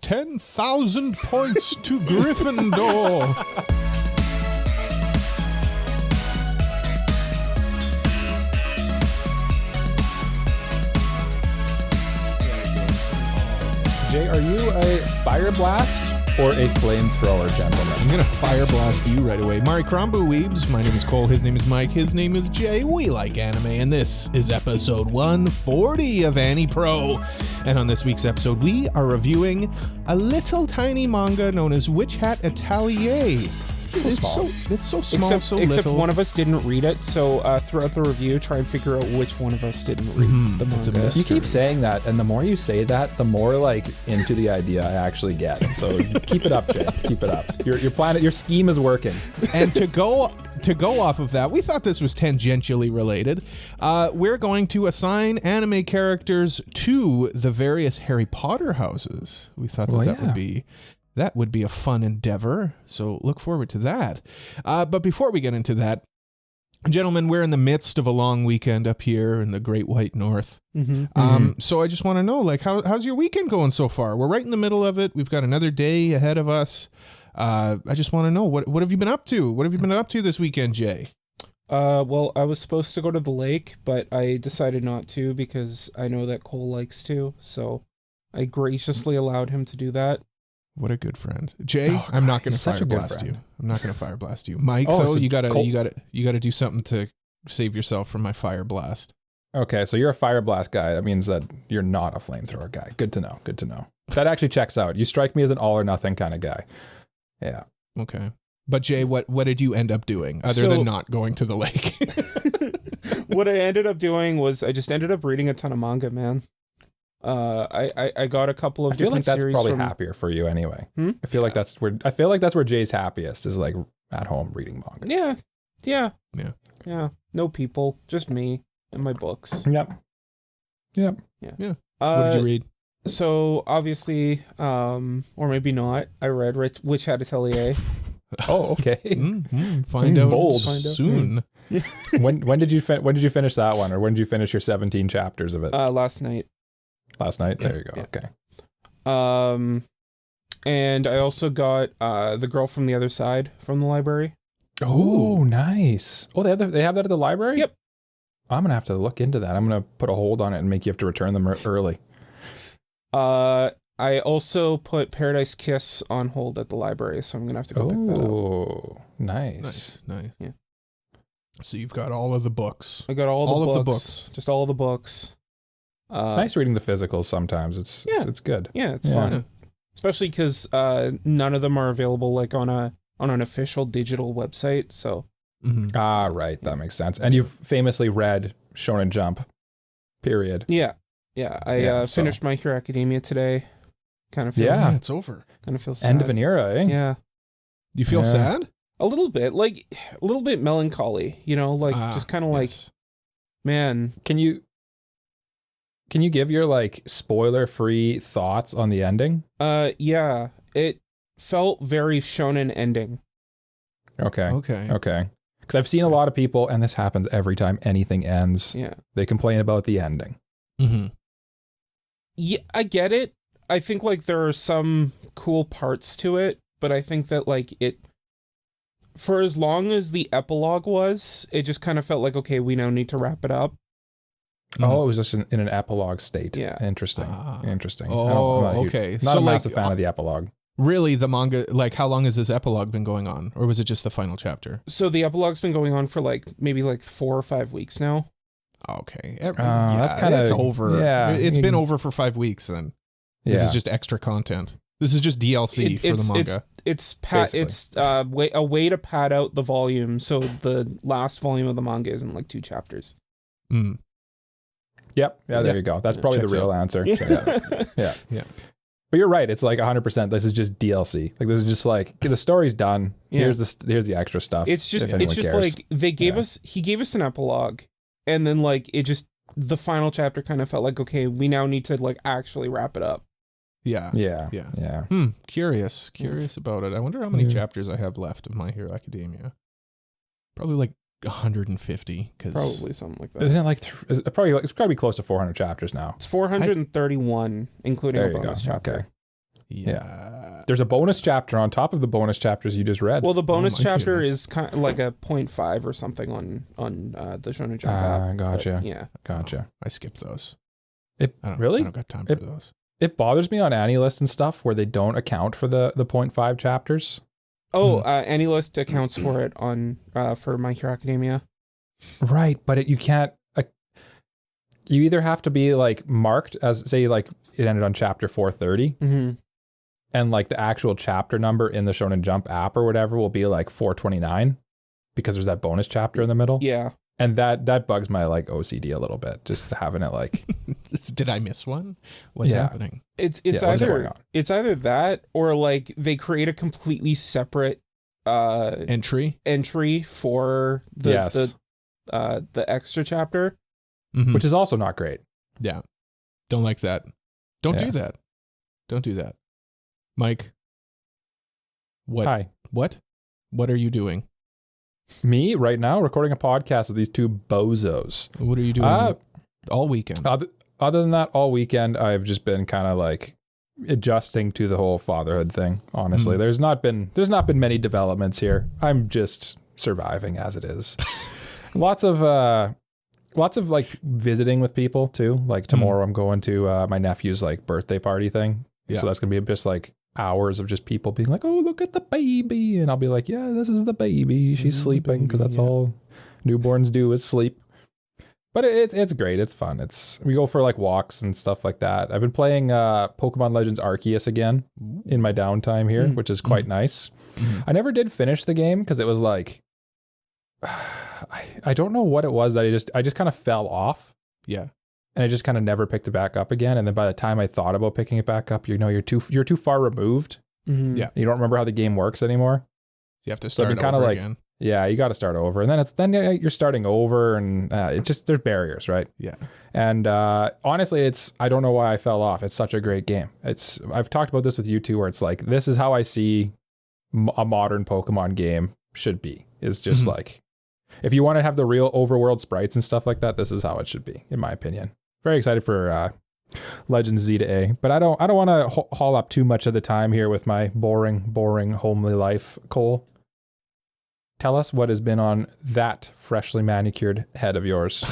10,000 points to Gryffindor. Jay, are you a fire blast or a flamethrower, gentlemen? I'm going to fire blast you right away. Mari Krombu Weebs. My name is Cole. His name is Mike. His name is Jay. We like anime. And this is episode 140 of AniPro. And on this week's episode, we are reviewing a little tiny manga known as Witch Hat Atelier. It's so small, except one of us didn't read it, so throughout the review, try and figure out which one of us didn't read the manga. You keep saying that, and the more you say that, the more like into the idea I actually get. So keep it up, Jay. Keep it up. Your scheme is working. And to go off of that, we thought this was tangentially related. We're going to assign anime characters to the various Harry Potter houses. We thought that would be a fun endeavor, so look forward to that. But before we get into that, gentlemen, we're in the midst of a long weekend up here in the Great White North. So I just want to know, like, how's your weekend going so far? We're right in the middle of it. We've got another day ahead of us. I just want to know, what have you been up to? What have you been up to this weekend, Jay? Well, I was supposed to go to the lake, but I decided not to because I know that Cole likes to, so I graciously allowed him to do that. What a good friend, Jay. I'm not going to fire blast you. I'm not going to fire blast you, Mike. So you gotta do something to save yourself from my fire blast. Okay, so you're a fire blast guy. That means that you're not a flamethrower guy. Good to know. Good to know. That actually checks out. You strike me as an all or nothing kind of guy. Yeah. Okay. But Jay, what did you end up doing other than not going to the lake? What I ended up doing was I just ended up reading a ton of manga, man. I got a couple of different series. I feel like that's probably happier for you anyway. I feel like that's where Jay's happiest is like at home reading manga. Yeah. No people, just me and my books. Yep. Yeah. What did you read? So obviously, or maybe not, I read Witch Hat Atelier. Oh, okay. Find out soon. When did you finish that one, or when did you finish your 17 chapters of it? Last night. Last night? There you go. Yeah. Okay. And I also got The Girl from the Other Side from the library. Oh, nice. Oh, they have that at the library? Yep. I'm going to have to look into that. I'm going to put a hold on it and make you have to return them early. I also put Paradise Kiss on hold at the library, so I'm going to have to go pick that up. Oh, nice. Yeah. So you've got all of the books. I got all of the books. Just all of the books. It's nice reading the physicals sometimes. It's good. Yeah, it's fun. Especially because none of them are available like on an official digital website. So right, that makes sense. And you've famously read Shonen Jump, period. Yeah. I finished My Hero Academia today. Kind of feels it's over. Kind of feels sad. End of an era, eh? Yeah. You feel sad? A little bit, like a little bit melancholy. You know, like just kind of like, man. Can you give your like spoiler-free thoughts on the ending? Yeah, it felt very shonen ending. Okay. Because I've seen a lot of people, and this happens every time anything ends. Yeah. They complain about the ending. Yeah, I get it. I think like there are some cool parts to it, but I think that like for as long as the epilogue was, it just kind of felt like, okay, we now need to wrap it up. Oh, it was just in an epilogue state. Yeah. Interesting. Oh, okay. Not a massive fan of the epilogue. Really, the manga, like, how long has this epilogue been going on? Or was it just the final chapter? So the epilogue's been going on for like maybe like 4 or 5 weeks now. Okay. That's kind of over. Yeah. It's been over for 5 weeks then. This is just extra content. This is just DLC for the manga. It's a way to pad out the volume, so the last volume of the manga is in like 2 chapters. Yep. Yeah, there you go. That's probably the real answer. Yeah. But you're right. It's like 100%. This is just DLC. Like this is just like the story's done. Yeah. Here's the extra stuff. It's just like they gave us. He gave us an epilogue, and then like the final chapter kind of felt like, okay, we now need to like actually wrap it up. Yeah. Curious about it. I wonder how many chapters I have left of My Hero Academia. Probably like 150. Probably something like that. Isn't it like it's probably close to 400 chapters now? It's 431, including a bonus chapter. Okay. Yeah. There's a bonus chapter on top of the bonus chapters you just read. Well, the bonus chapter is kind of like a 0.5 or something on the Shonen Jump app. Gotcha. Yeah. Gotcha. I skipped those. I don't got time for those. It bothers me on AniList and stuff where they don't account for the 0.5 chapters. Oh, AniList accounts for it on for My Hero Academia. Right, but you can't. You either have to be like marked as, say, like it ended on chapter 430, and like the actual chapter number in the Shonen Jump app or whatever will be like 429 because there's that bonus chapter in the middle. Yeah, and that bugs my like OCD a little bit, just having it like. Did I miss one? What's happening? It's either that or like they create a completely separate entry for the extra chapter. Which is also not great. Yeah. Don't like that. Don't do that. Don't do that. Mike. What? Hi. What are you doing? Me right now recording a podcast with these two bozos. What are you doing all weekend? Other than that, all weekend I've just been kind of like adjusting to the whole fatherhood thing. Honestly, there's not been many developments here. I'm just surviving as it is. Lots of like visiting with people too. Like tomorrow I'm going to my nephew's like birthday party thing. Yeah. So that's going to be just like hours of just people being like, oh, look at the baby. And I'll be like, yeah, this is the baby. She's sleeping because that's all newborns do is sleep. But it's great. It's fun. We go for like walks and stuff like that. I've been playing Pokemon Legends Arceus again in my downtime here, which is quite nice. I never did finish the game because it was like, I don't know what it was that I just kind of fell off. Yeah. And I just kind of never picked it back up again. And then by the time I thought about picking it back up, you're too far removed. Yeah. You don't remember how the game works anymore. You have to start over like, again. Yeah, you got to start over. And then you're starting over and it's just, there's barriers, right? Yeah. And honestly, I don't know why I fell off. It's such a great game. I've talked about this with you too, where it's like, this is how I see a modern Pokemon game should be. It's just like, if you want to have the real overworld sprites and stuff like that, this is how it should be, in my opinion. Very excited for Legends Z to A, but I don't want to haul up too much of the time here with my boring homely life. Cole, tell us what has been on that freshly manicured head of yours.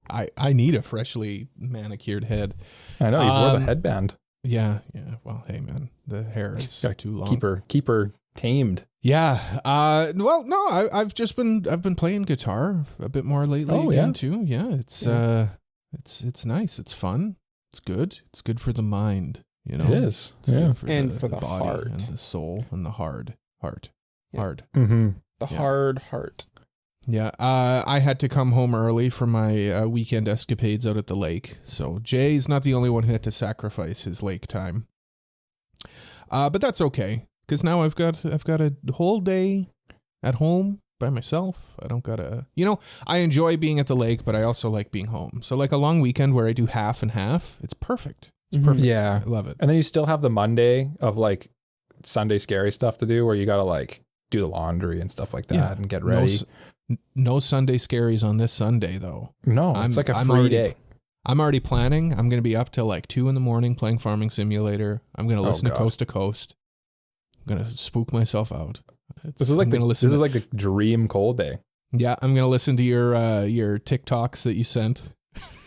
I need a freshly manicured head. I know, you wore the headband. Yeah. Well, hey man, the hair is too long. Keep her tamed. Yeah. Well, no, I've been playing guitar a bit more lately again too. Yeah. It's nice. It's fun. It's good. It's good for the mind. You know. It is. It's good for the body heart and the soul and the heart. Yeah. Hard. The hard heart. Yeah. I had to come home early for my weekend escapades out at the lake. So Jay's not the only one who had to sacrifice his lake time. But that's okay. Because now I've got a whole day at home by myself. I don't gotta, I enjoy being at the lake, but I also like being home. So like a long weekend where I do half and half, it's perfect. It's perfect. Yeah. I love it. And then you still have the Monday of like Sunday scary stuff to do where you gotta like do the laundry and stuff like that and get ready. No Sunday scaries on this Sunday though. No, it's like a free day. I'm already planning. I'm going to be up till like 2 a.m. playing Farming Simulator. I'm going to listen to Coast to Coast. I'm going to spook myself out. This is like the dream cold day. Yeah, I'm going to listen to your TikToks that you sent.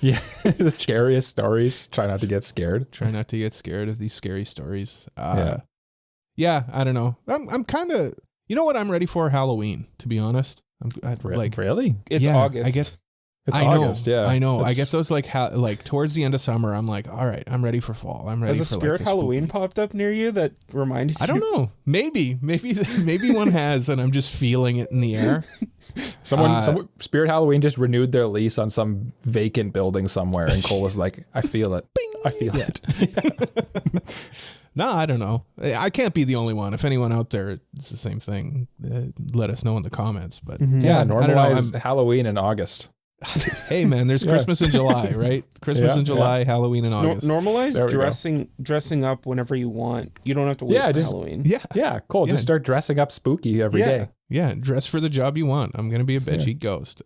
Yeah, the scariest stories. Try not to get scared. Try not to get scared of these scary stories. Yeah, I don't know. I'm kind of, you know what I'm ready for? Halloween, to be honest. Really? It's August. It's August, yeah. I know. I get those like towards the end of summer. I'm like, all right, I'm ready for fall. I'm ready. Has a spirit Halloween popped up near you that reminded you? I don't know. Maybe one has, and I'm just feeling it in the air. Someone Spirit Halloween just renewed their lease on some vacant building somewhere, and Cole was like, I feel it. Bing! I feel it. No, I don't know. I can't be the only one. If anyone out there, it's the same thing. Let us know in the comments. But normalize Halloween in August. Hey man, there's Christmas in July, right? Christmas in July, Halloween in August. Normalize dressing up whenever you want. You don't have to wait for Halloween. Yeah, cool. Just start dressing up spooky every day. Yeah, dress for the job you want. I'm gonna be a bitchy ghost.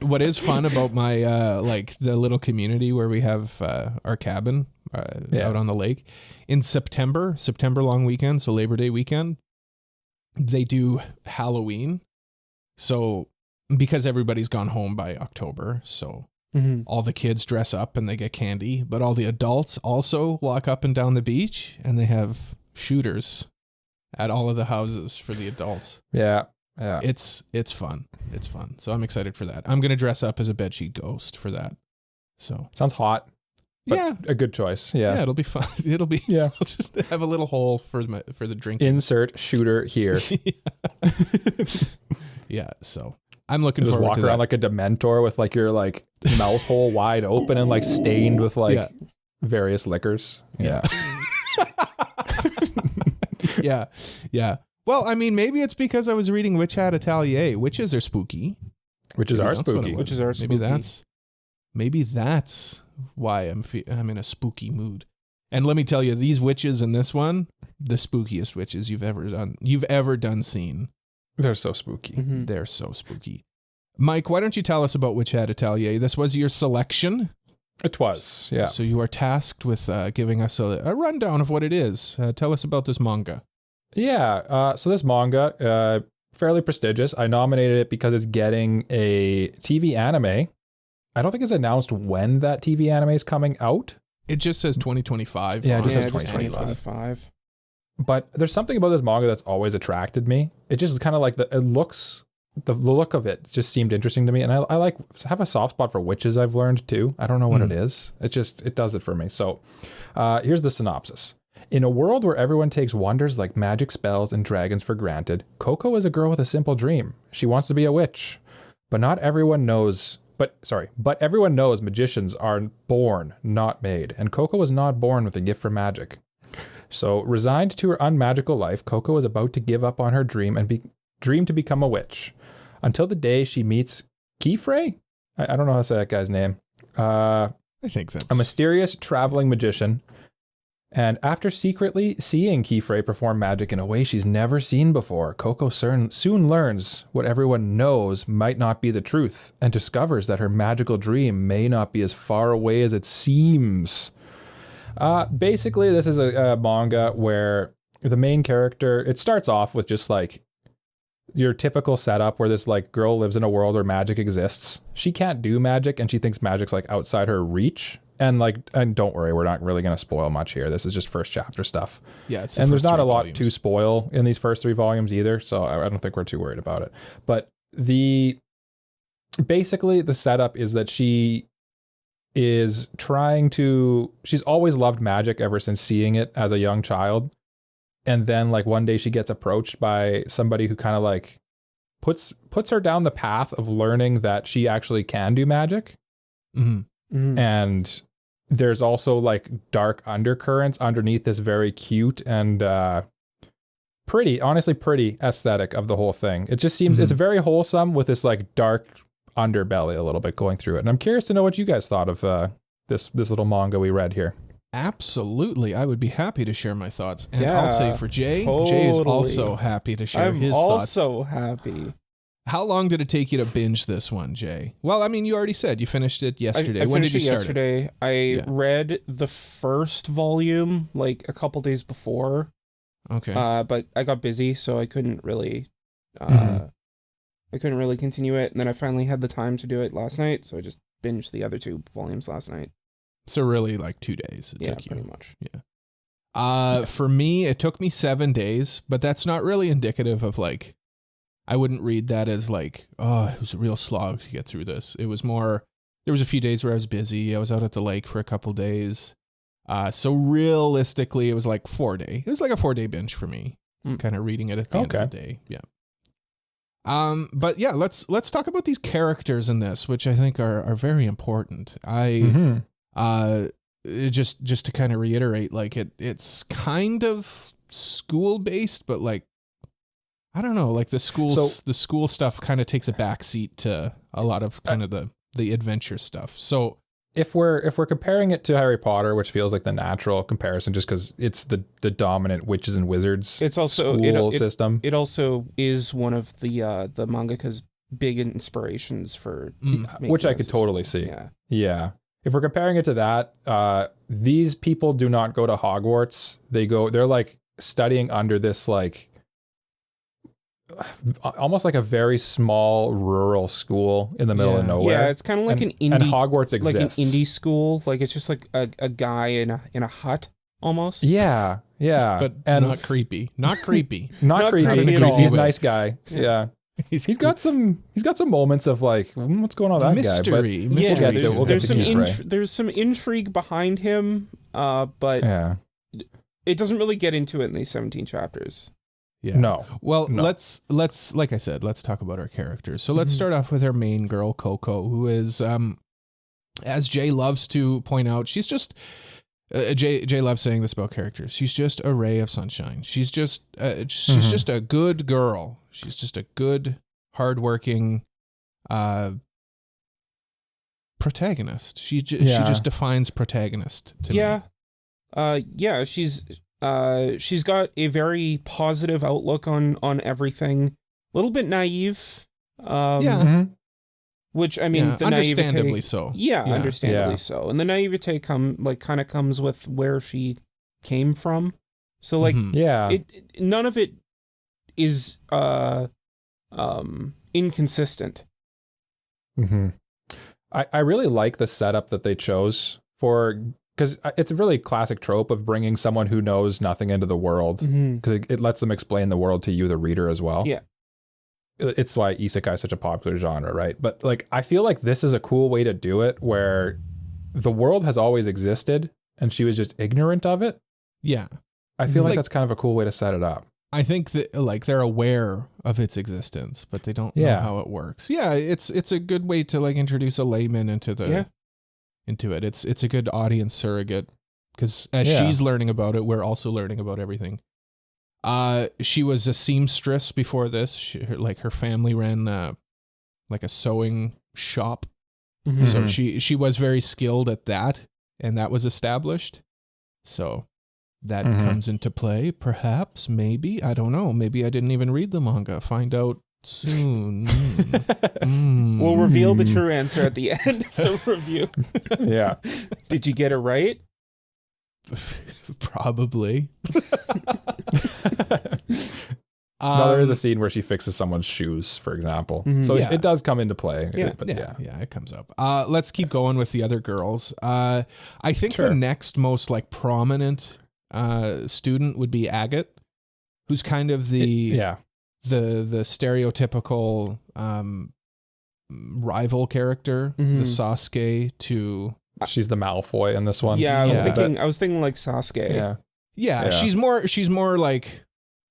What is fun about my like the little community where we have our cabin out on the lake in September long weekend, so Labor Day weekend, they do Halloween. So because everybody's gone home by October, so all the kids dress up and they get candy, but all the adults also walk up and down the beach and they have shooters at all of the houses for the adults. Yeah. It's fun. It's fun. So I'm excited for that. I'm going to dress up as a bedsheet ghost for that. So sounds hot. Yeah. A good choice. Yeah. It'll be fun. It'll be, I'll just have a little hole for the drink. Insert shooter here. Yeah. So I'm looking forward to that. Just walk around like a Dementor with like your like mouth hole wide open and like stained with like various liquors. Yeah. Yeah. Well, I mean, maybe it's because I was reading Witch Hat Atelier. Witches are spooky. Witches are spooky. Maybe that's why I'm in a spooky mood. And let me tell you, these witches in this one, the spookiest witches you've ever seen. They're so spooky. Mm-hmm. They're so spooky. Mike, why don't you tell us about Witch Hat Atelier? This was your selection. It was, yeah. So you are tasked with giving us a rundown of what it is. Tell us about this manga. Yeah, so this manga, fairly prestigious. I nominated it because it's getting a TV anime. I don't think it's announced when that TV anime is coming out. It just says 2025. Yeah, it just says 2025. But there's something about this manga that's always attracted me. It just kind of like the look of it just seemed interesting to me. And I have a soft spot for witches, I've learned too. I don't know what it is. It does it for me. So here's the synopsis. In a world where everyone takes wonders like magic spells and dragons for granted, Coco is a girl with a simple dream. She wants to be a witch. But everyone knows magicians are born, not made. And Coco was not born with a gift for magic. So resigned to her unmagical life, Coco is about to give up on her dream and dream to become a witch. Until the day she meets Kifrey? I don't know how to say that guy's name. I think that's... a mysterious traveling magician. And after secretly seeing Kifrey perform magic in a way she's never seen before, Coco soon learns what everyone knows might not be the truth and discovers that her magical dream may not be as far away as it seems. Basically, this is a manga where the main character, it starts off with just like your typical setup where this like girl lives in a world where magic exists. She can't do magic and she thinks magic's like outside her reach. And don't worry, we're not really going to spoil much here. This is just first chapter stuff. Yeah, and there's not a lot to spoil in these first 3 volumes either, so I don't think we're too worried about it. But basically the setup is that she is she's always loved magic ever since seeing it as a young child. And then like one day she gets approached by somebody who kind of like puts her down the path of learning that she actually can do magic. Mm-hmm. Mm-hmm. And there's also like dark undercurrents underneath this very cute and pretty aesthetic of the whole thing. It just seems it's very wholesome with this like dark underbelly a little bit going through it. And I'm curious to know what you guys thought of this little manga we read here. Absolutely. I would be happy to share my thoughts. And yeah, I'll say for Jay, totally. Jay is also happy to share his thoughts. I'm also happy. How long did it take you to binge this one, Jay? Well, I mean, you already said you finished it yesterday. When did you start yesterday? I read the first volume like a couple days before. Okay. But I got busy, so I couldn't really continue it. And then I finally had the time to do it last night, so I just binged the other 2 volumes last night. So really like 2 days it took you. Pretty much. Yeah. For me, it took me 7 days, but that's not really indicative of like, I wouldn't read that as like, oh, it was a real slog to get through this. It was more, there was a few days where I was busy. I was out at the lake for a couple days. So realistically, it was like 4 days. It was like a 4-day binge for me, kind of reading it at the end of the day. Yeah. But yeah, let's talk about these characters in this, which I think are very important. Just to kind of reiterate, like it's kind of school based, but like, I don't know, like the school stuff kind of takes a backseat to a lot of kind of the adventure stuff. So if we're comparing it to Harry Potter, which feels like the natural comparison, just because it's the dominant witches and wizards, it's also school system. It also is one of the mangaka's big inspirations for which I could totally see. Yeah. If we're comparing it to that, these people do not go to Hogwarts. They're like studying under this like almost like a very small rural school in the middle of nowhere. Yeah, it's kind of like an indie, and Hogwarts exists. Like an indie school. Like it's just like a guy in a hut almost. Yeah, but and not creepy. Not creepy. not creepy at all. He's a nice guy. Yeah. He's got some moments of like, what's going on with that mystery, guy? Mystery. There's some intrigue behind him, but it doesn't really get into it in these 17 chapters. Yeah. No. Well, let's like I said, let's talk about our characters. So let's start off with our main girl, Coco, who is, as Jay loves to point out, she's just. Jay loves saying this about characters. She's just a ray of sunshine. She's just just a good girl. She's just a good, hardworking protagonist. She just defines protagonist to me. She's got a very positive outlook on everything. A little bit naive. Which, I mean, the understandably naivete, so. Yeah, understandably so. And the naivete kind of comes with where she came from. So, like, none of it is inconsistent. Mm-hmm. I really like the setup that they chose because it's a really classic trope of bringing someone who knows nothing into the world, because it lets them explain the world to you, the reader, as well. Yeah. It's why isekai is such a popular genre, right? But like, I feel like this is a cool way to do it, where the world has always existed and she was just ignorant of it. Yeah. I feel like that's kind of a cool way to set it up. I think that like they're aware of its existence, but they don't know how it works. Yeah, it's a good way to like introduce a layman into it. It's a good audience surrogate, because as she's learning about it, we're also learning about everything. She was a seamstress before this. Her family ran like a sewing shop. Mm-hmm. So she was very skilled at that, and that was established. So that comes into play, perhaps, maybe. I don't know. Maybe I didn't even read the manga. Find out soon. We'll reveal the true answer at the end of the review. Yeah. Did you get it right? Probably. There is a scene where she fixes someone's shoes, for example. So it does come into play. It comes up. Let's keep going with the other girls. I think the next most like prominent student would be Agate, who's kind of the stereotypical rival character, the Sasuke to. She's the Malfoy in this one. Yeah, I was thinking like Sasuke. Yeah. She's more like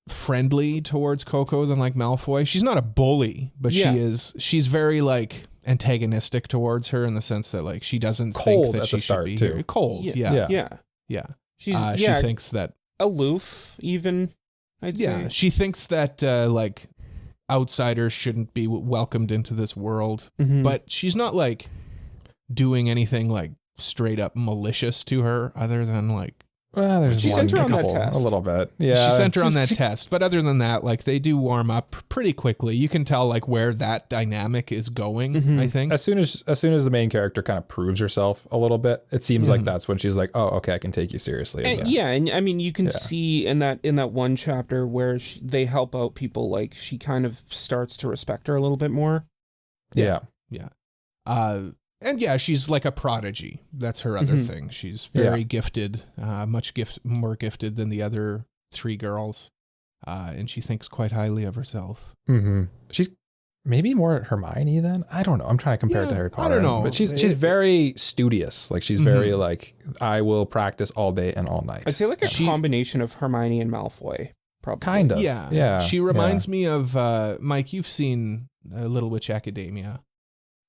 friendly towards Coco than like Malfoy. She's not a bully, but she's very like antagonistic towards her in the sense that like she doesn't think that she should be here. Cold. Yeah. She thinks that aloof, even, I'd say. Yeah, she thinks that like outsiders shouldn't be welcomed into this world, but she's not like doing anything like straight up malicious to her, other than like she sent her on that test a little bit. Yeah, she sent her on that test, but other than that, like they do warm up pretty quickly. You can tell like where that dynamic is going. I think as soon as the main character kind of proves herself a little bit, it seems like that's when she's like, oh, okay, I can take you seriously. And I mean, you can see in that one chapter where they help out people, like she kind of starts to respect her a little bit more. Yeah. And she's like a prodigy. That's her other thing. She's very gifted, more gifted than the other three girls. And she thinks quite highly of herself. She's maybe more Hermione then. I don't know. I'm trying to compare it to Harry Potter. I don't know. But she's very studious. Like she's very like, I will practice all day and all night. I'd say like a combination of Hermione and Malfoy. Probably. Kind of. Yeah. She reminds me of, Mike, you've seen Little Witch Academia,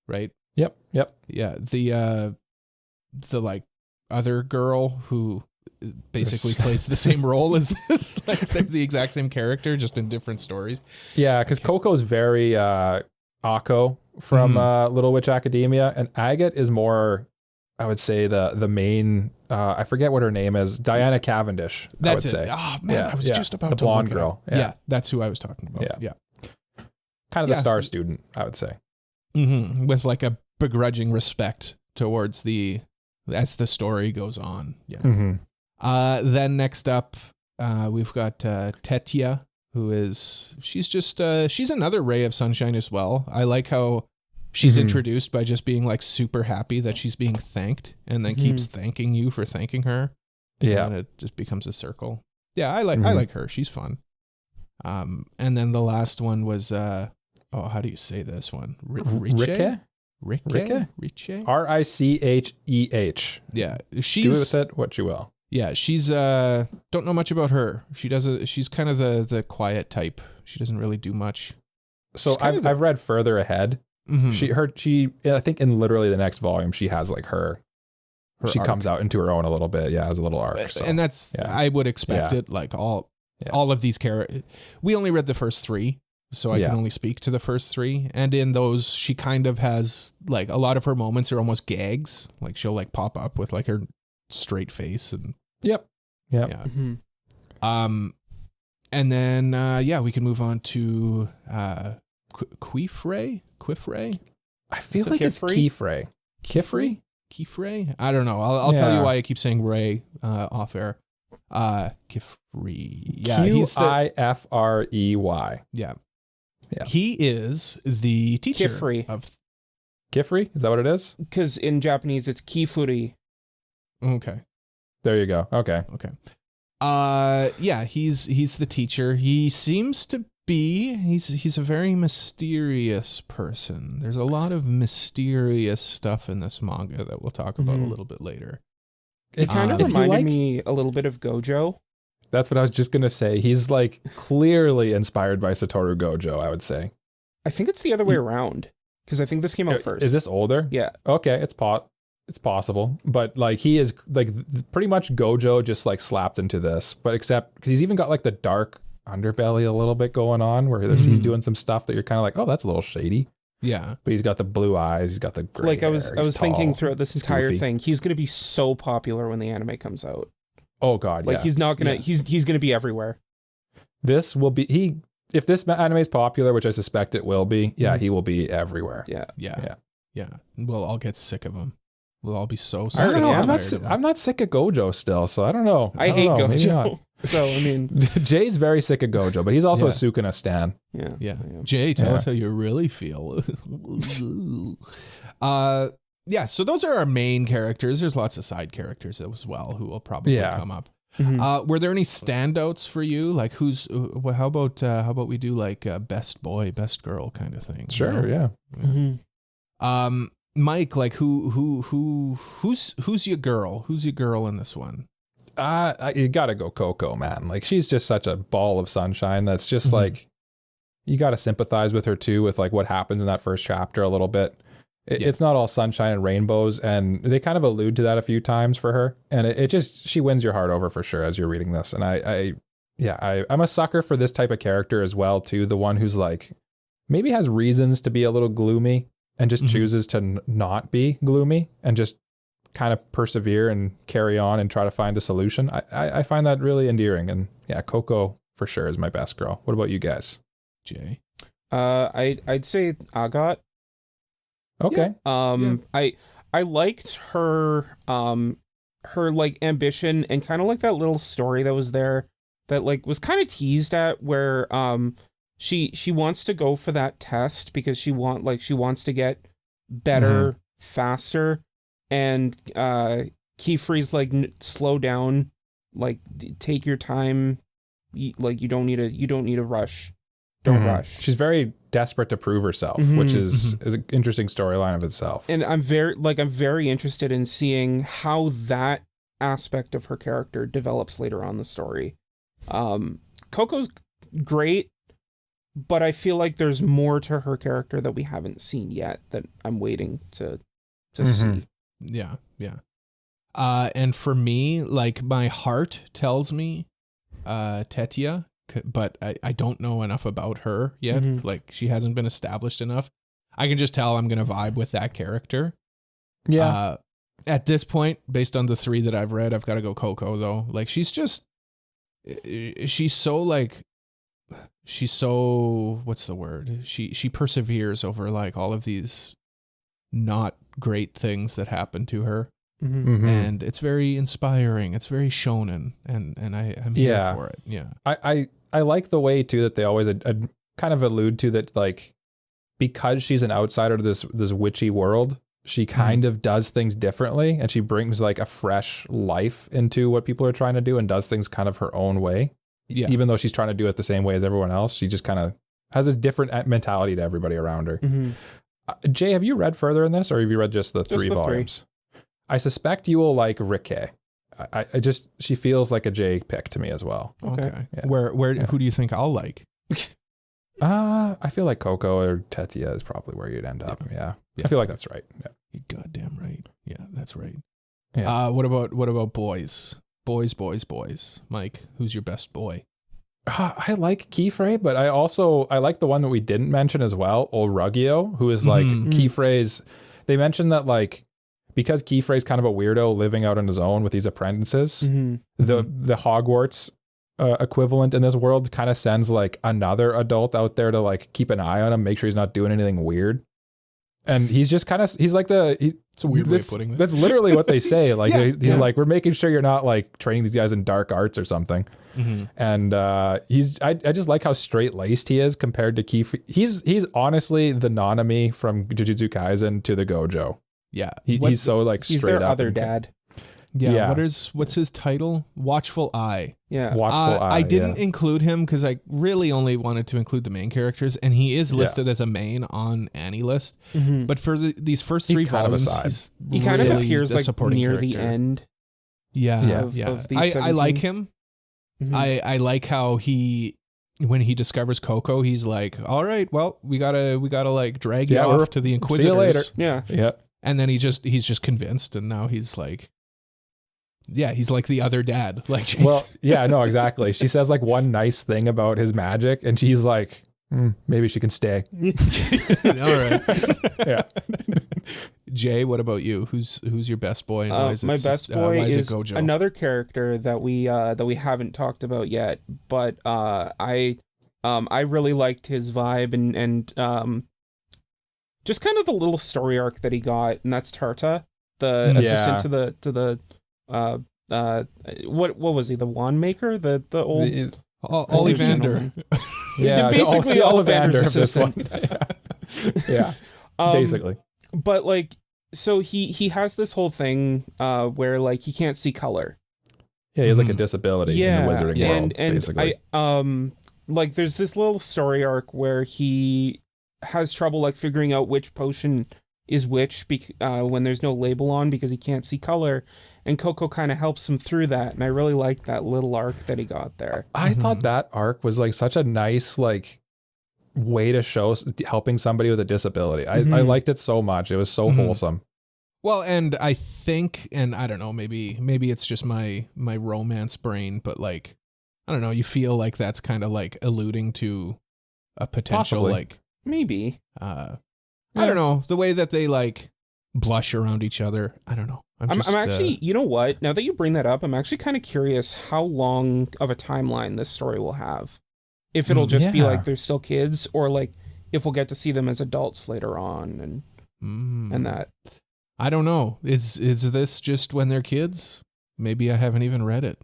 right? Yep. Yeah, the like other girl who basically plays the same role as this, like they're the exact same character, just in different stories. Yeah, because Coco's very Akko from Little Witch Academia, and Agate is more, I would say, the main. I forget what her name is. Diana Cavendish. That's I would say. Oh man, I was just about the to blonde look girl. Yeah, that's who I was talking about. Yeah. kind of the star student, I would say. With like a begrudging respect towards as the story goes on. Yeah. Then next up, we've got Tetya, who is, she's another ray of sunshine as well. I like how she's introduced by just being like super happy that she's being thanked and then keeps thanking you for thanking her. Yeah. And it just becomes a circle. Yeah, I like her. She's fun. And then the last one was how do you say this one? Riche? Richeh. Yeah, she's do with it what you will. Yeah, she's don't know much about her. She's kind of the quiet type. She doesn't really do much. So I've read further ahead. She I think in literally the next volume she has like her she arc. Comes out into her own a little bit. Yeah, as a little arc. So, and that's I would expect it. Like all of these characters. We only read the first 3. So I can only speak to the first 3. And in those, she kind of has like a lot of her moments are almost gags. Like she'll like pop up with like her straight face and yeah. And then we can move on to Quifre. I feel like it's Kifre. Kifre? I don't know. I'll tell you why I keep saying Ray off air. Kifre. Yeah, Qifrey. Yeah. He is the teacher of Kifri? Is that what it is? Because in Japanese it's Kifuri. Okay. There you go. Okay. He's the teacher. He seems to be he's a very mysterious person. There's a lot of mysterious stuff in this manga that we'll talk about a little bit later. It kind of reminded me a little bit of Gojo. That's what I was just going to say. He's like clearly inspired by Satoru Gojo, I would say. I think it's the other way around because I think this came out first. Is this older? Yeah. Okay, it's possible. But like he is like pretty much Gojo just like slapped into this, but except because he's even got like the dark underbelly a little bit going on where he's doing some stuff that you're kind of like, oh, that's a little shady. Yeah. But he's got the blue eyes, he's got the gray Like I was hair, thinking throughout this entire thing, he's going to be so popular when the anime comes out. Oh god, like he's not going to he's going to be everywhere. This will be if this anime is popular, which I suspect it will be, he will be everywhere. Yeah. We'll all get sick of him. We'll all be so sick. I don't know. I'm not sick of Gojo still, so I don't know. I hate Gojo. So I mean, Jay's very sick of Gojo, but he's also a Sukuna stan. Yeah. Jay, tell us how you really feel. So those are our main characters. There's lots of side characters as well who will probably come up. Were there any standouts for you? Like how about we do like best boy, best girl kind of thing? Sure, yeah. Mike, like who's your girl? Who's your girl in this one? You gotta go Coco, man. Like she's just such a ball of sunshine. That's just like you gotta sympathize with her too, with like what happens in that first chapter a little bit. It's not all sunshine and rainbows, and they kind of allude to that a few times for her. And it just she wins your heart over for sure as you're reading this. And I'm a sucker for this type of character as well too. The one who's like maybe has reasons to be a little gloomy and just chooses to not be gloomy and just kind of persevere and carry on and try to find a solution. I find that really endearing. And yeah, Coco for sure is my best girl. What about you guys? Jay? I'd say Agat. Okay. I liked her like ambition and kind of like that little story that was there that like was kind of teased at where she wants to go for that test because she wants to get better faster, and Kifri's like slow down, like take your time, like you don't need a rush. Don't rush. She's very desperate to prove herself, which is an interesting storyline of itself. And I'm very interested in seeing how that aspect of her character develops later on in the story. Coco's great, but I feel like there's more to her character that we haven't seen yet that I'm waiting to see. Yeah. And for me, like my heart tells me Tetya, but I don't know enough about her yet. Like she hasn't been established enough. I can just tell I'm going to vibe with that character. Yeah. At this point, based on the 3 that I've read, I've got to go Coco though. Like she's so like she's so, what's the word? She perseveres over like all of these not great things that happen to her. And it's very inspiring. It's very shonen, and I'm here for it. Yeah. I like the way too that they always kind of allude to that, like, because she's an outsider to this witchy world, she kind of does things differently, and she brings like a fresh life into what people are trying to do and does things kind of her own way. Yeah. Even though she's trying to do it the same way as everyone else, she just kind of has this different mentality to everybody around her. Jay, have you read further in this, or have you read just the three volumes? I suspect you will like Rike. She feels like a Jay pick to me as well. Okay. Yeah. Who do you think I'll like? I feel like Coco or Tetia is probably where you'd end up. Yeah. I feel like that's right. Yeah. You're goddamn right. Yeah, that's right. Yeah. What about boys? Boys. Mike, who's your best boy? I like Keyfrey, but I like the one that we didn't mention as well, Olruggio, who is like Keyfrey's. They mentioned that like, because Keyfrey's kind of a weirdo living out on his own with these apprentices, the Hogwarts equivalent in this world kind of sends like another adult out there to like keep an eye on him, make sure he's not doing anything weird. And he's just kind of, he's like it's a weird way of putting it. That's literally what they say. Like he's like, we're making sure you're not like training these guys in dark arts or something. And I just like how straight laced he is compared to Keyfrey. He's honestly the Nanami from Jujutsu Kaisen to the Gojo. Yeah, he's so like straight he's their up. Other dad. Yeah. What's his title? Watchful Eye. Yeah. Watchful Eye. I didn't include him because I really only wanted to include the main characters, and he is listed as a main on Annie list. But for these first three volumes, he kind of appears like near character. The end. Of these I like him. I like how when he discovers Coco, he's like, all right, well, we gotta like drag you off to the Inquisitors. See you later. Yeah. And then he's just convinced, and now he's like, he's like the other dad. Like, Jason. Well, no, exactly. She says like one nice thing about his magic, and she's like, maybe she can stay. All right. Yeah. Jay, what about you? Who's your best boy? And my best boy is another character that we haven't talked about yet, but I really liked his vibe and just kind of the little story arc that he got, and that's Tarta, the assistant to the what was he, the wand maker, the old Ollivander. Basically Ollivander's assistant. Basically. But like, so he has this whole thing where like he can't see color. Yeah, he has like a disability in the wizarding world. And basically. Like there's this little story arc where he has trouble like figuring out which potion is which when there's no label on because he can't see color, and Coco kind of helps him through that, and I really liked that little arc that he got there. I thought that arc was like such a nice like way to show helping somebody with a disability. I liked it so much. It was so wholesome. Well, and I think, and I don't know, maybe it's just my romance brain, but like, I don't know, you feel like that's kind of like alluding to a potential like maybe I don't know, the way that they like blush around each other. I don't know. I'm actually, you know what? Now that you bring that up, I'm actually kind of curious how long of a timeline this story will have. If it'll just be like they're still kids, or like if we'll get to see them as adults later on, and that. I don't know. Is this just when they're kids? Maybe I haven't even read it.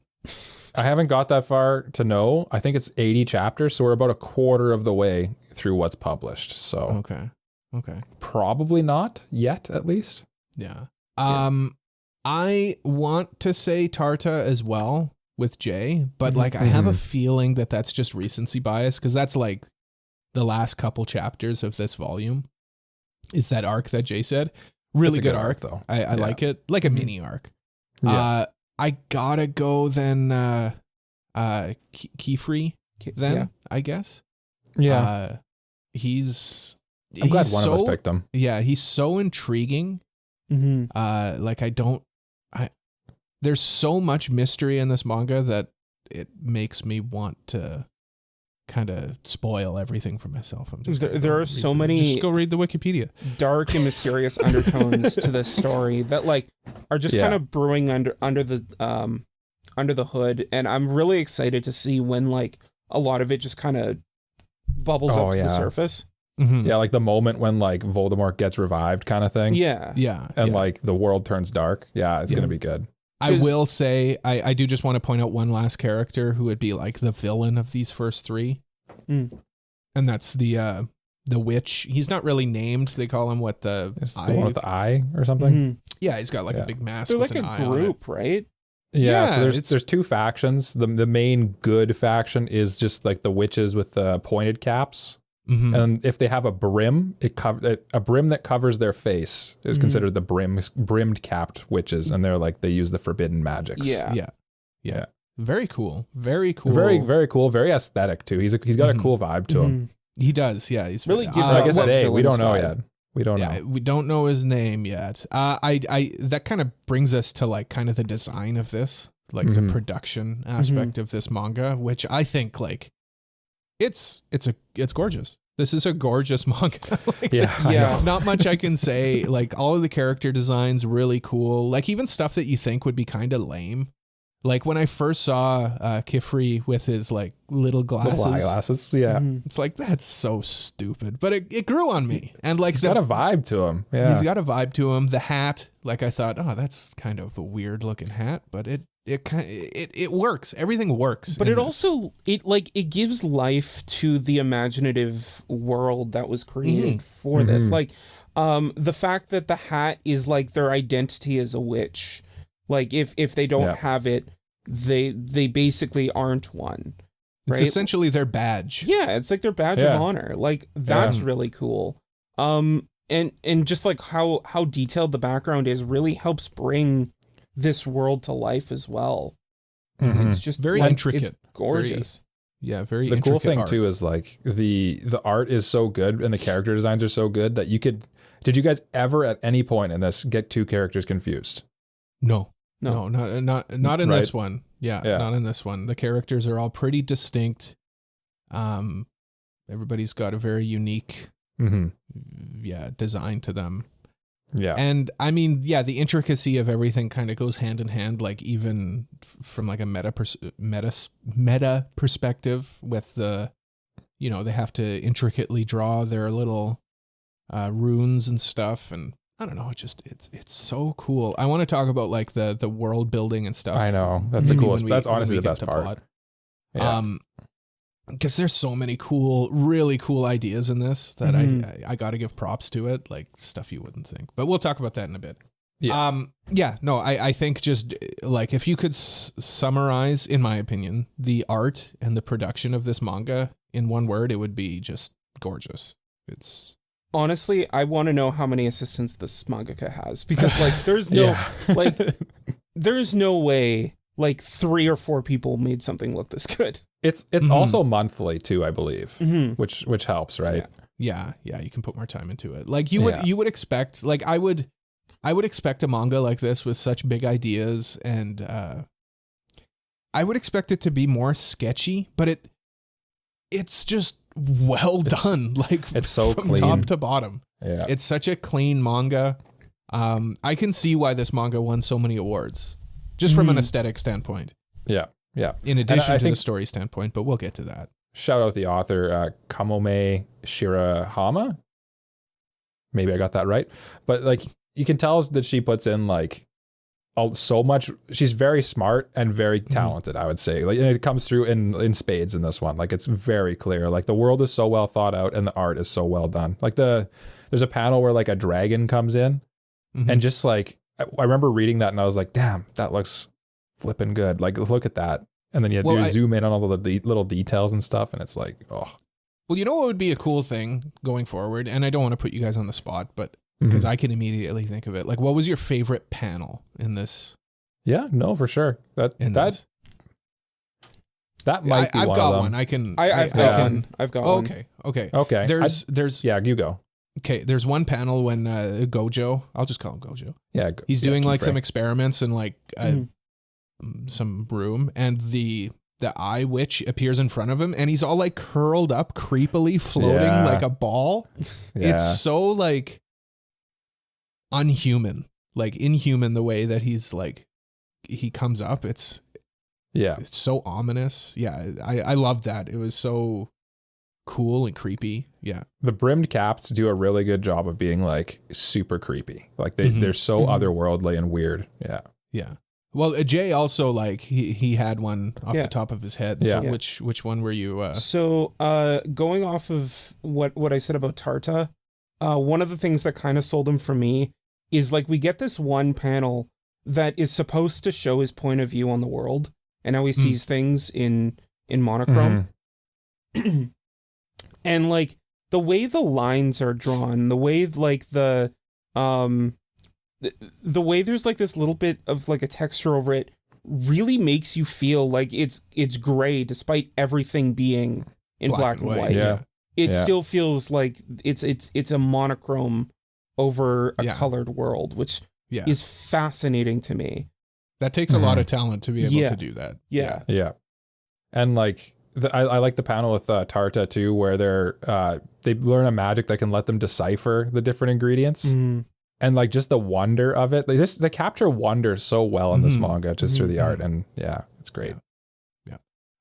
I haven't got that far to know. I think it's 80 chapters, so we're about a quarter of the way through what's published. So okay. Probably not yet, at least. Yeah. I want to say Tarta as well with Jay, but like I have a feeling that that's just recency bias, because that's like the last couple chapters of this volume is that arc that Jay said. Really good arc though. I like it, like a mini arc. Yeah. I gotta go then Keyfree then, I guess. Yeah. I'm glad one of us picked him. Yeah, he's so intriguing. Like there's so much mystery in this manga that it makes me want to kind of spoil everything for myself. I'm just there are so many. Just go read the Wikipedia. Dark and mysterious undertones to this story that like are just kind of brewing under the hood, and I'm really excited to see when like a lot of it just kind of bubbles up to the surface. Mm-hmm. Yeah, like the moment when like Voldemort gets revived kind of thing. Yeah. And like the world turns dark. Yeah, it's going to be good. I will say, I do just want to point out one last character who would be like the villain of these first three. And that's the witch. He's not really named. They call him what the one with the eye or something. Yeah, he's got like a big mask. They're with like an a eye group, right? Yeah, so there's two factions. The main good faction is just like the witches with the pointed caps. And if they have a brim, a brim that covers their face is considered the brimmed capped witches, and they use the forbidden magics. Yeah. Very cool. Very cool. Very cool. Very aesthetic too. He's got a cool vibe to him. He does. Yeah, he's really gives. I guess we don't know yet. We don't know. We don't know his name yet. That kind of brings us to like kind of the design of this, like the production aspect of this manga, which I think like it's gorgeous. This is a gorgeous manga. Not much I can say. Like all of the character designs really cool. Like even stuff that you think would be kind of lame. Like when I first saw Kifri with his like little glasses. It's like, that's so stupid, but it grew on me. And like he's got a vibe to him. Yeah, he's got a vibe to him. The hat, like I thought, oh, that's kind of a weird looking hat, but it works. Everything works. But it gives life to the imaginative world that was created for this. Like the fact that the hat is like their identity as a witch. Like if they don't have it, they basically aren't one. Right? It's essentially their badge. Yeah, it's like their badge of honor. Like that's really cool. And just like how detailed the background is really helps bring this world to life as well. It's just very intricate. It's gorgeous. Very the intricate cool thing art. too is like the art is so good and the character designs are so good that did you guys ever at any point in this get two characters confused? No, not in this one. Yeah, not in this one. The characters are all pretty distinct. Everybody's got a very unique design to them. Yeah. And I mean, the intricacy of everything kind of goes hand in hand, like even from like a meta perspective with the, they have to intricately draw their little runes and stuff. And I don't know, it's so cool. I want to talk about like the world building and stuff. I know. That's the coolest. That's honestly the best part. Plot. Yeah. Because there's so many really cool ideas in this that I got to give props to it, like stuff you wouldn't think. But we'll talk about that in a bit. I think just like if you could summarize, in my opinion, the art and the production of this manga in one word, it would be just gorgeous. It's honestly, I want to know how many assistants this mangaka has, because like there's no there's no way like 3 or 4 people made something look this good. It's also monthly too, I believe, which helps, right? Yeah, you can put more time into it. Like you would expect, like I would expect a manga like this with such big ideas, and I would expect it to be more sketchy, but it's just done. Like it's so from clean. Top to bottom. Yeah, it's such a clean manga. I can see why this manga won so many awards, just from an aesthetic standpoint. Yeah. In addition to the story standpoint, but we'll get to that. Shout out the author, Kamome Shirahama. Maybe I got that right. But like you can tell that she puts in like so much. She's very smart and very talented, I would say. Like, and it comes through in spades in this one. Like it's very clear. Like the world is so well thought out and the art is so well done. Like there's a panel where like a dragon comes in and just like I remember reading that and I was like, damn, that looks flipping good. Like look at that. And then you zoom in on all the little details and stuff, and it's like, oh. Well, you know what would be a cool thing going forward, and I don't want to put you guys on the spot, but because I can immediately think of it. Like, what was your favorite panel in this? Yeah, no, for sure. That might be I've one got of them. one. I've got one. Okay. There's you go. Okay, there's one panel when Gojo, I'll just call him Gojo. Yeah, he's doing like some experiments in like some room, and the eye witch appears in front of him, and he's all like curled up, creepily floating like a ball. It's so like unhuman, like inhuman, the way that he's like he comes up. It's Yeah. It's so ominous. Yeah, I loved that. It was so cool and creepy. Yeah. The brimmed caps do a really good job of being like super creepy. Like they're so otherworldly and weird. Yeah. Yeah. Well, Jay also like he had one off the top of his head. So which one were you? So going off of what I said about Tarta, one of the things that kind of sold him for me is like we get this one panel that is supposed to show his point of view on the world and how he sees things in monochrome. And like the way the lines are drawn, the way like the way there's like this little bit of like a texture over it really makes you feel like it's gray despite everything being in black and white. Yeah. It still feels like it's a monochrome over a colored world, which is fascinating to me. That takes a lot of talent to be able to do that. Yeah. And like I like the panel with Tarta too, where they learn a magic that can let them decipher the different ingredients. And like just the wonder of it, they capture wonder so well in this manga just through the art, and it's great.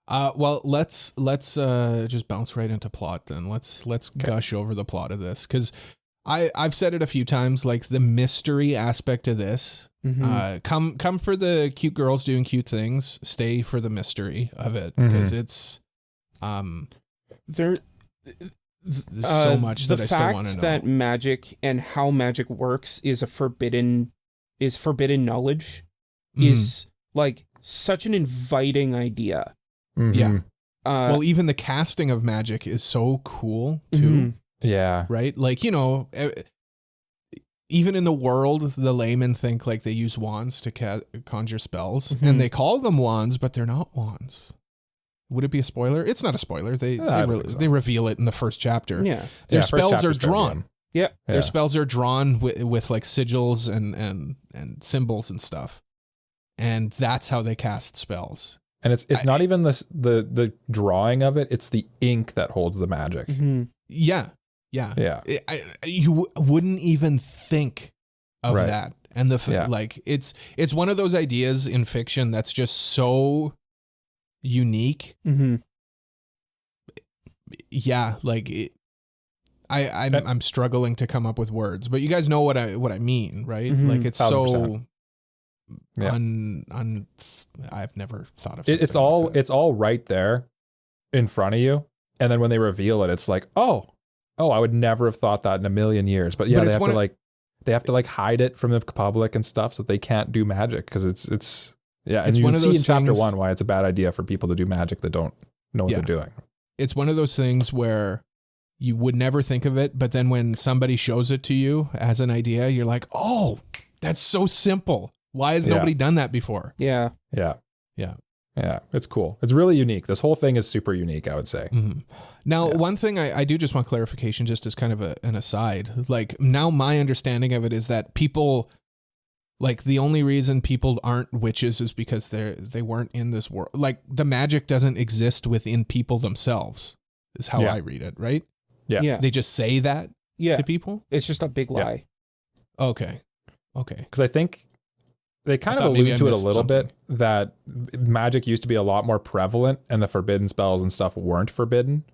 Well, let's just bounce right into plot then. Let's gush over the plot of this, because I've said it a few times, like the mystery aspect of this. Come for the cute girls doing cute things. Stay for the mystery of it, because it's there's so much that I still want to know. The fact that magic and how magic works is forbidden knowledge is like such an inviting idea. Well, even the casting of magic is so cool too. Yeah. Right? Like, even in the world, the laymen think like they use wands to conjure spells, and they call them wands, but they're not wands. Would it be a spoiler? It's not a spoiler. They reveal it in the first chapter. Yeah. Their spells are drawn. Yeah. Their spells are drawn with like sigils and symbols and stuff. And that's how they cast spells. And it's not even the drawing of it, it's the ink that holds the magic. Yeah. You wouldn't even think of that. And like it's one of those ideas in fiction that's just so unique. I'm struggling to come up with words, but you guys know what I mean, right? Like it's 100%. I've never thought of something it's all right there in front of you, and then when they reveal it, it's like I would never have thought that in a million years. But they have to hide it from the public and stuff, so they can't do magic, because it's and you can see in chapter 1 why it's a bad idea for people to do magic that don't know what they're doing. It's one of those things where you would never think of it, but then when somebody shows it to you as an idea, you're like, oh, that's so simple. Why has nobody done that before? Yeah. It's cool. It's really unique. This whole thing is super unique, I would say. Now, one thing I do just want clarification, just as kind of an aside. Like, now my understanding of it is that people, like, the only reason people aren't witches is because they weren't in this world. Like, the magic doesn't exist within people themselves, is how I read it, right? Yeah. They just say that to people? It's just a big lie. Okay. Because I think they kind of allude to it a little bit, that magic used to be a lot more prevalent and the forbidden spells and stuff weren't forbidden.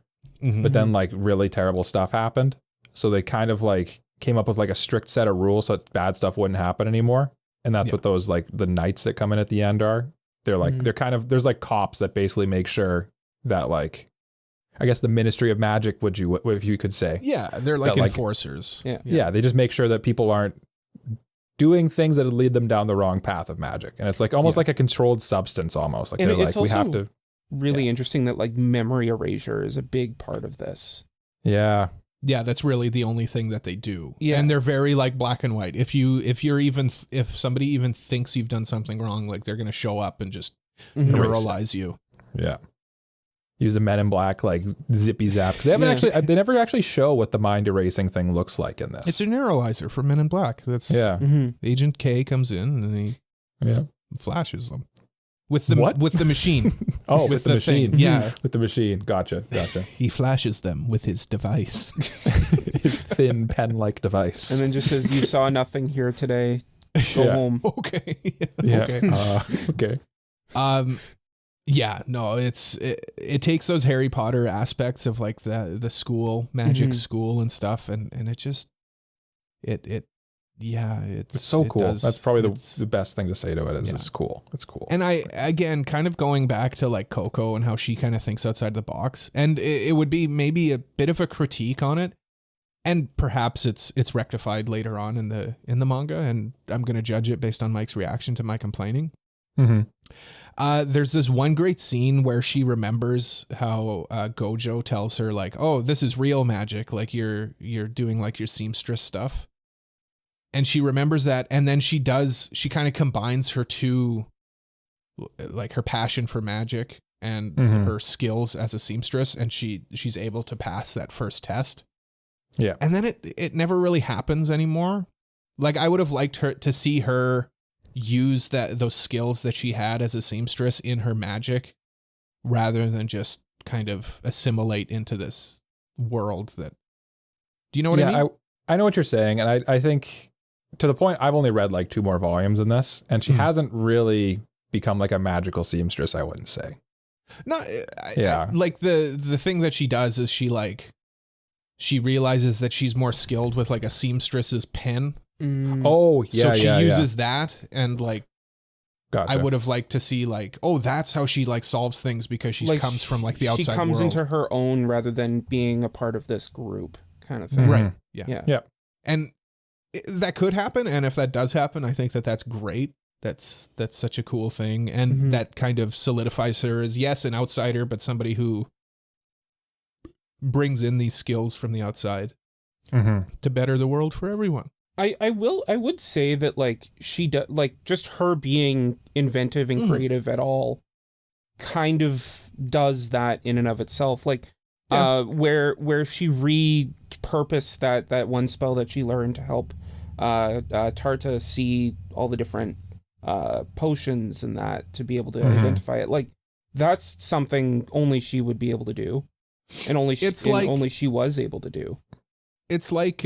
But then like really terrible stuff happened. So they kind of like came up with like a strict set of rules so that bad stuff wouldn't happen anymore. And that's what those like the knights that come in at the end are. They're like, they're kind of, there's like cops that basically make sure that like, I guess the Ministry of Magic, if you could say. Yeah, they're like enforcers. Yeah, they just make sure that people aren't doing things that would lead them down the wrong path of magic. And it's like almost like a controlled substance almost. Like, and they're like, we have to. Really interesting that like memory erasure is a big part of this. Yeah. Yeah, that's really the only thing that they do. Yeah. And they're very like black and white. If somebody even thinks you've done something wrong, like they're going to show up and just neuralize you. Yeah. Use the Men in Black like zippy zap, because they never actually show what the mind erasing thing looks like in this. It's a neuralizer for Men in Black. That's Agent K comes in and he flashes them with the machine. With the machine. Thing. Yeah, with the machine. Gotcha. He flashes them with his device, his thin pen-like device, and then just says, "You saw nothing here today. Go home." Okay. Yeah. Okay. Okay. Yeah, no, it takes those Harry Potter aspects of like the school, magic school and stuff, and it just it's so cool. That's probably the best thing to say to it is yeah. It's cool. It's cool. And I, again, kind of going back to like Coco and how she kind of thinks outside the box, and it would be maybe a bit of a critique on it, and perhaps it's rectified later on in the manga, and I'm going to judge it based on Mike's reaction to my complaining. There's this one great scene where she remembers how Gojo tells her like, oh, this is real magic, like you're doing like your seamstress stuff. And she remembers that, and then she kind of combines her two, like her passion for magic and her skills as a seamstress, and she's able to pass that first test. Yeah. And then it never really happens anymore. Like I would have liked her to see her use those skills that she had as a seamstress in her magic, rather than just kind of assimilate into this world that. Do you know what I mean? I know what you're saying, and I think. To the point, I've only read like 2 more volumes in this, and she hasn't really become like a magical seamstress, I wouldn't say. No, like the thing that she does is she realizes that she's more skilled with like a seamstress's pen. Oh, yeah. So she uses that, and like, gotcha. I would have liked to see like, oh, that's how she like solves things, because she like comes from like the outside world. She comes into her own rather than being a part of this group kind of thing. Right. Yeah. And that could happen, and if that does happen, I think that's great. That's such a cool thing, and that kind of solidifies her as, yes, an outsider, but somebody who brings in these skills from the outside to better the world for everyone. I would say that like she does, like just her being inventive and creative at all kind of does that in and of itself. Like where she repurposed that one spell that she learned to help Tarta see all the different potions and that, to be able to identify it. Like that's something only she would be able to do, and only she was able to do. It's like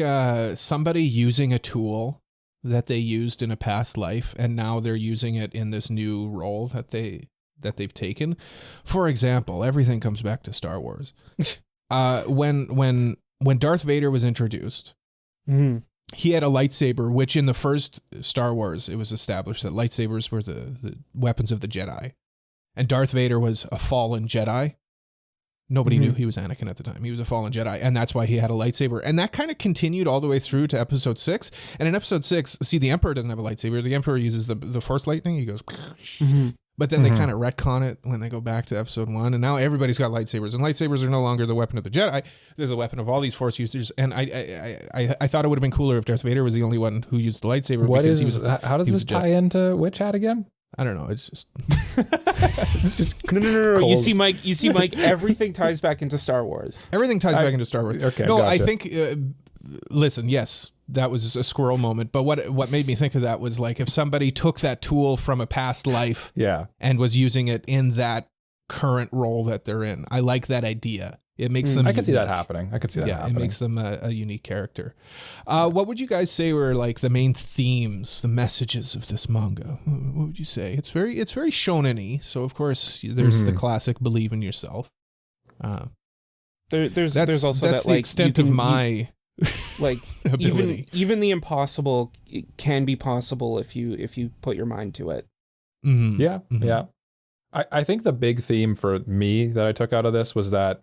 somebody using a tool that they used in a past life, and now they're using it in this new role that they've taken. For example, everything comes back to Star Wars. When Darth Vader was introduced, he had a lightsaber, which in the first Star Wars, it was established that lightsabers were the weapons of the Jedi. And Darth Vader was a fallen Jedi. Nobody knew he was Anakin at the time. He was a fallen Jedi, and that's why he had a lightsaber. And that kind of continued all the way through to episode 6. And in episode 6, see, the Emperor doesn't have a lightsaber. The Emperor uses the Force lightning. He goes... But then they kind of retcon it when they go back to episode 1, and now everybody's got lightsabers, and lightsabers are no longer the weapon of the Jedi. There's a weapon of all these Force users, and I thought it would have been cooler if Darth Vader was the only one who used the lightsaber. How does this tie into Witch Hat again? I don't know. It's just no. You see, Mike. Everything ties back into Star Wars. Everything ties back into Star Wars. Okay. No, gotcha. I think. Listen, yes, that was a squirrel moment. But what made me think of that was like if somebody took that tool from a past life, and was using it in that current role that they're in. I like that idea. It makes them. I can see that happening. It makes them a unique character. What would you guys say were like the main themes, the messages of this manga? What would you say? It's very shonen-y, so of course there's the classic believe in yourself. There's also that the like extent of my like ability. even the impossible can be possible if you put your mind to it. Yeah. I think the big theme for me that I took out of this was that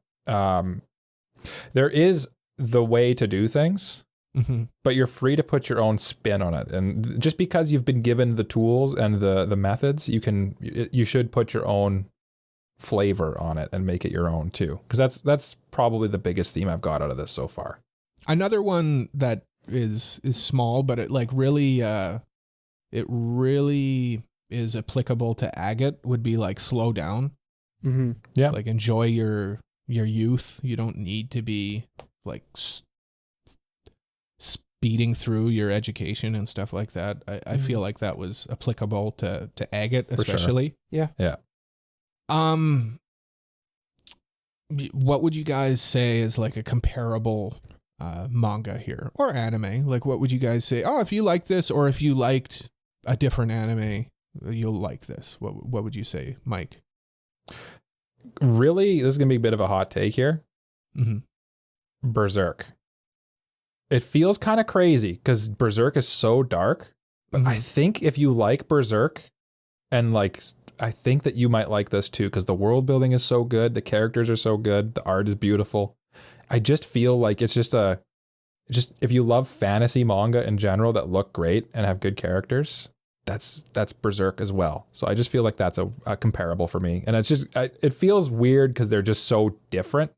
there is the way to do things, but you're free to put your own spin on it. And just because you've been given the tools and the methods, you should put your own flavor on it and make it your own too. Because that's probably the biggest theme I've got out of this so far. Another one that is small, but it like really is applicable to agate would be like slow down. Yeah, like enjoy your youth. You don't need to be like speeding through your education and stuff like that. I feel like that was applicable to agate especially. Sure. Yeah. What would you guys say is like a comparable manga here, or anime? Like what would you guys say? Oh, if you like this, or if you liked a different anime, you'll like this. What would you say, Mike? really, this is going to be a bit of a hot take here. Mm-hmm. Berserk. It feels kind of crazy because Berserk is so dark, but I think if you like Berserk, and like, I think that you might like this too, because the world building is so good, the characters are so good, the art is beautiful. I just feel like it's just if you love fantasy manga in general that look great and have good characters, that's Berserk as well. So I just feel like that's a comparable for me. And it's just, it feels weird because they're just so different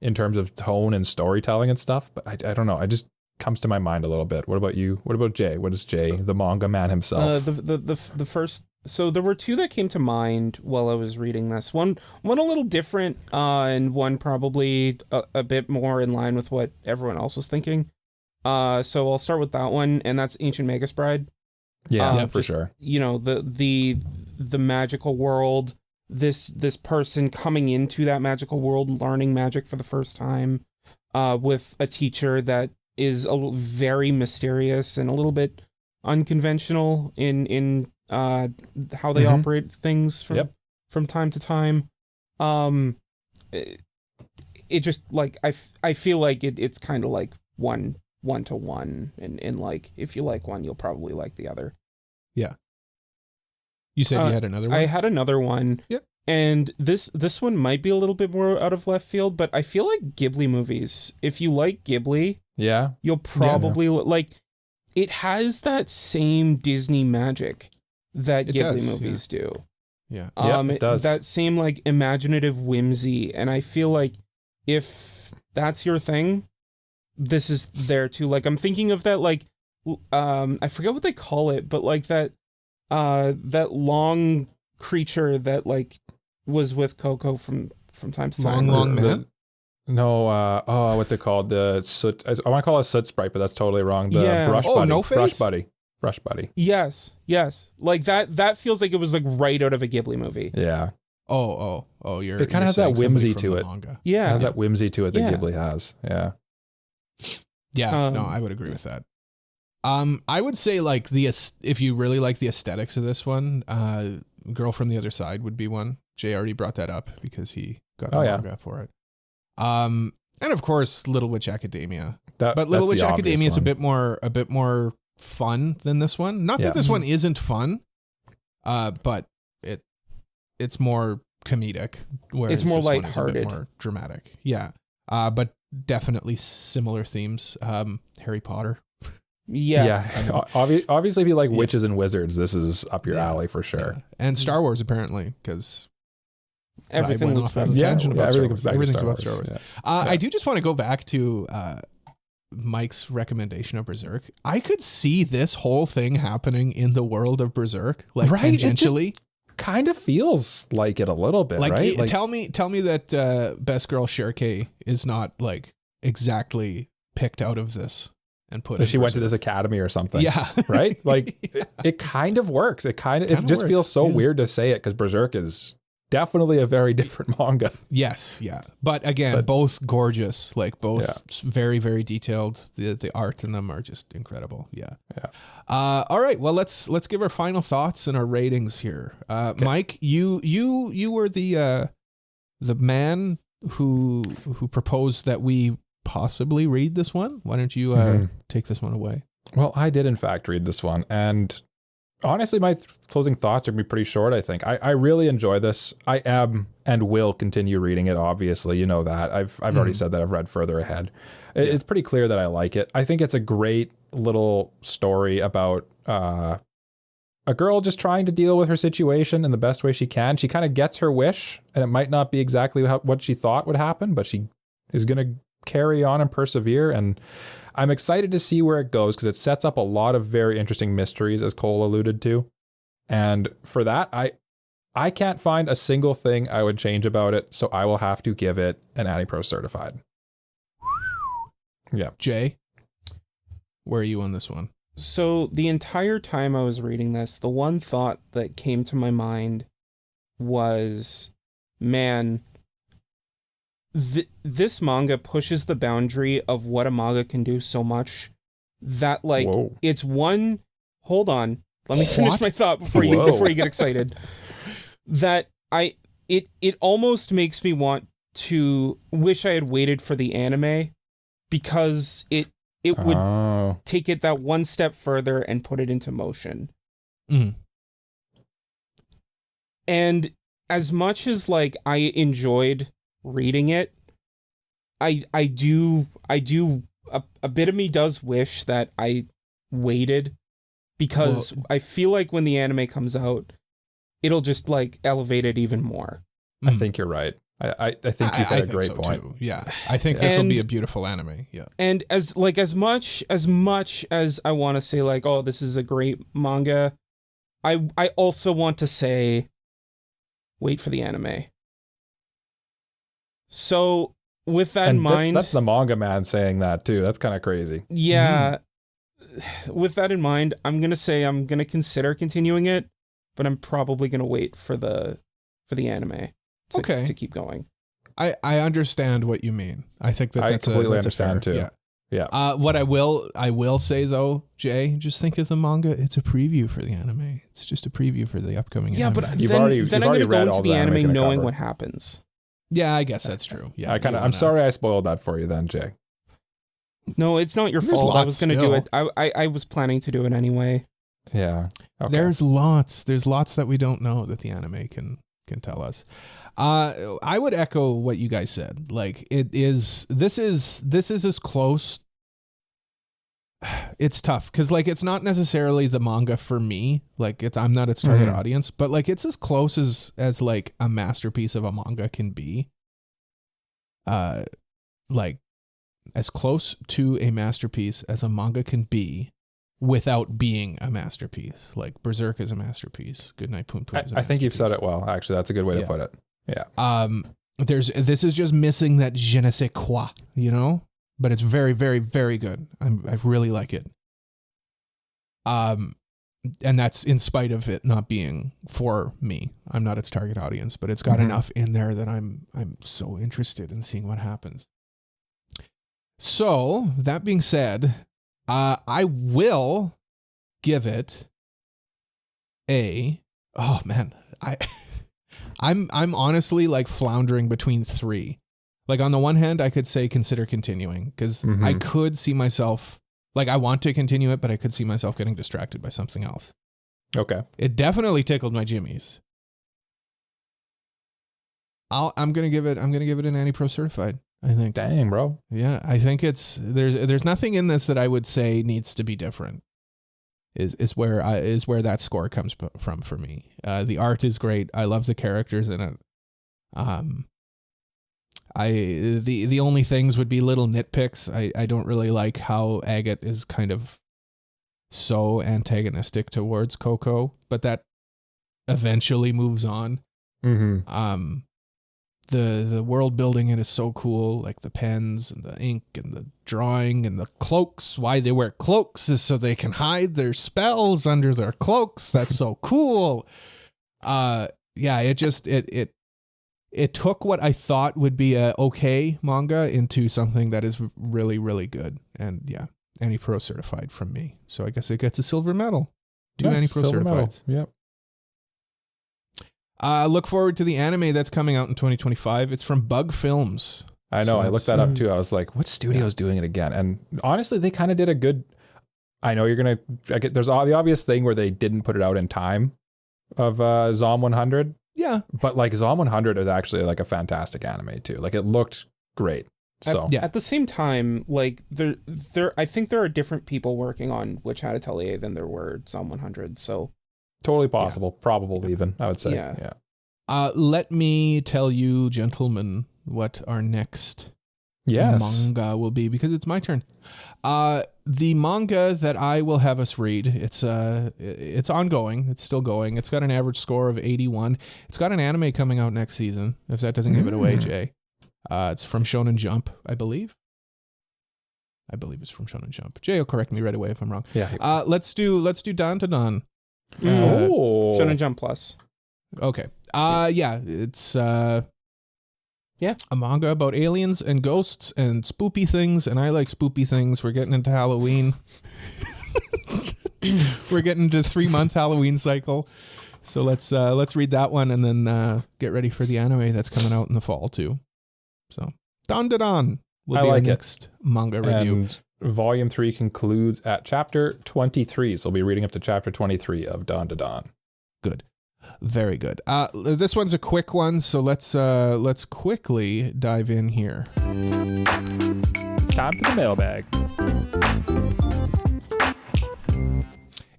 in terms of tone and storytelling and stuff. But I don't know. It just comes to my mind a little bit. What about you? What about Jay? What is Jay, the manga man himself? The first, so there were two that came to mind while I was reading this. One a little different, and one probably a bit more in line with what everyone else was thinking. So I'll start with that one, and that's Ancient Magus Bride. Yeah, for sure. You know, the magical world, this person coming into that magical world and learning magic for the first time, with a teacher that is very mysterious and a little bit unconventional in how they operate things from time to time. It just like I feel like it's kind of like one to one, and like if you like one, you'll probably like the other. Yeah. You said you had another one? I had another one. Yep. And this one might be a little bit more out of left field, but I feel like Ghibli movies. If you like Ghibli, you'll probably like. It has that same Disney magic that Ghibli movies do. Yeah. It does. That same like imaginative whimsy, and I feel like if that's your thing, this is there too. Like I'm thinking of that like I forget what they call it, but like that long creature that like was with Coco from time to time. Long man? No, what's it called? The soot. I want to call it soot sprite, but that's totally wrong. The brush buddy. No face? Brush buddy. Yes. Like that feels like it was like right out of a Ghibli movie. Yeah. Oh, it kind of has that whimsy to it. Manga. Yeah. It has that whimsy to it that Ghibli has. Yeah. Yeah, no, I would agree with that. I would say like if you really like the aesthetics of this one, Girl from the Other Side would be one. Jay already brought that up because he got the manga for it. And of course, Little Witch Academia. But Little Witch Academia is a bit more fun than this one. Not that this one isn't fun, but it's more comedic. Whereas it's more this lighthearted, one is a bit more dramatic. Yeah, but definitely similar themes. Harry Potter. Yeah. Obviously, if you like witches and wizards, this is up your alley for sure. Yeah. And Star Wars apparently, because everything looks about everything comes back Everything's to about Star Star Wars. Wars. I do just want to go back to Mike's recommendation of Berserk. I could see this whole thing happening in the world of Berserk, like tangentially. Kind of feels like it a little bit, like, right? Tell me that Best Girl Shirkei is not like exactly picked out of this and put. She went to this academy or something. Yeah, right. Like it kind of works. It just feels so weird to say it because Berserk is definitely a very different manga. Yes, yeah. But again, both gorgeous, like both very, very detailed. The art in them are just incredible. Yeah. All right. Well, let's give our final thoughts and our ratings here. Okay. Mike, you were the man who proposed that we possibly read this one. Why don't you take this one away? Well, I did in fact read this one, and honestly, my closing thoughts are going to be pretty short, I think. I really enjoy this. I am and will continue reading it, obviously. You know that. I've already said that I've read further ahead. It's pretty clear that I like it. I think it's a great little story about a girl just trying to deal with her situation in the best way she can. She kind of gets her wish, and it might not be exactly what she thought would happen, but she is going to carry on and persevere, and I'm excited to see where it goes because it sets up a lot of very interesting mysteries, as Cole alluded to. And for that, I can't find a single thing I would change about it, so I will have to give it an AniPro certified. Yeah. Jay, where are you on this one? So the entire time I was reading this, the one thought that came to my mind was, man, this manga pushes the boundary of what a manga can do so much that like it's one. Hold on, let me finish my thought before you get excited. That it almost makes me want to wish I had waited for the anime, because it would take it that one step further and put it into motion. Mm. And as much as like I enjoyed reading it, I do a bit of me does wish that I waited, because I feel like when the anime comes out, it'll just like elevate it even more. I think you're right. I think you've got a great point. Too. Yeah, I think this will be a beautiful anime. Yeah, and as much as I want to say like, oh, this is a great manga, I also want to say, wait for the anime. So with that in mind, that's the manga man saying that too. That's kind of crazy. Yeah. With that in mind, I'm gonna say I'm gonna consider continuing it, but I'm probably gonna wait for the anime to keep going. I understand what you mean. I think that's I completely understand fair, too. Yeah. What I will say though, Jay, just think as a manga, it's a preview for the anime. It's just a preview for the upcoming anime. Yeah, but then I'm gonna go into the anime knowing what happens. Yeah, I guess that's true. Yeah, I'm sorry I spoiled that for you then, Jay. No, it's not your fault. I was going to do it. I was planning to do it anyway. Yeah. Okay. There's lots that we don't know that the anime can tell us. I would echo what you guys said. Like this is as close. It's tough because like it's not necessarily the manga for me. Like I'm not its target audience, but like it's as close as like a masterpiece of a manga can be. Like as close to a masterpiece as a manga can be without being a masterpiece. Like Berserk is a masterpiece. Goodnight Poon Poon is a I think you've said it well. Actually, that's a good way to put it. Yeah. This is just missing that je ne sais quoi, you know? But it's very, very, very good. I really like it. And that's in spite of it not being for me. I'm not its target audience, but it's got enough in there that I'm so interested in seeing what happens. So that being said, I will give it oh man, I'm honestly like floundering between 3. Like on the one hand, I could say consider continuing because I could see myself like I want to continue it, but I could see myself getting distracted by something else. Okay. It definitely tickled my jimmies. I'm gonna give it an AniPro certified. I think. Dang, bro. Yeah, I think there's nothing in this that I would say needs to be different. Is where that score comes from for me. The art is great. I love the characters in it. The only things would be little nitpicks. I don't really like how Agate is kind of so antagonistic towards Coco, but that eventually moves on. The world building it is so cool, like the pens and the ink and the drawing and the cloaks. Why they wear cloaks is so they can hide their spells under their cloaks. That's so cool. It took what I thought would be a okay manga into something that is really, really good. And yeah, AniPro certified from me. So I guess it gets a silver medal. 2 AniPro certifieds. Yep. Look forward to the anime that's coming out in 2025. It's from Bug Films. I know. So I looked that up too. I was like, what studio's doing it again? And honestly, they kind of did a good. I know there's the obvious thing where they didn't put it out in time of Zom 100. Yeah. But like Zom 100 is actually like a fantastic anime too. Like it looked great. So at the same time, like there I think there are different people working on Witch Hat Atelier than there were Zom 100. So totally possible, probable even, I would say. Yeah. Let me tell you, gentlemen, what our next manga will be, because it's my turn. The manga that I will have us read, it's ongoing. It's still going. It's got an average score of 81. It's got an anime coming out next season, if that doesn't give it away, Jay. It's from Shonen Jump, I believe. I believe it's from Shonen Jump. Jay will correct me right away if I'm wrong. Yeah. Let's do Dan to Dan. Shonen Jump Plus. Okay. It's a manga about aliens and ghosts and spoopy things, and I like spoopy things. We're getting into Halloween. We're getting into 3-month Halloween cycle. So let's read that one and then get ready for the anime that's coming out in the fall too. So Don will be our next manga review. And Volume 3 concludes at chapter 23. So we'll be reading up to chapter 23 of Don. Good. Very good. This one's a quick one, so let's quickly dive in here. It's time for the mailbag.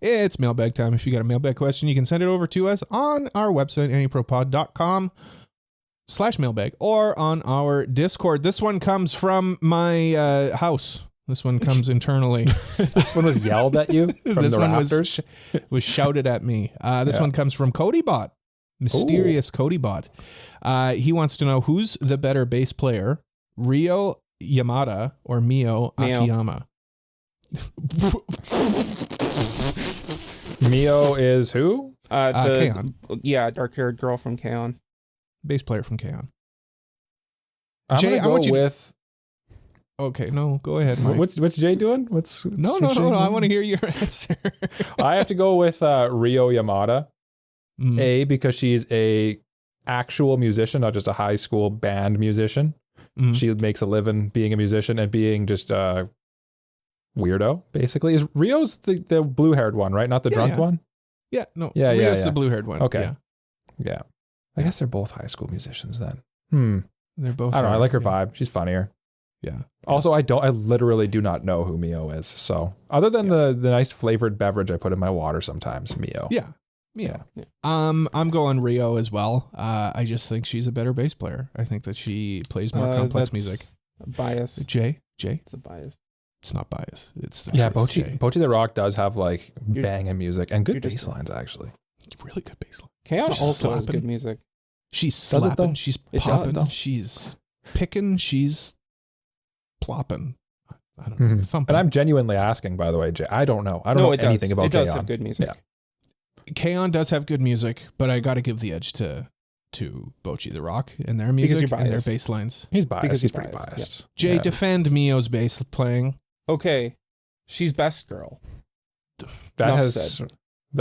It's mailbag time. If you got a mailbag question, you can send it over to us on our website, AniProPod.com/mailbag, or on our Discord. This one comes from my house. This one comes internally. This one was yelled at you from this the one rafters? was shouted at me. This one comes from CodyBot. Mysterious CodyBot. He wants to know who's the better bass player, Ryo Yamada or Mio Akiyama? Mio is who? K-On. Yeah, dark-haired girl from K-On. Bass player from K-On. Jay, I want you with... Okay, no, go ahead, Mike. What's Jay doing? No, I want to hear your answer. I have to go with Ryo Yamada. Mm. Because she's a actual musician, not just a high school band musician. Mm. She makes a living being a musician and being just a weirdo, basically. Is Rio's the blue-haired one, right? Not the drunk one? Yeah, no. Yeah, Rio's the blue-haired one. Okay. Yeah. I guess they're both high school musicians then. They're both. I don't know. I like her vibe. She's funnier. Yeah. Also, I literally do not know who Mio is. So other than the nice flavored beverage I put in my water sometimes, Mio. Yeah. I'm going Ryo as well. I just think she's a better bass player. I think that she plays more complex music. Bias. Jay? It's a bias. It's not bias. It's the Bocchi the Rock does have like banging music and good bass lines actually. Really good bass line. K-On also has good music. She's slapping, she's popping, she's picking, she's plopping. I don't know. And I'm genuinely asking, by the way, Jay. I don't know. I don't know anything about K-On. It does have good music. Yeah. K-On does have good music, but I got to give the edge to Bocchi the Rock and their music and their bass lines. He's biased. Because he's pretty biased. Yeah. Jay, defend Mio's bass playing. Okay, she's best girl. That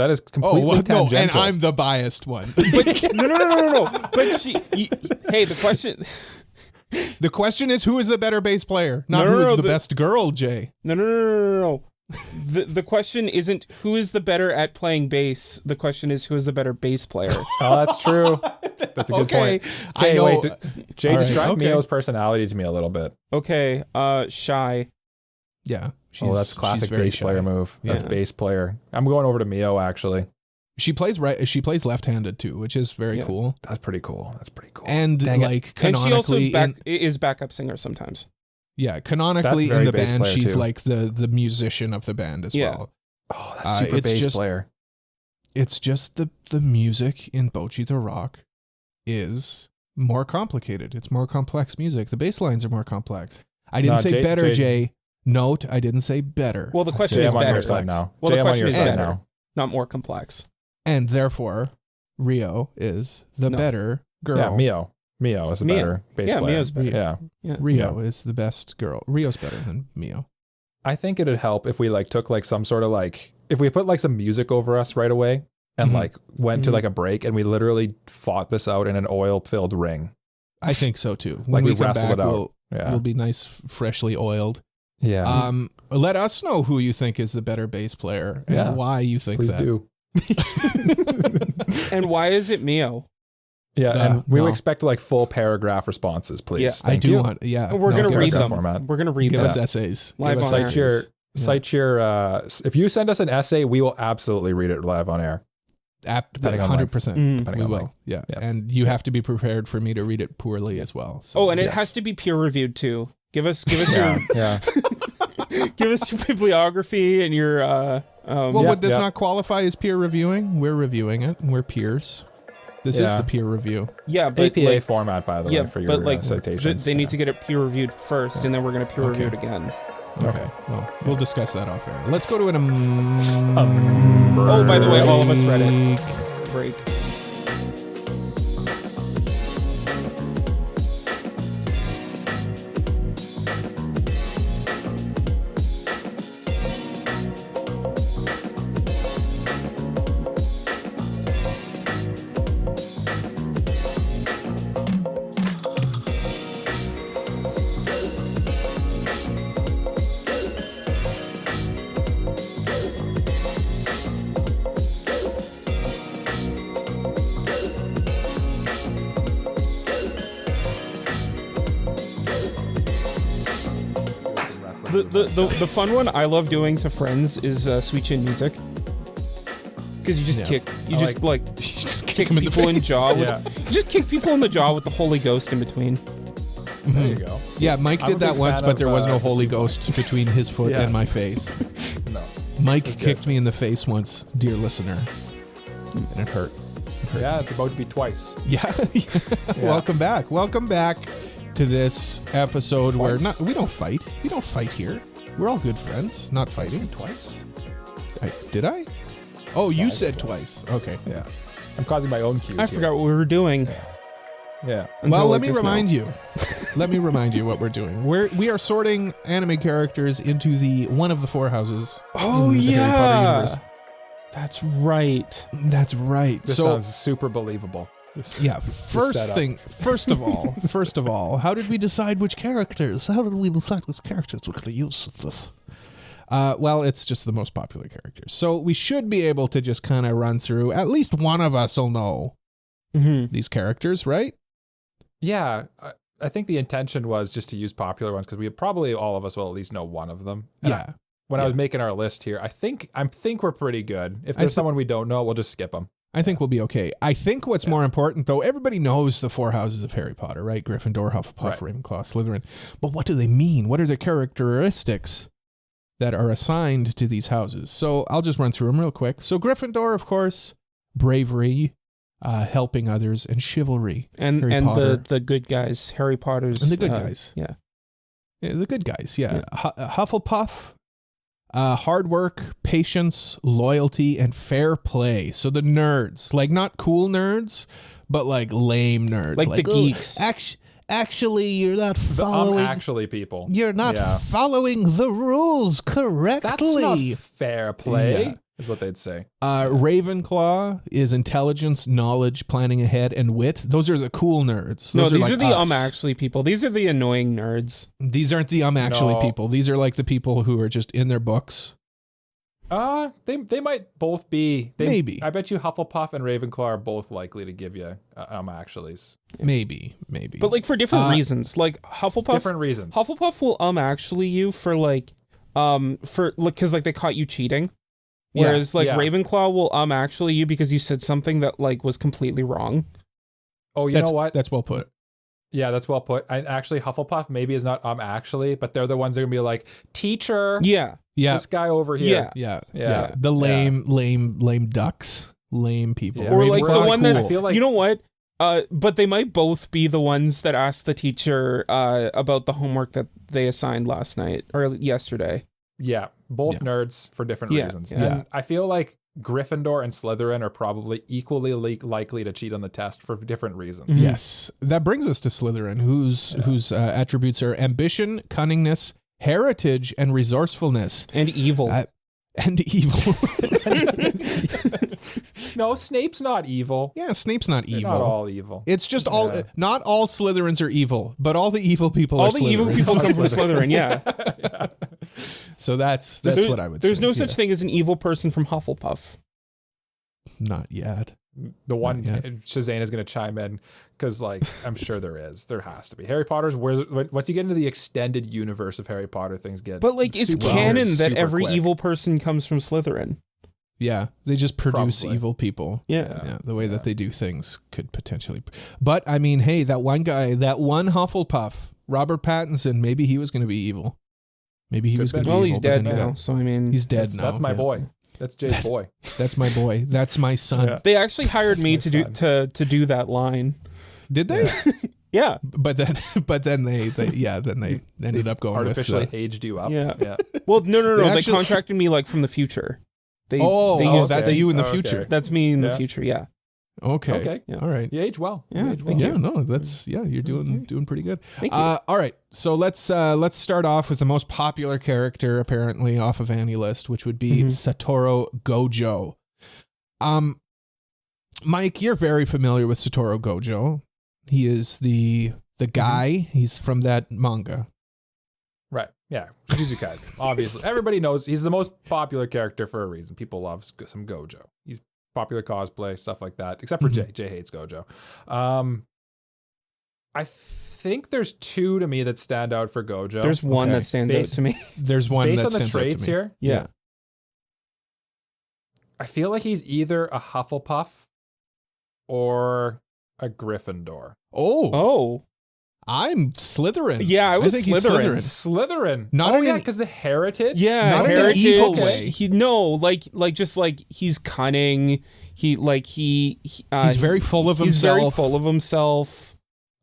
is completely tangential. And I'm the biased one. But, no. But hey, the question. The question is, who is the better bass player? Not who is the best girl, Jay. No. The question isn't who is the better at playing bass. The question is who is the better bass player. Oh, that's true. That's a good point. Okay, wait. Jay, describe Mio's personality to me a little bit. Okay, shy. Yeah. That's classic bass player move. That's bass player. I'm going over to Mio actually. She plays left-handed too, which is very cool. That's pretty cool. And canonically, and she also is backup singer sometimes. Yeah, canonically in the band, she's like the musician of the band as well. Oh, that's super bass player. It's just the music in Bocchi the Rock is more complicated. It's more complex music. The bass lines are more complex. I didn't say better, Jay. Note, I didn't say better. Well, the question is better. Now. Well, the question is better, not more complex. And therefore, Ryo is the better girl. Yeah, Mio is the better bass player. Mio's better. Yeah. Ryo is the best girl. Ryo's better than Mio. I think it'd help if we took some sort of if we put some music over us right away and went to a break and we literally fought this out in an oil-filled ring. I think so too. When we come back, we'll be nice, freshly oiled. Yeah. Let us know who you think is the better bass player and why you think Please that. Do. And why is it Mio? Yeah, and we expect full paragraph responses, please. Yeah. Thank you. Want. Yeah, we're gonna read them. Format. We're gonna read give them. us essays. Live on air. Cite your. If you send us an essay, we will absolutely read it live on air. 100%. We will. Yeah, and you have to be prepared for me to read it poorly as well. So. And it has to be peer reviewed too. Give us your give us your bibliography and your. Would this not qualify as peer reviewing? We're reviewing it. We're peers. This is the peer review. Yeah, but APA format, by the way, for your citations. They need to get it peer reviewed first, and then we're going to peer review it again. Okay. Well, we'll discuss that off air. Let's go to an Oh, by the way, all of us read it. Break. The fun one I love doing to friends is Sweet Chin Music. Because you just kick people in jaw. You just kick people in the jaw with the Holy Ghost in between. There you go. Yeah, Mike did that once, but there was no Holy Ghost between his foot and my face. No. Mike kicked me in the face once, dear listener, and it hurt. Yeah, it's about to be twice. Yeah. Welcome back to this episode where we don't fight. We don't fight here. We're all good friends, not fighting. Twice? Did I? Oh, you said twice. Okay. Yeah. I'm causing my own cues. I forgot what we were doing. Yeah. Well, let me remind you. Let me remind you what we're doing. We are sorting anime characters into one of the 4 houses. Oh, in the Harry Potter universe. That's right. That's right. This sounds super believable. First of all, how did we decide which characters? How did we decide which characters we're going to use this? Well, it's just the most popular characters. So we should be able to just kind of run through. At least one of us will know these characters, right? Yeah. I think the intention was just to use popular ones because probably all of us will at least know one of them. And I was making our list here, I think we're pretty good. If there's someone we don't know, we'll just skip them. I think we'll be okay. I think what's more important, though, everybody knows the 4 houses of Harry Potter, right? Gryffindor, Hufflepuff, Ravenclaw, Slytherin. But what do they mean? What are the characteristics that are assigned to these houses? So I'll just run through them real quick. So Gryffindor, of course, bravery, helping others, and chivalry. And the good guys, Harry Potter's. And the good guys. Yeah, the good guys, yeah. Hufflepuff, hard work, patience, loyalty, and fair play. So the nerds, like not cool nerds, but like lame nerds. Like the geeks. Actually, you're not following. Actually, people. You're not following the rules correctly. That's not fair play, is what they'd say. Ravenclaw is intelligence, knowledge, planning ahead, and wit. Those are the cool nerds. These are the actually people. These are the annoying nerds. These aren't the actually people. These are like the people who are just in their books. They might both be. Maybe. I bet you Hufflepuff and Ravenclaw are both likely to give you actuallys. Maybe. But like for different reasons. Like Hufflepuff. Different reasons. Hufflepuff will actually you for like because like they caught you cheating. Whereas Ravenclaw will actually you because you said something that like was completely wrong. Oh, you know what? That's well put. Yeah, that's well put. Actually, Hufflepuff maybe is not actually, but they're the ones that are gonna be like, teacher. Yeah. This guy over here. Yeah. The lame ducks, lame people. Yeah. Or like the one cool. that I feel like, you know what? But they might both be the ones that asked the teacher about the homework that they assigned last night or yesterday. Yeah, both nerds for different reasons. Yeah. And I feel like Gryffindor and Slytherin are probably equally likely to cheat on the test for different reasons. Mm-hmm. Yes. That brings us to Slytherin, whose attributes are ambition, cunningness, heritage, and resourcefulness. And evil. No, Snape's not evil. Yeah, Snape's not evil. Not all evil. It's just not all Slytherins are evil, but all the evil people are Slytherins. All the evil people come from Slytherin, yeah. So that's what I would say. There's no such thing as an evil person from Hufflepuff. Not yet. The one Shazane is going to chime in because, like, I'm sure there is. There has to be. Harry Potter's once you get into the extended universe of Harry Potter, things get. But like, it's canon that every evil person comes from Slytherin. Yeah, they just produce evil people. Yeah, the way that they do things could potentially. But I mean, hey, that one guy, that one Hufflepuff, Robert Pattinson, maybe he was going to be evil. Maybe he was going to be evil. Well, he's dead now, so I mean, he's dead now. That's my boy. That's Jay's boy. That's my boy. That's my son. Yeah. They actually hired me to do that line. Did they? Yeah. But then they ended up going artificially with, aged you up. Yeah. Well, no. They contracted me like from the future. That's you in the future. Okay. That's me in the future. Yeah. Okay. Yeah. All right. You age well. Yeah. You're doing pretty good. Thank you. All right. So let's start off with the most popular character apparently off of Annie list, which would be Satoru Gojo. Mike, you're very familiar with Satoru Gojo. He is the guy. He's from that manga. Right. Yeah. Jujutsu Kaisen. Obviously. Everybody knows he's the most popular character for a reason. People love some Gojo. He's popular cosplay, stuff like that. Except for Jay. Jay hates Gojo. I think there's two to me that stand out for Gojo. There's one that stands out to me. There's one based that on the stands out to traits me. here. Yeah. I feel like he's either a Hufflepuff or a Gryffindor. Oh. I'm Slytherin. Yeah, I was think he's Slytherin. Slytherin. Not in an- because the heritage. Yeah, Not in an heritage. evil way. Just like he's cunning. He's very full of himself. He's very full of himself.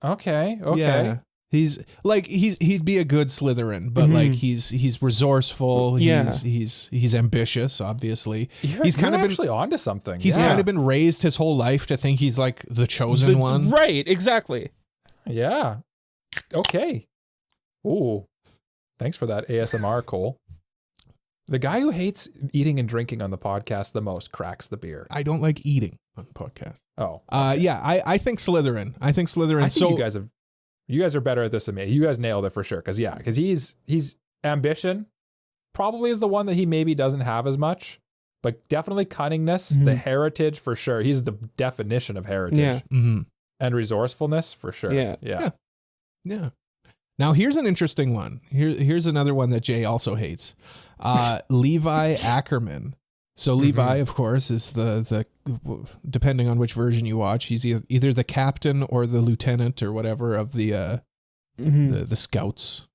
Okay. Yeah. He'd be a good Slytherin, but like he's resourceful. Yeah. He's ambitious. Obviously, You're kind of actually onto something. He's kind of been raised his whole life to think he's like the chosen one. Right. Exactly. Yeah. Okay. Ooh. Thanks for that ASMR, Cole. The guy who hates eating and drinking on the podcast the most cracks the beer. I don't like eating on the podcast. Oh. Okay. Yeah. I think Slytherin. I think you guys are better at this than me. You guys nailed it for sure. Because he's ambition probably is the one that he maybe doesn't have as much, but definitely cunningness, the heritage for sure. He's the definition of heritage. Yeah. And resourcefulness for sure. Yeah. Now here's an interesting one. Here's another one that Jay also hates. Levi Ackerman. So Levi, of course, is the depending on which version you watch, he's either the captain or the lieutenant or whatever of the scouts.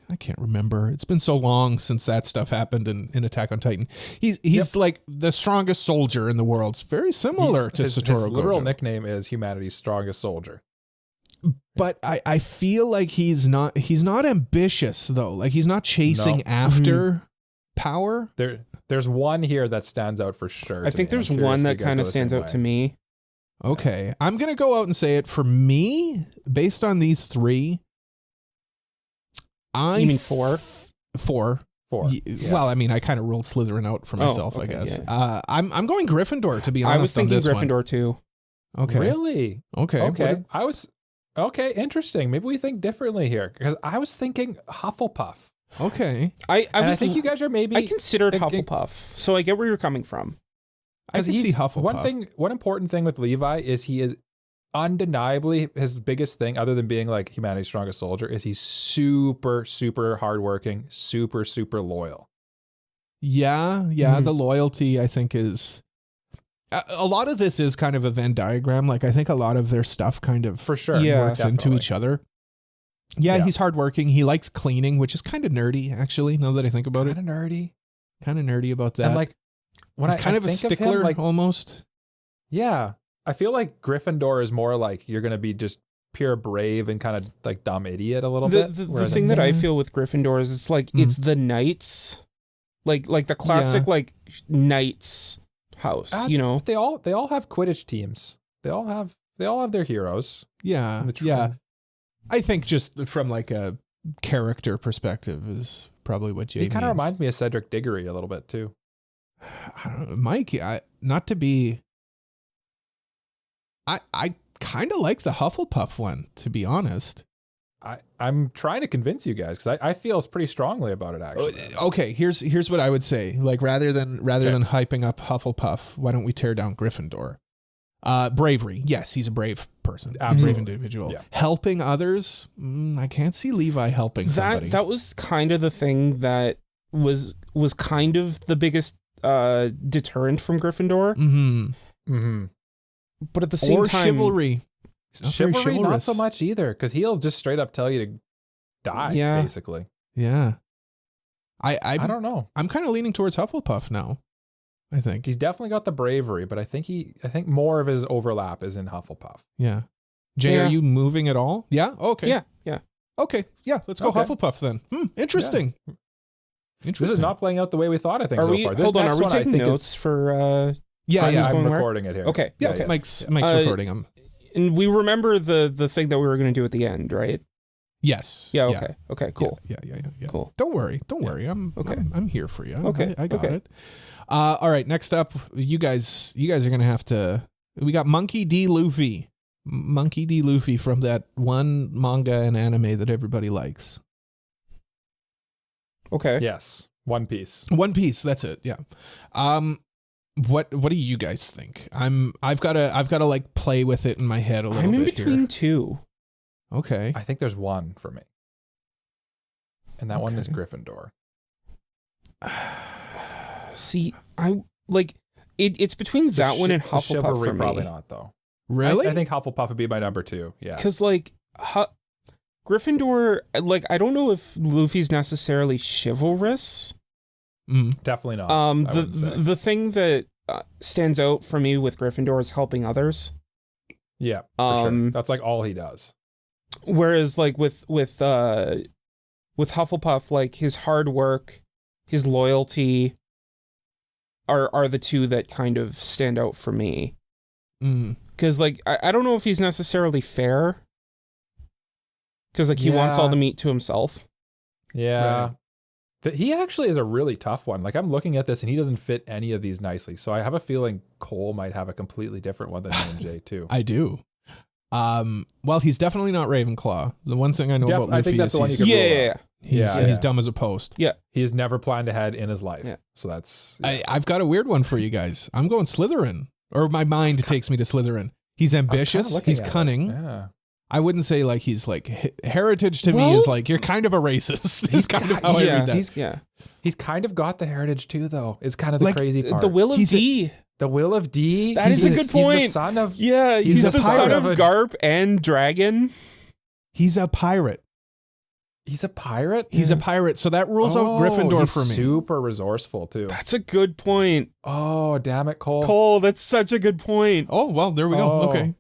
I can't remember. It's been so long since that stuff happened in Attack on Titan. He's like the strongest soldier in the world. It's very similar to Satoru Gojo. His literal nickname is humanity's strongest soldier. But I feel like he's not ambitious though. Like he's not chasing after power. There's one here that stands out for sure. I think there's one that kind of stands out to me. Okay. I'm going to go out and say it. For me, based on these three, You mean four? Four. Yeah. Well, I mean, I kind of ruled Slytherin out for myself, I guess. Yeah. I'm going Gryffindor, to be honest. I was thinking on this Gryffindor one. too. Okay. Really? Okay. Okay, interesting. Maybe we think differently here because I was thinking Hufflepuff. Okay. I think you guys are maybe. I considered Hufflepuff, so I get where you're coming from. I can see Hufflepuff. One important thing with Levi is he is undeniably his biggest thing, other than being like humanity's strongest soldier, is he's super, super hardworking, super, super loyal. Yeah. The loyalty, I think, is a lot of this is kind of a Venn diagram. Like I think a lot of their stuff kind of for sure works definitely into each other. Yeah, he's hardworking. He likes cleaning, which is kind of nerdy, actually. Now that I think about it, kind of nerdy about that. And like when he's kind of a stickler, like almost. Yeah, I feel like Gryffindor is more like you're gonna be just pure brave and kind of like dumb idiot a little bit. The thing that I feel with Gryffindor is it's like it's the knights, like the classic like knights house. You know, they all have Quidditch teams. They all have their heroes. Yeah. I think just from like a character perspective is probably what Jay He kind of reminds me of Cedric Diggory a little bit too. I don't know, Mike. I kind of like the Hufflepuff one, to be honest. I'm trying to convince you guys because I feel pretty strongly about it actually. Okay, here's what I would say. Like rather than hyping up Hufflepuff, why don't we tear down Gryffindor? Bravery. Yes, he's a brave person. Absolutely. Brave individual. Yeah. Helping others. I can't see Levi helping somebody. That was kind of the thing that was kind of the biggest deterrent from Gryffindor. But at the same time, chivalry. Chivalry, not so much either, because he'll just straight up tell you to die. Yeah. Basically. Yeah. I don't know. I'm kind of leaning towards Hufflepuff now. I think he's definitely got the bravery, but I think more of his overlap is in Hufflepuff. Yeah. Jay, are you moving at all? Yeah. Okay. Yeah. Okay. Yeah. Let's go Hufflepuff then. Interesting. Yeah. This is not playing out the way we thought. I think so far. Hold on. Are we taking notes for? Yeah. I'm recording it here. Okay. Yeah. Okay. Mike's recording them. And we remember the thing that we were going to do at the end, right? Yes. Yeah. Okay. Yeah. Okay. Cool. Yeah. Cool. Don't worry. I'm here for you. Okay. I got it. All right. Next up, you guys are gonna have to. We got Monkey D. Luffy from that one manga and anime that everybody likes. Okay. Yes. One Piece. That's it. Yeah. What do you guys think? I've got to like play with it in my head a little bit. I'm in between two. Okay. I think there's one for me. And that one is Gryffindor. See, I like it's between that one and Hufflepuff Chivalry, for me. probably not though. Really? I think Hufflepuff would be my number 2. Yeah. Because like Gryffindor, like I don't know if Luffy's necessarily chivalrous. Definitely not. The thing that stands out for me with Gryffindor is helping others. Yeah, for sure. That's like all he does. Whereas like with Hufflepuff, like his hard work, his loyalty are the two that kind of stand out for me. Because like I don't know if he's necessarily fair. Because like he wants all the meat to himself. Yeah. Right. He actually is a really tough one. Like I'm looking at this and he doesn't fit any of these nicely. So I have a feeling Cole might have a completely different one than me and Jay too. I do. Well, he's definitely not Ravenclaw. The one thing I know about Luffy I think that's is the one you can rule out. He's dumb as a post. Yeah. He has never planned ahead in his life. Yeah. So that's... I've got a weird one for you guys. I'm going Slytherin. Or my mind takes me to Slytherin. He's ambitious. He's cunning. Yeah. I wouldn't say like he's like heritage to me is like you're kind of a racist. He's kind of how I read that. He's kind of got the heritage too, though. It's kind of the crazy part. The will of D. The will of D. That is a good point. He's the son of... Yeah, he's the son of Garp and Dragon. He's a pirate. He's a pirate? He's a pirate. So that rules out Gryffindor for me. Super resourceful too. That's a good point. Oh, damn it, Cole. Cole, that's such a good point. Oh, well, there we go. Okay.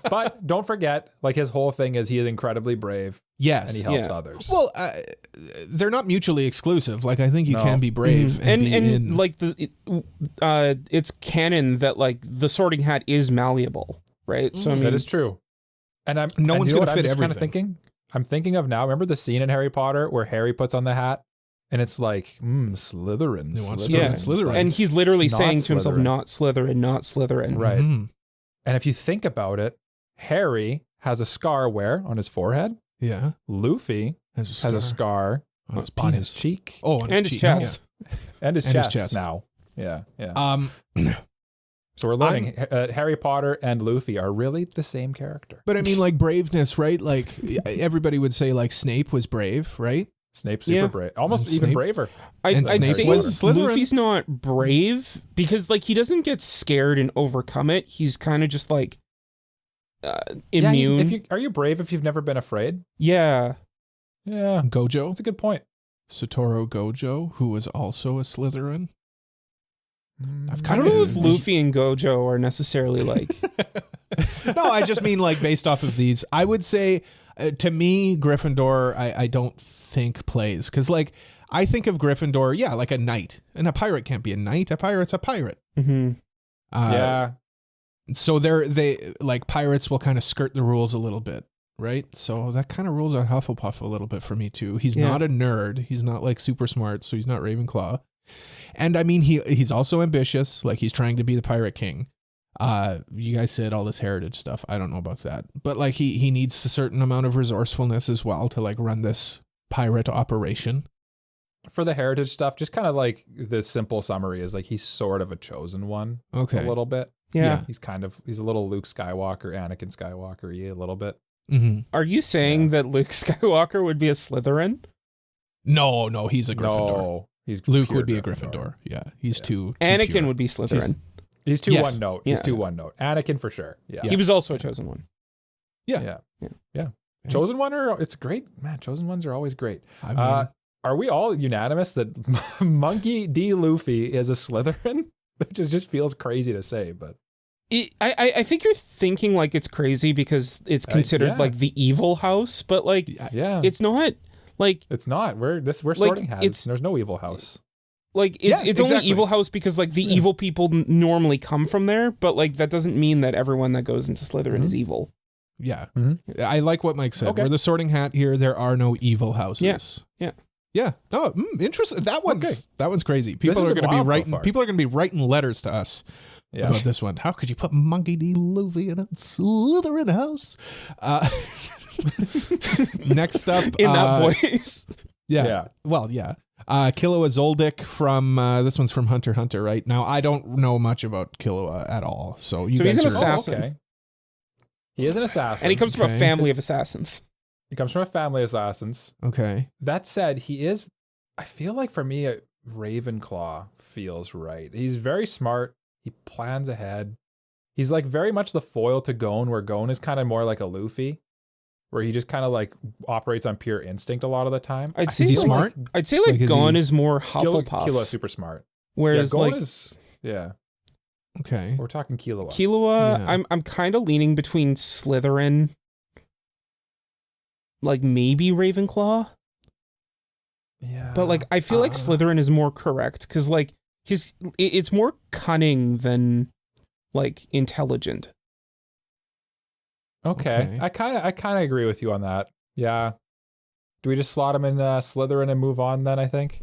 But don't forget, like his whole thing is he is incredibly brave. Yes. And he helps others. Well, they're not mutually exclusive. Like I think you can be brave and like it's canon that like the Sorting Hat is malleable, right? So I mean that is true. And no one's going to fit everything. I'm thinking of now, remember the scene in Harry Potter where Harry puts on the hat and it's like, Slytherin. Slytherin. And he's literally saying to himself, not Slytherin, not Slytherin. Right. And if you think about it, Harry has a scar where? On his forehead? Yeah. Luffy has a scar on his cheek. Oh, and his chest. And his chest now. Yeah. So we're learning Harry Potter and Luffy are really the same character. But I mean, like braveness, right? Like everybody would say like Snape was brave, right? Snape's super brave. Almost even braver. I'd say Luffy's not brave because like he doesn't get scared and overcome it. He's kind of just like immune. Are you brave if you've never been afraid? Yeah. Gojo? That's a good point. Satoru Gojo, who was also a Slytherin. I don't know if Luffy and Gojo are necessarily like... No, I just mean like based off of these. I would say to me, Gryffindor, I don't think plays. Because like I think of Gryffindor, like a knight. And a pirate can't be a knight. A pirate's a pirate. So they like pirates will kind of skirt the rules a little bit. Right? So that kind of rules out Hufflepuff a little bit for me too. He's not a nerd. He's not like super smart. So he's not Ravenclaw. And I mean, he's also ambitious. Like he's trying to be the pirate king. You guys said all this heritage stuff. I don't know about that, but like he needs a certain amount of resourcefulness as well to like run this pirate operation. For the heritage stuff, just kind of like the simple summary is like he's sort of a chosen one. Okay. A little bit. Yeah. He's a little Luke Skywalker, Anakin Skywalker, a little bit. Mm-hmm. Are you saying that Luke Skywalker would be a Slytherin? No, he's a Gryffindor. No. Luke would be a Gryffindor. Yeah, he's too Anakin pure. would be Slytherin. He's too one note. He's too one note. Anakin for sure. Yeah. He was also a chosen one. Yeah. Chosen one it's great. Man, chosen ones are always great. I mean, are we all unanimous that Monkey D. Luffy is a Slytherin? Which just feels crazy to say, but I think you're thinking like it's crazy because it's considered like the evil house, but like it's not. Like it's not. We're Sorting Hats. There's no evil house. Like it's only evil house because like the evil people normally come from there, but like that doesn't mean that everyone that goes into Slytherin is evil. Yeah. I like what Mike said. Okay. We're the Sorting Hat here. There are no evil houses. Yeah. No, interesting. That one's crazy. People are going to be writing. People are going to be writing letters to us about this one. How could you put Monkey D. Luffy in a Slytherin house? Next up, in that voice. Well, Killua Zoldyck from this one's from Hunter x Hunter, right? Now I don't know much about Killua at all, so he's an assassin. Okay. He is an assassin. And he comes from a family of assassins. He comes from a family of assassins. Okay. That said, I feel like for me, Ravenclaw feels right. He's very smart. He plans ahead. He's like very much the foil to Gon, where Gon is kind of more like a Luffy, where he just kind of like operates on pure instinct a lot of the time. Is he smart? I'd say like Gon is more Hufflepuff. Killua's super smart. Whereas Gon is, Okay. We're talking Killua. I'm kind of leaning between Slytherin, like maybe Ravenclaw. Yeah. But like I feel like Slytherin is more correct because like it's more cunning than like intelligent. Okay. I kind of agree with you on that. Yeah. Do we just slot him in Slytherin and move on then, I think?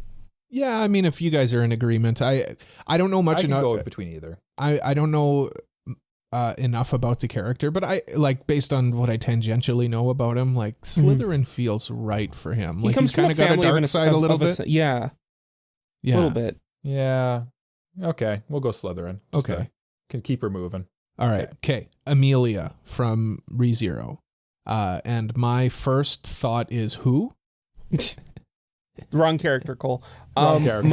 Yeah, I mean, if you guys are in agreement, I don't know much enough. I can go between either. I don't know enough about the character, but I like based on what I tangentially know about him, like Slytherin feels right for him. Like he's kind of got a dark side a little bit. Yeah, a little bit. Yeah. Okay, we'll go Slytherin. Okay, can keep her moving. All right. Okay. Emilia from ReZero, and my first thought is who? Wrong character, Cole. Wrong character,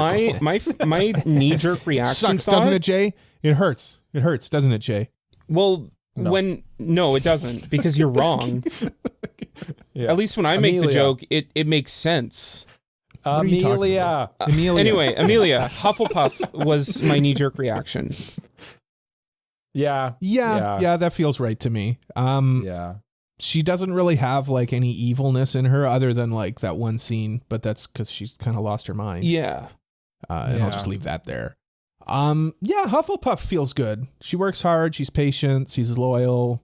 my knee-jerk reaction sucks, doesn't it, Jay? It hurts. It hurts, doesn't it, Jay? Well, no, it doesn't, because you're wrong. At least when I make the joke, it makes sense. Emilia. Anyway, Emilia, Hufflepuff was my knee-jerk reaction. Yeah, that feels right to me. Yeah. She doesn't really have like any evilness in her other than like that one scene, but that's because she's kind of lost her mind. Yeah. And I'll just leave that there. Hufflepuff feels good. She works hard. She's patient. She's loyal.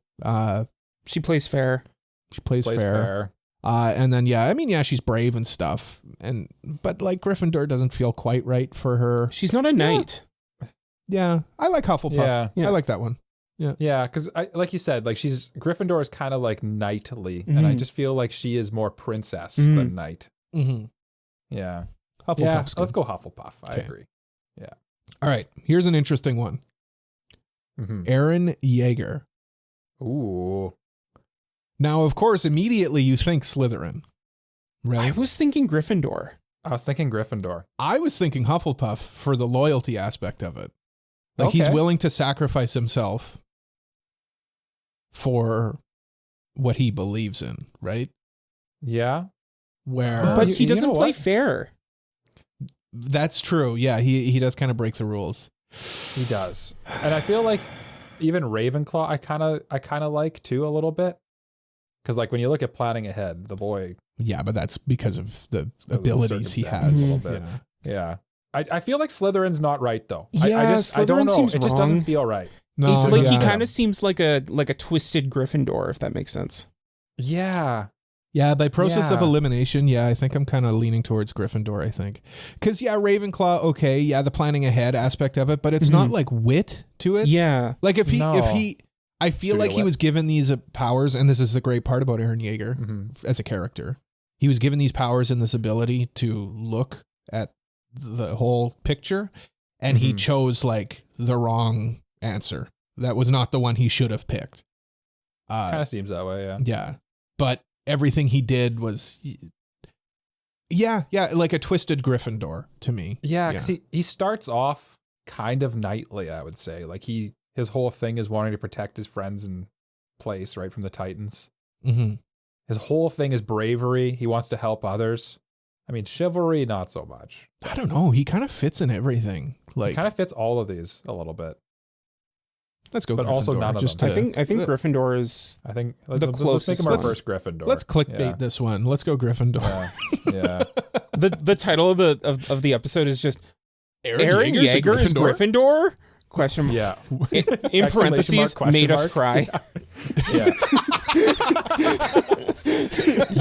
She plays fair. She plays fair. And then, she's brave and stuff. But like Gryffindor doesn't feel quite right for her. She's not a knight. Yeah. I like Hufflepuff. Yeah. I like that one. Yeah, because like you said, like Gryffindor is kind of like knightly, and I just feel like she is more princess than knight. Mm-hmm. Yeah, Hufflepuff's good. Let's go Hufflepuff. I agree. Yeah. All right, here's an interesting one. Eren Yeager. Ooh. Now, of course, immediately you think Slytherin, right? I was thinking Gryffindor. I was thinking Gryffindor. I was thinking Hufflepuff for the loyalty aspect of it. Like he's willing to sacrifice himself for what he believes in, right? Yeah. But he doesn't play fair. That's true. Yeah, he does kind of break the rules. He does. And I feel like even Ravenclaw I kind of like too a little bit. Cuz like when you look at planning ahead, the boy. Yeah, but that's because of the abilities he has a little bit. Yeah. I feel like Slytherin's not right though. Yeah, I don't know. It just doesn't feel right. No, he kind of seems like a twisted Gryffindor, if that makes sense. Yeah. Yeah, by process of elimination, I think I'm kind of leaning towards Gryffindor, I think. Because, Ravenclaw, okay, the planning ahead aspect of it, but it's not like wit to it. Yeah. Like if he I feel like he was given these powers, and this is the great part about Eren Yeager as a character. He was given these powers and this ability to look at the whole picture, and he chose like the wrong answer. That was not the one he should have picked. Kind of seems that way, yeah. Yeah. But everything he did was like a twisted Gryffindor to me. Yeah, because he starts off kind of knightly, I would say. Like his whole thing is wanting to protect his friends and place right from the Titans. His whole thing is bravery. He wants to help others. I mean, chivalry, not so much. I don't know. He kind of fits in everything. Like, he kind of fits all of these a little bit. Let's go. But Gryffindor, also none of them. I think Gryffindor is. I think the closest. Let's make him our first Gryffindor. Let's clickbait this one. Let's go Gryffindor. Yeah. The title of the episode is just Eren Yeager is Gryffindor? Question mark. Yeah. In parentheses, made us cry. Yeah.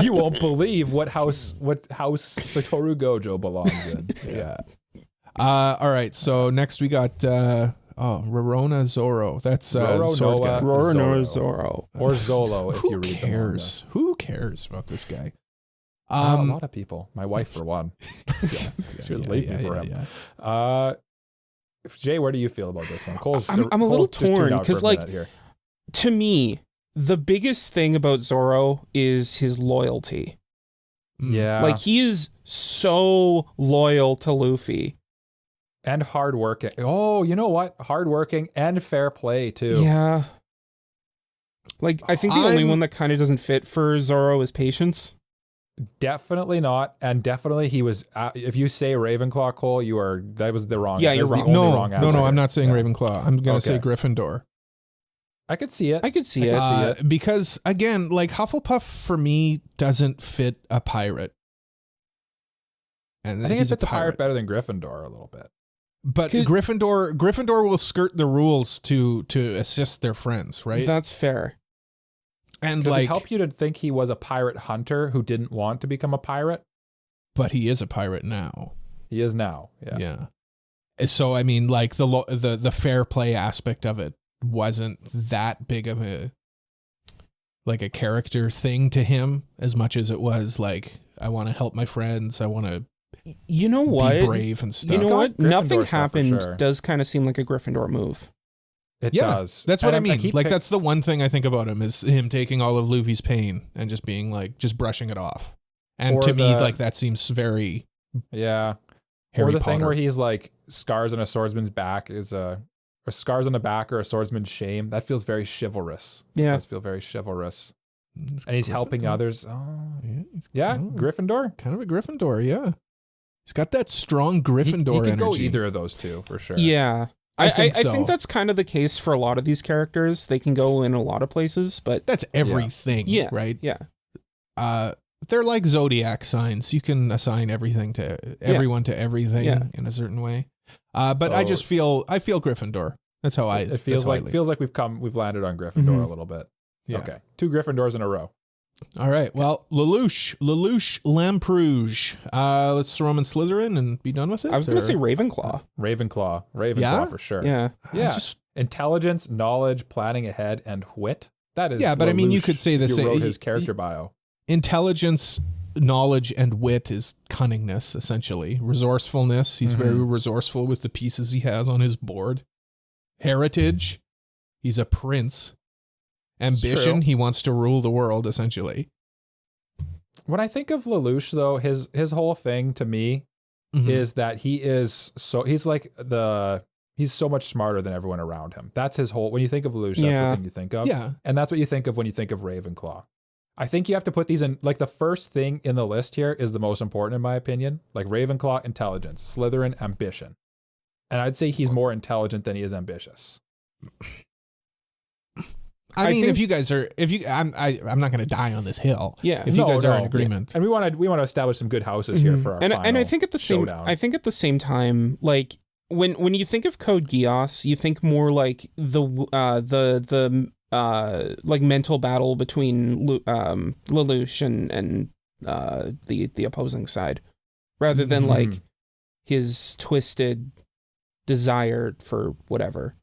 You won't believe what house Satoru Gojo belongs in. Yeah. All right. So next we got Rorona Zoro. That's Rorona Zoro. Or Zolo if you read the manga. Who cares about this guy? A lot of people. My wife for one. She would leave me for him. Yeah. Jay, where do you feel about this one? I'm a little torn because, like, to me, the biggest thing about Zoro is his loyalty. Yeah. Like, he is so loyal to Luffy. And hardworking. Oh, you know what? Hardworking and fair play, too. Yeah. Like, I think the only one that kind of doesn't fit for Zoro is patience. Definitely not. And definitely he was, if you say Ravenclaw, Cole, that was the wrong. Yeah, you're wrong. wrong. No, I'm not saying Ravenclaw. I'm going to say Gryffindor. I could see it. I could see it. Because, again, like, Hufflepuff, for me, doesn't fit a pirate. And I think it fits a pirate better than Gryffindor a little bit. But Gryffindor will skirt the rules to assist their friends, right? That's fair. And Does like, it help you to think he was a pirate hunter who didn't want to become a pirate? But he is a pirate now. He is now. Yeah. Yeah. So I mean, like the fair play aspect of it wasn't that big of a character thing to him as much as it was like, I want to help my friends. I want to. You know what? Be brave and stuff. You know what? Nothing happened sure. does kind of seem like a Gryffindor move. It does. That's what I mean. That's the one thing I think about him is him taking all of Luffy's pain and just being like, just brushing it off. And to me, like, that seems very Harry Potter. Thing where he's like, scars on a swordsman's back or scars on the back or a swordsman's shame. That feels very chivalrous. Yeah. It does feel very chivalrous. And he's helping others. Oh, yeah. Gryffindor? Kind of a Gryffindor, yeah. He's got that strong Gryffindor he could energy. go either of those two for sure. Yeah. I think think that's kind of the case for a lot of these characters. They can go in a lot of places, but that's everything, right? Yeah. They're like zodiac signs. You can assign everything to everyone to everything in a certain way. But I feel Gryffindor. That's how it feels like we've landed on Gryffindor a little bit. Yeah. Okay. 2 Gryffindors in a row. All right. Well, Lelouch Lamperouge. Let's throw him in Slytherin and be done with it. I was going to say Ravenclaw. Ravenclaw for sure. Yeah. Intelligence, knowledge, planning ahead, and wit. That is. Yeah, but Lelouch. I mean, you could say the same. Wrote his character bio. Intelligence, knowledge, and wit is cunningness, essentially. Resourcefulness. He's very resourceful with the pieces he has on his board. Heritage. He's a prince. Ambition, he wants to rule the world, essentially. When I think of Lelouch, though, his whole thing to me is that he's so much smarter than everyone around him. That's his whole, when you think of Lelouch, that's the thing you think of. Yeah. And that's what you think of when you think of Ravenclaw. I think you have to put these in, like, the first thing in the list here is the most important in my opinion. Like Ravenclaw, intelligence, Slytherin, ambition. And I'd say he's more intelligent than he is ambitious. I mean, I'm not going to die on this hill. Yeah. If you guys are in agreement, and we want to establish some good houses here for our final and I think at the showdown. I think at the same time, like when you think of Code Geass, you think more like the like mental battle between Lelouch and the opposing side, rather than like his twisted desire for whatever.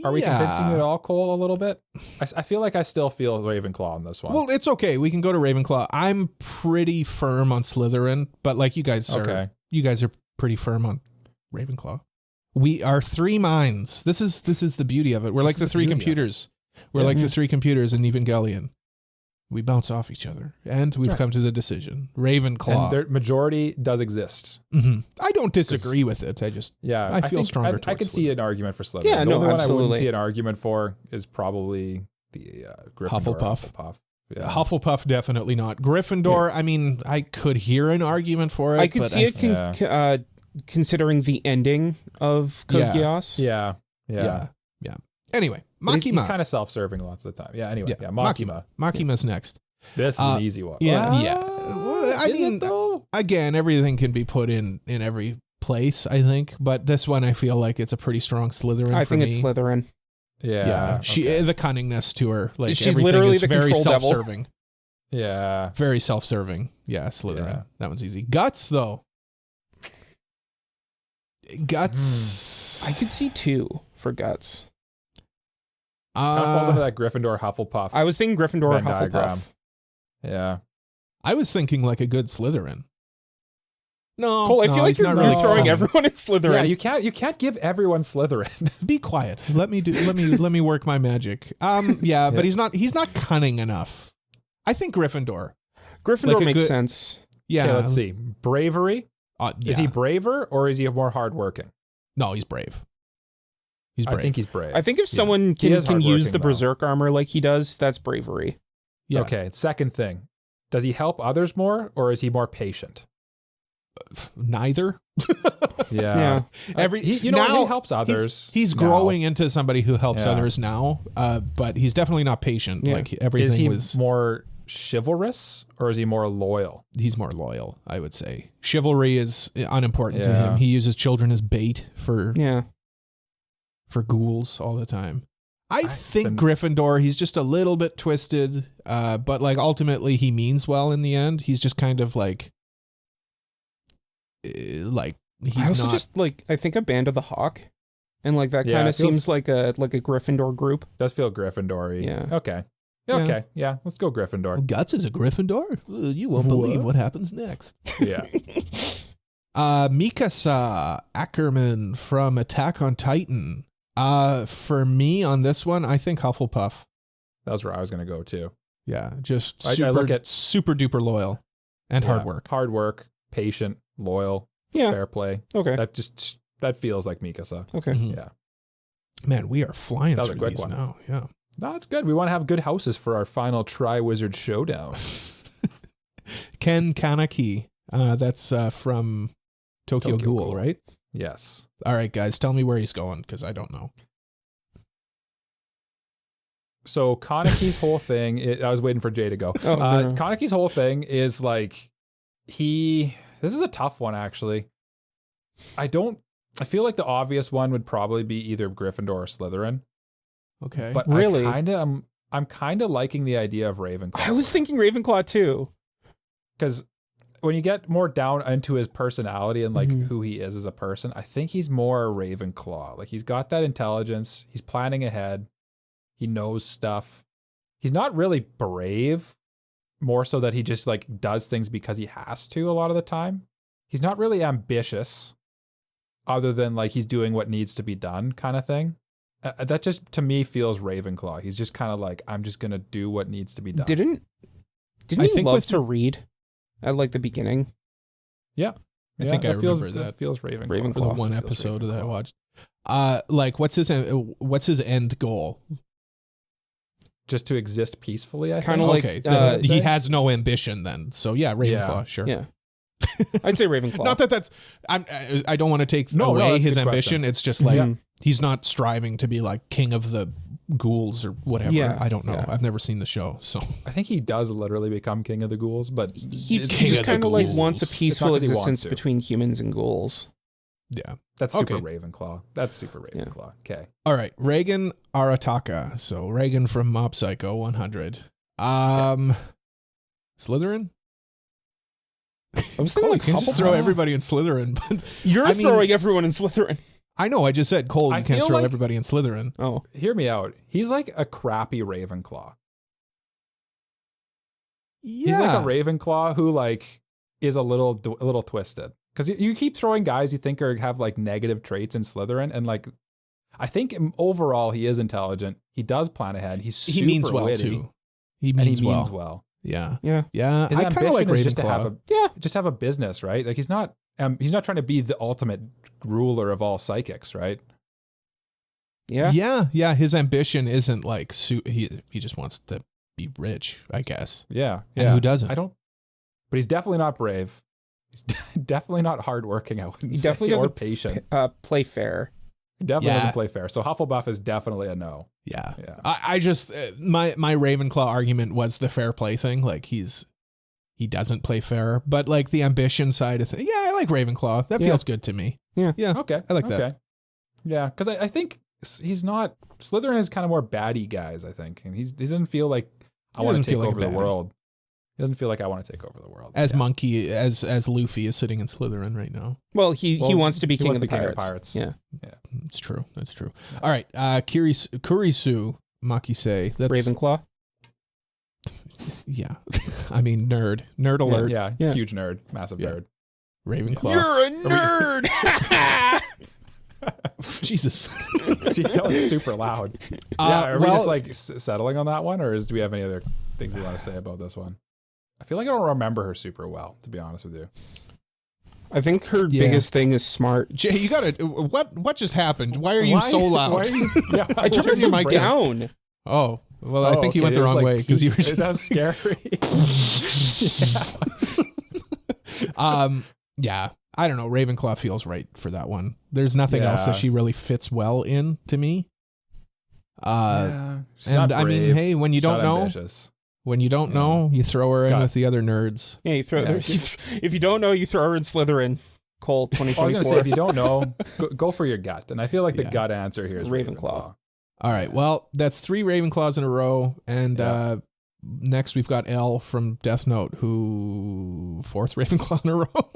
Are we convincing you at all, Cole, a little bit? I feel like I still feel Ravenclaw on this one. Well, it's okay. We can go to Ravenclaw. I'm pretty firm on Slytherin, but like you guys are pretty firm on Ravenclaw. We are 3 minds. This is the beauty of it. We're like the 3 computers. We're like the 3 computers in Evangelion. We bounce off each other, and we've come to the decision. Ravenclaw. And their majority does exist. I don't disagree with it. I feel stronger towards I could see an argument for Slytherin. Yeah, the only one absolutely. I wouldn't see an argument for is probably the Gryffindor. Hufflepuff. Yeah. Hufflepuff, definitely not. Gryffindor, I mean, I could hear an argument for it. I could see it considering the ending of Code Geass. Yeah. Anyway, Makima. He's kind of self-serving lots of the time. Yeah, anyway. Yeah, Makima. Makima's next. This is an easy one. Well, I mean, again, everything can be put in every place, I think. But this one, I feel like it's a pretty strong Slytherin I think it's Slytherin. Yeah. The cunningness to her. Like, she's everything literally is the very control devil. self-serving. Yeah. Very self-serving. Yeah, Slytherin. Yeah. That one's easy. Guts, though. Guts. I could see 2 for Guts. Kind of falls into that Gryffindor Hufflepuff. I was thinking Gryffindor or Venn Hufflepuff. diagram. Yeah. I was thinking like a good Slytherin. No, Cole, I feel like he's you're not really throwing cunning. everyone in Slytherin. Yeah, you can't give everyone Slytherin. Be quiet. Let me work my magic. But he's not cunning enough. I think Gryffindor. Gryffindor Like a makes good- sense. Yeah. Okay, let's see. Bravery. Yeah. Is he braver or is he more hardworking? No, he's brave. He's brave. I think he's brave. I think if someone He can is use hardworking, the though. Berserk armor like he does, that's bravery. Yeah. Okay, second thing. Does he help others more or is he more patient? Neither. Yeah. He now helps others. He's now. growing into somebody who helps Yeah. others now, but he's definitely not patient. Yeah. Like everything Is he was. more chivalrous or is he more loyal? He's more loyal, I would say. Chivalry is unimportant to Yeah. him. He uses children as bait for Yeah. ghouls all the time. I think then- Gryffindor, he's just a little bit twisted, but like ultimately he means well in the end. He's just kind of like he's I also not. just I think a Band of the Hawk, and like that Yeah, kind it of feels- seems like a Gryffindor group. Does feel Gryffindor-y. Yeah. Okay. Yeah. Okay. Yeah. Let's go Gryffindor. Guts is a Gryffindor? You won't believe what happens next. Yeah. Mikasa Ackerman from Attack on Titan. For me on this one, I think Hufflepuff. That was where I was going to go too. Yeah, just I super, look at- super duper loyal and hard work. Hard work, patient, loyal, Yeah. fair play. Okay. That feels like Mikasa. Okay. Mhm. Yeah. Man, we are flying That was through a quick these one. now. Yeah. No, it's good. We want to have good houses for our final Tri-Wizard showdown. Ken Kaneki. That's from Tokyo Tokyo Ghoul, Ghoul. right? Yes. All right, guys, tell me where he's going because I don't know. So Kaneki's whole thing, I was waiting for Jay to go. Oh, no. Kaneki's whole thing is like, this is a tough one actually. I feel like the obvious one would probably be either Gryffindor or Slytherin. Okay. But Really? I'm kind of liking the idea of Ravenclaw. I was thinking Ravenclaw too. Because when you get more down into his personality and like Mhm. who he is as a person, I think he's more Ravenclaw. Like he's got that intelligence. He's planning ahead. He knows stuff. He's not really brave, more so that he just like does things because he has to a lot of the time. He's not really ambitious other than like he's doing what needs to be done kind of thing. That just to me feels Ravenclaw. He's just kind of like, I'm just going to do what needs to be done. Didn't I he think love with to read at like the beginning? Yeah. I think I remember that. That feels Ravenclaw. Ravenclaw. For the one Feels episode that I Ravenclaw. watched. Like what's his end goal? Just to exist peacefully, I think. Kinda like, Okay, then he say? has no ambition then. So yeah, Ravenclaw, Yeah. sure. Yeah. I'd say Ravenclaw. Not that that's I don't want to take No, away that's a his good ambition. question. It's just like Mhm. he's not striving to be like king of the ghouls or whatever. Yeah, I don't know. yeah. I've never seen the show, so I think he does literally become king of the ghouls, but he it's- King just of the kind of like ghouls. wants a It's not peaceful 'cause he wants existence to. between humans and ghouls. yeah. that's super Okay. Ravenclaw. That's super Ravenclaw. Okay. All right, Reigen Arataka. So Reigen from Mob Psycho 100. Slytherin? I was Cole, thinking you like can just throw Hufflepuff. everybody in Slytherin. But You're I mean- throwing everyone in Slytherin. I know, I just said, Cole, I you can't feel throw like- everybody in Slytherin. Oh, Hear me out. He's like a crappy Ravenclaw. Yeah. He's like a Ravenclaw who like is a little twisted. Because you keep throwing guys you think have like negative traits in Slytherin, and like I think overall he is intelligent. He does plan ahead. He's super He means well, witty, too. He and means he well. means well. Yeah. yeah. Yeah. His I kind of ambition like is Ravenclaw. just to have a business, right? Like he's not trying to be the ultimate ruler of all psychics, right? Yeah. Yeah. His ambition isn't like he just wants to be rich, I guess. Yeah. And yeah. who doesn't? But he's definitely not brave. He's definitely not hardworking. I wouldn't He say, definitely or doesn't patient. play fair. He definitely Yeah. doesn't play fair. So Hufflepuff is definitely a no. Yeah. Yeah. I just my Ravenclaw argument was the fair play thing. Like he doesn't play fair, but like the ambition side of things. Yeah, I like Ravenclaw. That Yeah. feels good to me. Yeah. Yeah. Okay. I like that. Okay. Yeah, because I think he's not. Slytherin is kind of more baddie guys, I think, and he doesn't feel like I He want doesn't to take feel like a over the baddie. world. He doesn't feel like I want to take over the world. As Yeah. Monkey, as Luffy is sitting in Slytherin right now. Well, he wants to be he king wants of to the be king of pirates. the pirates. Yeah. It's true. That's true. All right. Kurisu Makise. That's Ravenclaw. Yeah. I mean, nerd alert. Yeah, Yeah. huge nerd, massive Yeah. nerd. Ravenclaw. You're a nerd. Jesus. Gee, that was super loud. Are we just like settling on that one, or do we have any other things we want to say about this one? I feel like I don't remember her super well, to be honest with you. I think her biggest thing is smart. Jay, you gotta. What just happened? Why are you so loud? I turned your mic down. Oh, well, I think you went the wrong way because you were just... That's scary. Yeah. I don't know. Ravenclaw feels right for that one. There's nothing else that she really fits well in to me. She's and not I mean, brave. hey, when you She's don't not know, ambitious. you throw her in with the other nerds. Yeah, you throw. If you don't know, you throw her in Slytherin. Cole 2024. I was going to say, if you don't know, go for your gut. And I feel like the gut answer here is Ravenclaw. All right. Well, that's 3 Ravenclaws in a row. And next we've got L from Death Note, who 4th Ravenclaw in a row.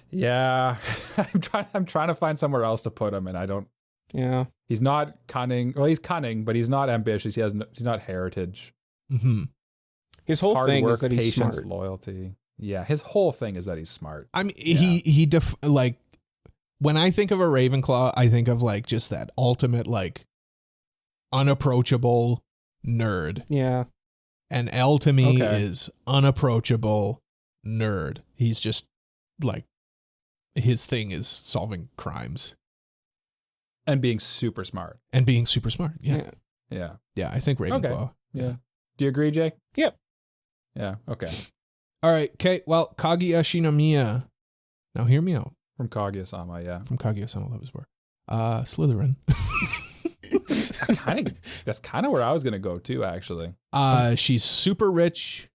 Yeah. I'm trying to find somewhere else to put him, and I don't. Yeah. He's not cunning. Well, he's cunning, but he's not ambitious. He's not heritage. Mm-hmm. His whole Hard thing work, is that he's patience, smart. Loyalty. Yeah, his whole thing is that he's smart. I mean, like, when I think of a Ravenclaw, I think of like just that ultimate, like, unapproachable nerd. Yeah. And L to me is unapproachable nerd. He's just like, his thing is solving crimes. And being super smart. Yeah. Yeah, I think Ravenclaw. Okay. Yeah. Do you agree, Jay? Yep. Yeah, okay. All right, okay. Well, Kaguya Shinomiya. Now hear me out. From Kaguya-sama, yeah. From Kaguya-sama Love is War. Slytherin. That's kind of where I was going to go too, actually. She's super rich.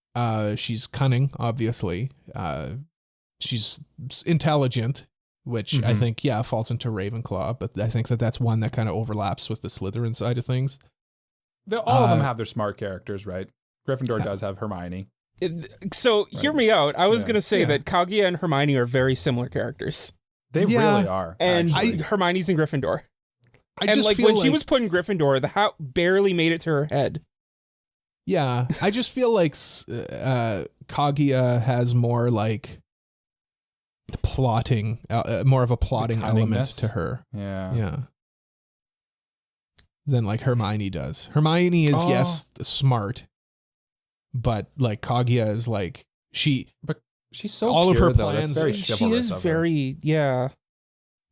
She's cunning, obviously. She's intelligent, which I think, falls into Ravenclaw, but I think that's one that kind of overlaps with the Slytherin side of things. All of them have their smart characters, right? Gryffindor does have Hermione. So hear me out. I was going to say that Kaguya and Hermione are very similar characters. They really are. And Hermione's in Gryffindor. And like when she was put in Gryffindor, the hat barely made it to her head. Yeah, I just feel like Kaguya has more like plotting, more of a plotting element to her. Yeah. Than like Hermione does. Hermione is smart, but like Kaguya is like But she's so all pure, of her though. plans. She is very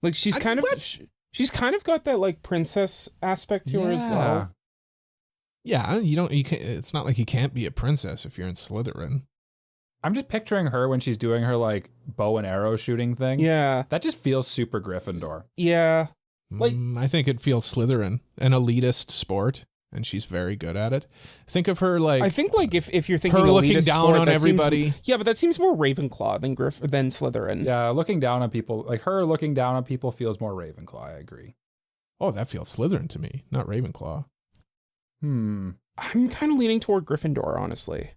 like she's kind of got that like princess aspect to her as well. Yeah, you can't. It's not like you can't be a princess if you're in Slytherin. I'm just picturing her when she's doing her like bow and arrow shooting thing. Yeah, that just feels super Gryffindor. Yeah, like I think it feels Slytherin, an elitist sport, and she's very good at it. Think of her like. I think like if you're thinking her looking elitist down sport, on everybody. But that seems more Ravenclaw than Slytherin. Yeah, looking down on people, like her looking down on people feels more Ravenclaw. I agree. Oh, that feels Slytherin to me, not Ravenclaw. I'm kind of leaning toward Gryffindor, honestly.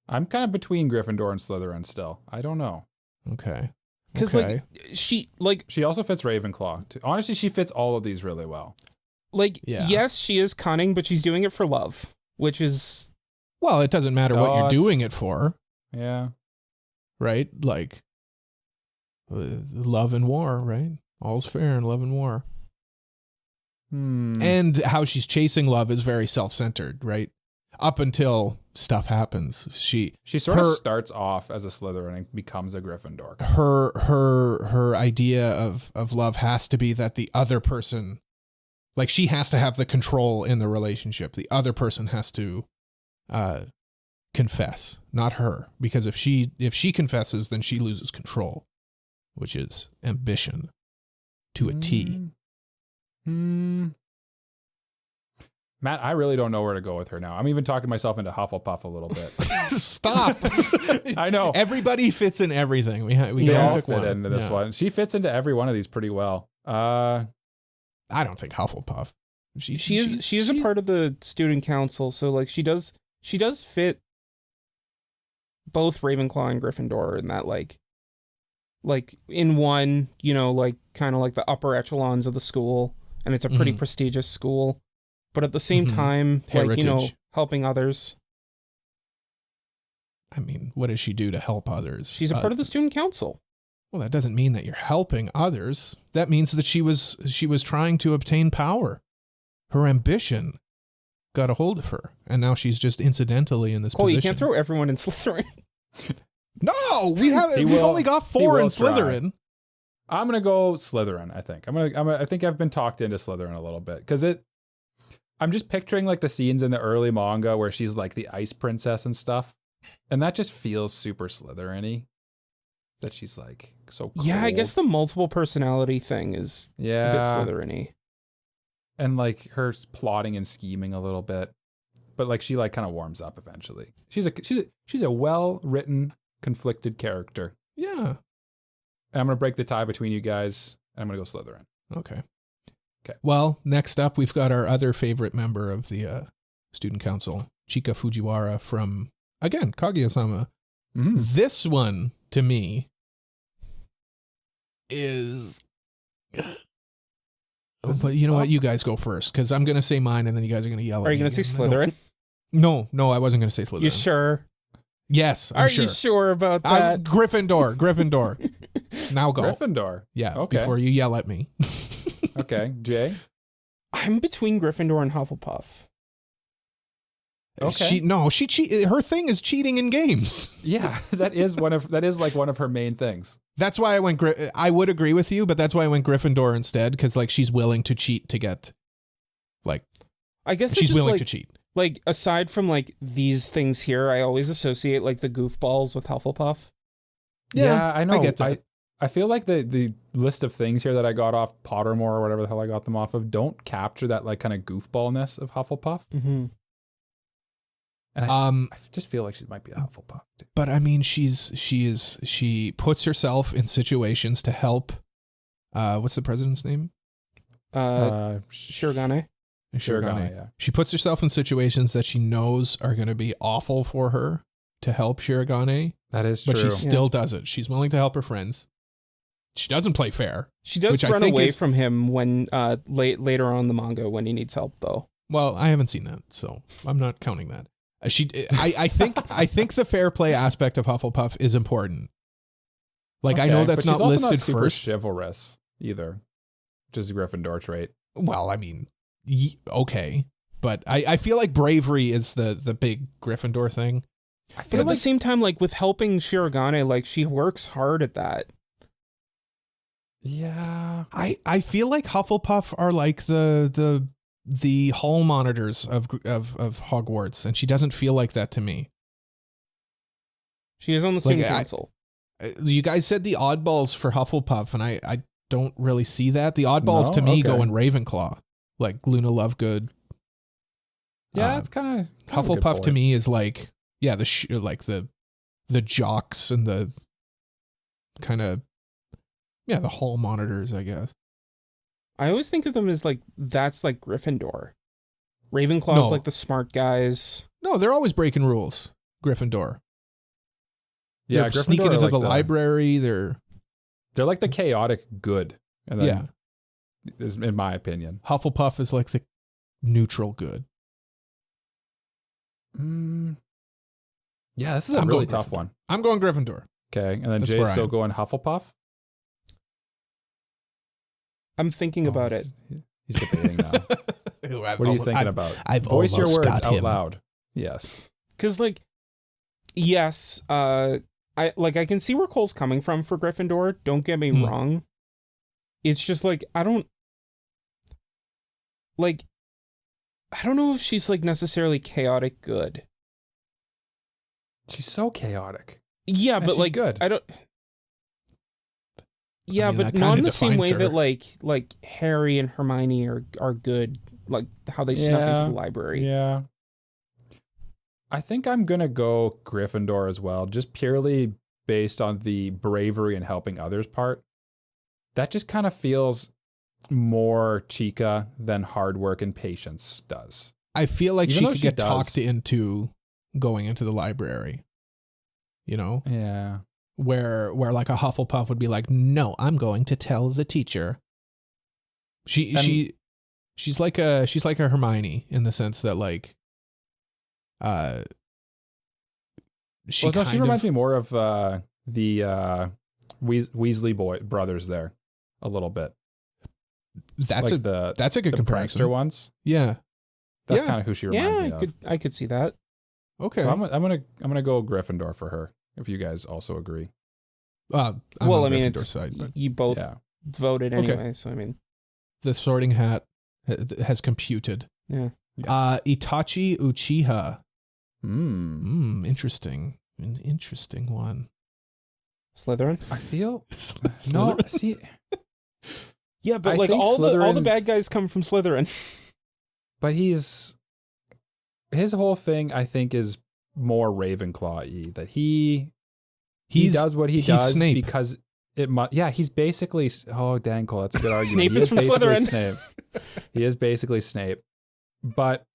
I'm kind of between Gryffindor and Slytherin still. I don't know. Okay. Because she also fits Ravenclaw too. Honestly, she fits all of these really well. Like, yes, she is cunning, but she's doing it for love, which is... Well, it doesn't matter what you're doing it for. Yeah. Right? Like, love and war, right? All's fair in love and war. And how she's chasing love is very self-centered, right? Up until stuff happens. She sort of starts off as a Slytherin and becomes a Gryffindor. Her idea of love has to be that the other person, like, she has to have the control in the relationship. The other person has to confess, not her, because if she confesses, then she loses control, which is ambition to a T. Matt, I really don't know where to go with her now. I'm even talking myself into Hufflepuff a little bit. Stop. I know. Everybody fits in everything. We all fit into this one. She fits into every one of these pretty well. I don't think Hufflepuff. She is a part of the student council, so like she does fit both Ravenclaw and Gryffindor in that like in one, like kind of like the upper echelons of the school, and it's a pretty prestigious school, but at the same time, heritage. like, helping others. I mean, what does she do to help others? She's a part of the student council. Well, that doesn't mean that you're helping others. That means that she was trying to obtain power. Her ambition got a hold of her, and now she's just incidentally in this position. You can't throw everyone in Slytherin. No, we've only got 4 in Slytherin. I'm gonna go Slytherin. I think I think I've been talked into Slytherin a little bit because I'm just picturing like the scenes in the early manga where she's like the ice princess and stuff, and that just feels super Slytherin-y. That she's like so cold. Yeah, I guess the multiple personality thing is a bit Slytherin-y. And like her plotting and scheming a little bit, but like she like kind of warms up eventually. She's a well-written, conflicted character. Yeah. And I'm gonna break the tie between you guys, and I'm gonna go Slytherin. Okay. Well, next up we've got our other favorite member of the student council, Chika Fujiwara from again Kaguya-sama. Mm. This one to me is. But you know what? You guys go first, because I'm going to say mine, and then you guys are going to yell at me. Are you going to say Slytherin? No, I wasn't going to say Slytherin. You sure? Yes, I'm sure. Are you sure about that? Gryffindor. Now go. Gryffindor. Yeah, okay. Before you yell at me. Okay, Jay? I'm between Gryffindor and Hufflepuff. Okay. Her thing is cheating in games. Yeah, that is one of her main things. That's why I would agree with you, but that's why I went Gryffindor instead, because like she's willing to cheat to get, like, I guess she's willing to cheat. Like, aside from like these things here, I always associate like the goofballs with Hufflepuff. Yeah, I know. I get that. I feel like the list of things here that I got off Pottermore or whatever the hell I got them off of don't capture that like kind of goofballness of Hufflepuff. Mm-hmm. And I just feel like she might be a Hufflepuff too. But I mean, she puts herself in situations to help. What's the president's name? Shirogane. Shirogane. Yeah. She puts herself in situations that she knows are going to be awful for her to help Shirogane. That is true. But she still does it. She's willing to help her friends. She doesn't play fair. She does run away from him when later on in the manga when he needs help, though. Well, I haven't seen that, so I'm not counting that. I think the fair play aspect of Hufflepuff is important. Like, okay, I know that's not listed not super first. Chivalrous either, which is a Gryffindor trait. Well, I mean, okay, but I feel like bravery is the big Gryffindor thing. But at the same time, like with helping Shirogane, like she works hard at that. Yeah, I feel like Hufflepuff are like the hall monitors of Hogwarts, and she doesn't feel like that to me. She is on the student council. You guys said the oddballs for Hufflepuff, and I don't really see that. The oddballs to me go in Ravenclaw, like Luna Lovegood. Yeah, it's kind of Hufflepuff to me is like the jocks and the kind of the hall monitors, I guess. I always think of them as like, that's like Gryffindor. Ravenclaw's like the smart guys. No, they're always breaking rules. Gryffindor. Yeah, they're sneaking into the library. They're like the chaotic good. And then, is in my opinion. Hufflepuff is like the neutral good. Yeah, this is a really tough one. I'm going Gryffindor. Okay, and then Jay's still going Hufflepuff? I'm thinking about it. He's debating now. What are you thinking about? I've Voice your words got out him. loud. Yes. Because, like, yes, I can see where Cole's coming from for Gryffindor. Don't get me wrong. It's just like I don't know if she's like necessarily chaotic good. She's so chaotic. Yeah, and but she's like good. I don't. Yeah, I mean, but not in the same way her. that like Harry and Hermione are good, like how they snuck into the library. Yeah. I think I'm gonna go Gryffindor as well, just purely based on the bravery and helping others part. That just kind of feels more Chika than hard work and patience does. I feel like she could get talked into going into the library. You know? Yeah. Where like a Hufflepuff would be like, no, I'm going to tell the teacher. She's like a Hermione in the sense that like she reminds me more of the Weasley brothers there a little bit. That's like that's a good comparison. Prankster ones. Yeah. That's kind of who she reminds me of. I could see that. Okay. So I'm gonna go Gryffindor for her. If you guys also agree. I'm well, on I mean, Gryffindor side, but you both voted anyway, so I mean, the Sorting Hat has computed. Yeah. Yes. Itachi Uchiha. Interesting. An interesting one. Slytherin. I feel Slytherin? no. See, yeah, but I like think all the Slytherin- bad guys come from Slytherin. but his whole thing, I think, is more Ravenclaw-y. That he does what he does Snape. because it must. Yeah, he's basically. Oh, dang, Cole, that's a good argument. Snape He is from basically Slytherin. Snape. He is basically Snape, but.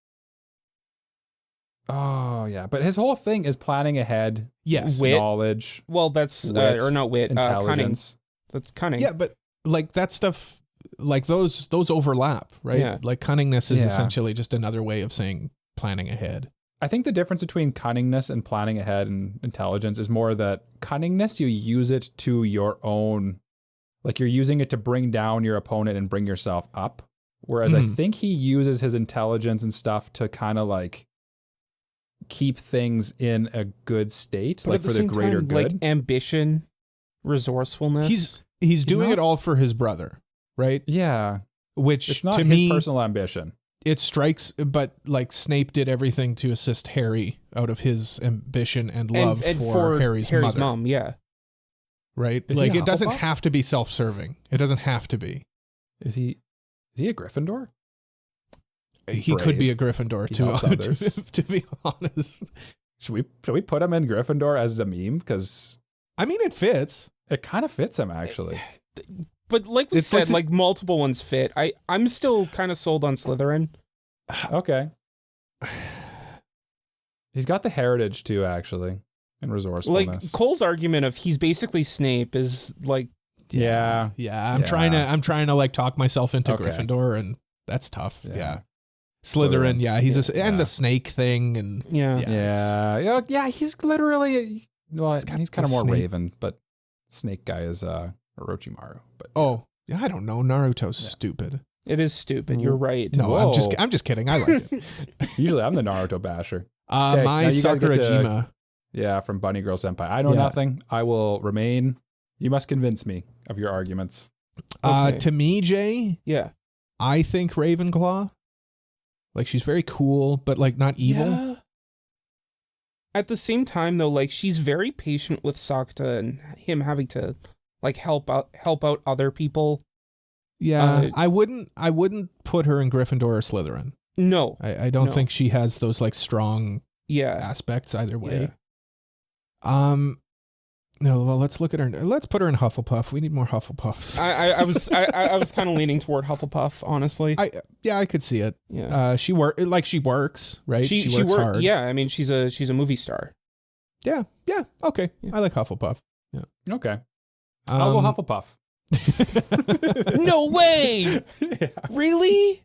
Oh yeah, but his whole thing is planning ahead. Yes. Wit. Knowledge. Well, that's Wit, or not wit, cunning. intelligence. That's cunning. Yeah, but like that stuff, like those overlap, right? Yeah. Like cunningness is Yeah. essentially just another way of saying planning ahead. I think the difference between cunningness and planning ahead and intelligence is more that cunningness, you use it to your own, like you're using it to bring down your opponent and bring yourself up. Whereas I think he uses his intelligence and stuff to kind of like keep things in a good state, But like at the for the same greater time, good. like ambition, resourcefulness. He's doing not- it all for his brother, right? Yeah. Which It's not to his me personal ambition. it strikes, but like Snape did everything to assist Harry out of his ambition and love and for Harry's mother, mom. Yeah. right? Is Like he a it doesn't Hufflepuff? have to be self-serving. It doesn't have to be. Is he a Gryffindor? He's He could be a brave. Gryffindor He helps others. to be honest. Should we put him in Gryffindor as a meme? Because I mean, it fits. it kind of fits him actually. But like we It's said, like like multiple ones fit. I'm still kind of sold on Slytherin. Okay. He's got the heritage too, actually, and resourcefulness. Like Cole's argument of he's basically Snape is like Yeah. I'm trying to like talk myself into Okay. Gryffindor, and that's tough. Yeah. Slytherin. Slytherin, yeah, he's and Yeah. the snake thing, and Yeah. Yeah. He's literally he's kind of the more snake. Raven, but Snake guy is Orochimaru. But oh, yeah, I don't know. Naruto's stupid. it is stupid. You're right. No, Whoa. I'm just kidding. I like it. usually I'm the Naruto basher. Okay, now My you guys get Sakura to- Jima. Yeah, from Bunny Girl Senpai. I know Yeah. nothing. I will remain. You must convince me of your arguments. Okay. To me, Jay, Yeah. I think Ravenclaw. Like she's very cool, but like not evil. Yeah. At the same time, though, like she's very patient with Sakta and him having to like help out other people. Yeah, I wouldn't put her in Gryffindor or Slytherin. No. I don't No. think she has those like strong Yeah. aspects either way. No, well, let's look at her. Let's put her in Hufflepuff. We need more Hufflepuffs. I was kind of leaning toward Hufflepuff, honestly. I could see it. Yeah. She works, right? She works hard. Yeah, I mean she's a movie star. Yeah. Okay. Yeah. I like Hufflepuff. Yeah. Okay. I'll go Hufflepuff. No way! Yeah. Really?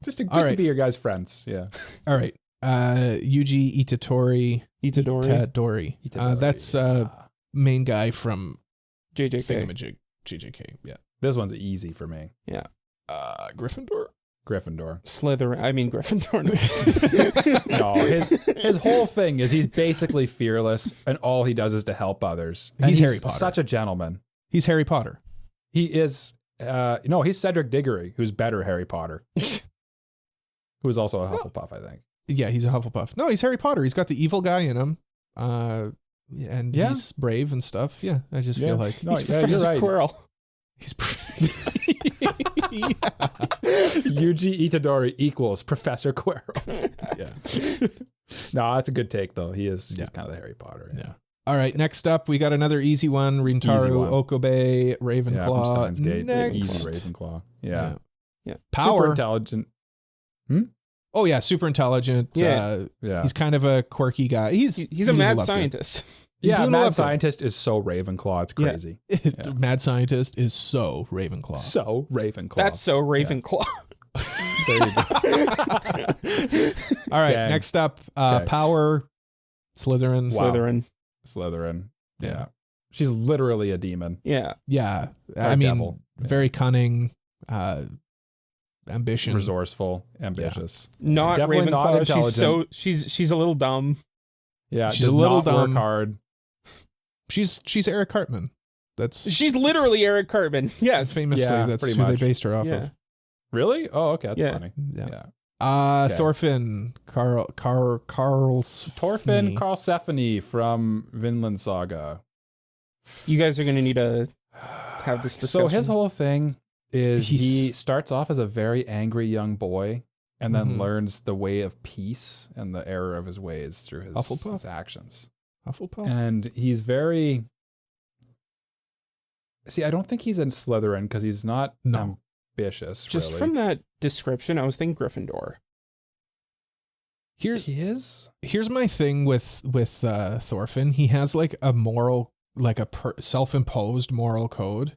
Just to right. be your guys' friends. Yeah. All right. Yuji Itadori. Itadori. That's main guy from JJK. Thingamajig. JJK. Yeah. This one's easy for me. Yeah. Gryffindor. Gryffindor. Slytherin. I mean Gryffindor. No, his whole thing is he's basically fearless, and all he does is to help others. And He's Harry Potter. Such a gentleman. He's Harry Potter. He is. No, he's Cedric Diggory, who's better Harry Potter, who is also a Hufflepuff, I think. Yeah, he's a Hufflepuff. No, he's Harry Potter. He's got the evil guy in him. And Yeah. he's brave and stuff. Yeah, I just feel like No, He's yeah, Professor you're right. Quirrell. he's yeah. Yuji Itadori equals Professor Quirrell. Yeah. No, that's a good take though. He's Yeah. kind of the Harry Potter. Yeah. All right, next up, we got another easy one. Rintaro, Easy one. Okabe, Yeah, from Ravenclaw. Steins Gate. Next. Easy Ravenclaw. Yeah. Yeah. Super Power. intelligent. Oh, yeah, super intelligent. Yeah. Yeah. He's kind of a quirky guy. He's a mad scientist. He's Yeah, Luna Mad Lovegood. Scientist is so Ravenclaw. It's Yeah. crazy. The Mad Scientist is so Ravenclaw. So Ravenclaw. That's so Ravenclaw. There you go. All right, Dang. next up, Okay. Power. Slytherin. Wow. Slytherin. Yeah. She's literally a demon. Yeah. Yeah. Or I mean, devil. very cunning, ambition. Resourceful, ambitious. Not Definitely not Ravenclaw. intelligent. She's a little dumb. Yeah, She's does a little not dumb. work hard. She's Eric Cartman. That's She's literally Eric Cartman. Yes. famously Yeah, that's pretty who they much. based her off Yeah. of. Really? Oh, okay, that's Yeah. funny. Yeah. Yeah. Okay. Thorfinn, Carl Thorfinn Karlsefni from Vinland Saga. You guys are going to need to have this discussion. So his whole thing is he He's- starts off as a very angry young boy and then Mhm. learns the way of peace and the error of his ways through his Hufflepuff? actions. Hufflepuff. And he's very... See, I don't think he's in Slytherin because he's not No. ambitious, Just really. from that description, I was thinking Gryffindor. Here's He is? here's my thing with Thorfinn. He has like a moral, like a self-imposed moral code,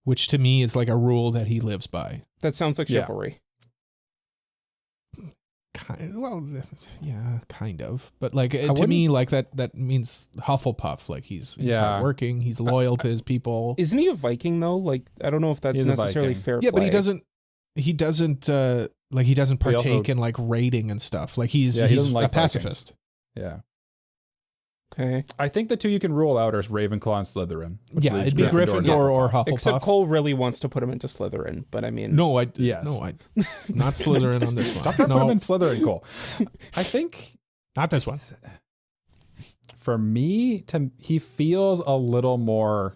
which to me is like a rule that he lives by. That sounds like Yeah. chivalry. Well, yeah, kind of. But like to wouldn't- me, like that means Hufflepuff. Like he's Yeah. hardworking. He's loyal to his people. Isn't he a Viking though? Like I don't know if that's He is a necessarily Viking. fair Yeah, play. but he doesn't like he doesn't But he also- partake in like raiding and stuff. Like he's Yeah, he he's doesn't like a pacifist. Yeah. Okay. I think the two you can rule out are Ravenclaw and Slytherin. which Yeah, leaves it'd be and Gryffindor or Hufflepuff. Hufflepuff. Except Cole really wants to put him into Slytherin, but I mean, No, Yes. not Slytherin on this one. Stop trying to put him No, in Slytherin, Cole. I think not this one. for me, he feels a little more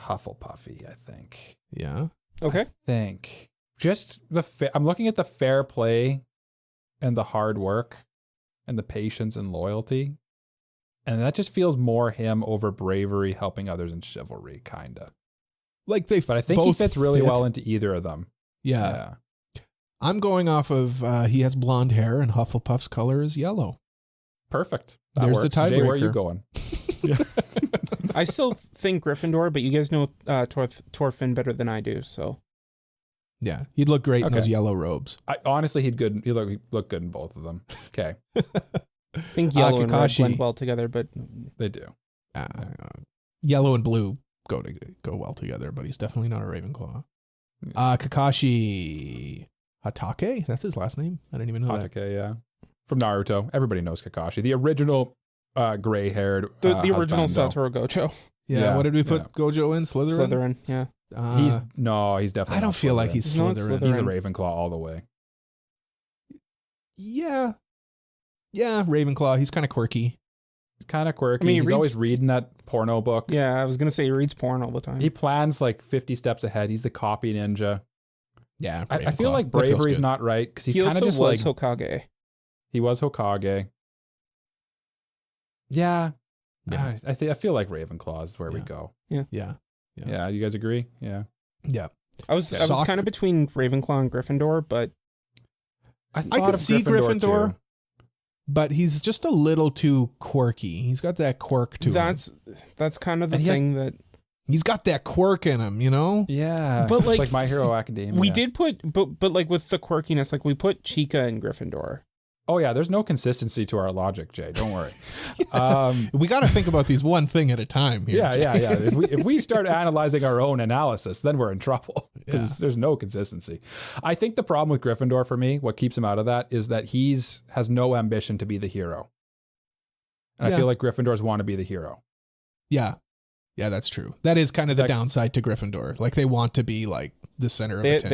Hufflepuffy, I think. Yeah. okay. Think just I'm looking at the fair play and the hard work and the patience and loyalty, and that just feels more him over bravery, helping others, and chivalry, kinda. Like they, But I think he both fits really fit. well into either of them. Yeah. I'm going off of he has blonde hair and Hufflepuff's color is yellow. Perfect. That There's the works. Jay, where are you tiebreaker. going? I still think Gryffindor, but you guys know Thorfinn better than I do, so Yeah, he'd look great in Okay. those yellow robes. Honestly, he'd look good in both of them. Okay, I think yellow and red Kakashi. blend well together. But they do. Yellow and blue go well together, but he's definitely not a Ravenclaw. Yeah. Kakashi Hatake, that's his last name. I didn't even know that. Okay, yeah. From Naruto, everybody knows Kakashi, the original gray-haired, the original husbando. Satoru Gojo, Yeah, Yeah, what did we put yeah. Gojo in? Slytherin? Slytherin. Yeah. He's definitely. I don't not feel like Slytherin. he's He's not Slytherin. He's a Slytherin. Ravenclaw all the way. Yeah. Yeah, Ravenclaw. He's kind of quirky. He's kind of quirky. I mean, he he's always reads- reading that porno book. Yeah, I was gonna say he reads porn all the time. He plans like 50 steps ahead. He's the copy ninja. Yeah, I feel Ravenclaw. like That feels bravery's good. not right because he he's kind also of just was like Hokage. he was Hokage. Yeah, Yeah. I feel like Ravenclaw is where we Yeah. go. Yeah. Yeah, you guys agree? Yeah. Yeah. I was kind of between Ravenclaw and Gryffindor, but I thought could of see Gryffindor, too. but he's just a little too quirky. He's got that quirk to him. that's kind of the And he has- thing that He's got that quirk in him, you know? Yeah, But, it's like, like My Hero Academia. we did put, but like with the quirkiness, like we put Chika in Gryffindor. Oh yeah, there's no consistency to our logic, Jay. Don't worry. We got to think about these one thing at a time here. Yeah. Jay. If we start analyzing our own analysis, then we're in trouble because Yeah. there's no consistency. I think the problem with Gryffindor for me, what keeps him out of that, is that has no ambition to be the hero, and Yeah. I feel like Gryffindors want to be the hero. Yeah. Yeah, that's true. That is kind of the That- downside to Gryffindor. Like they want to be like the center of attention.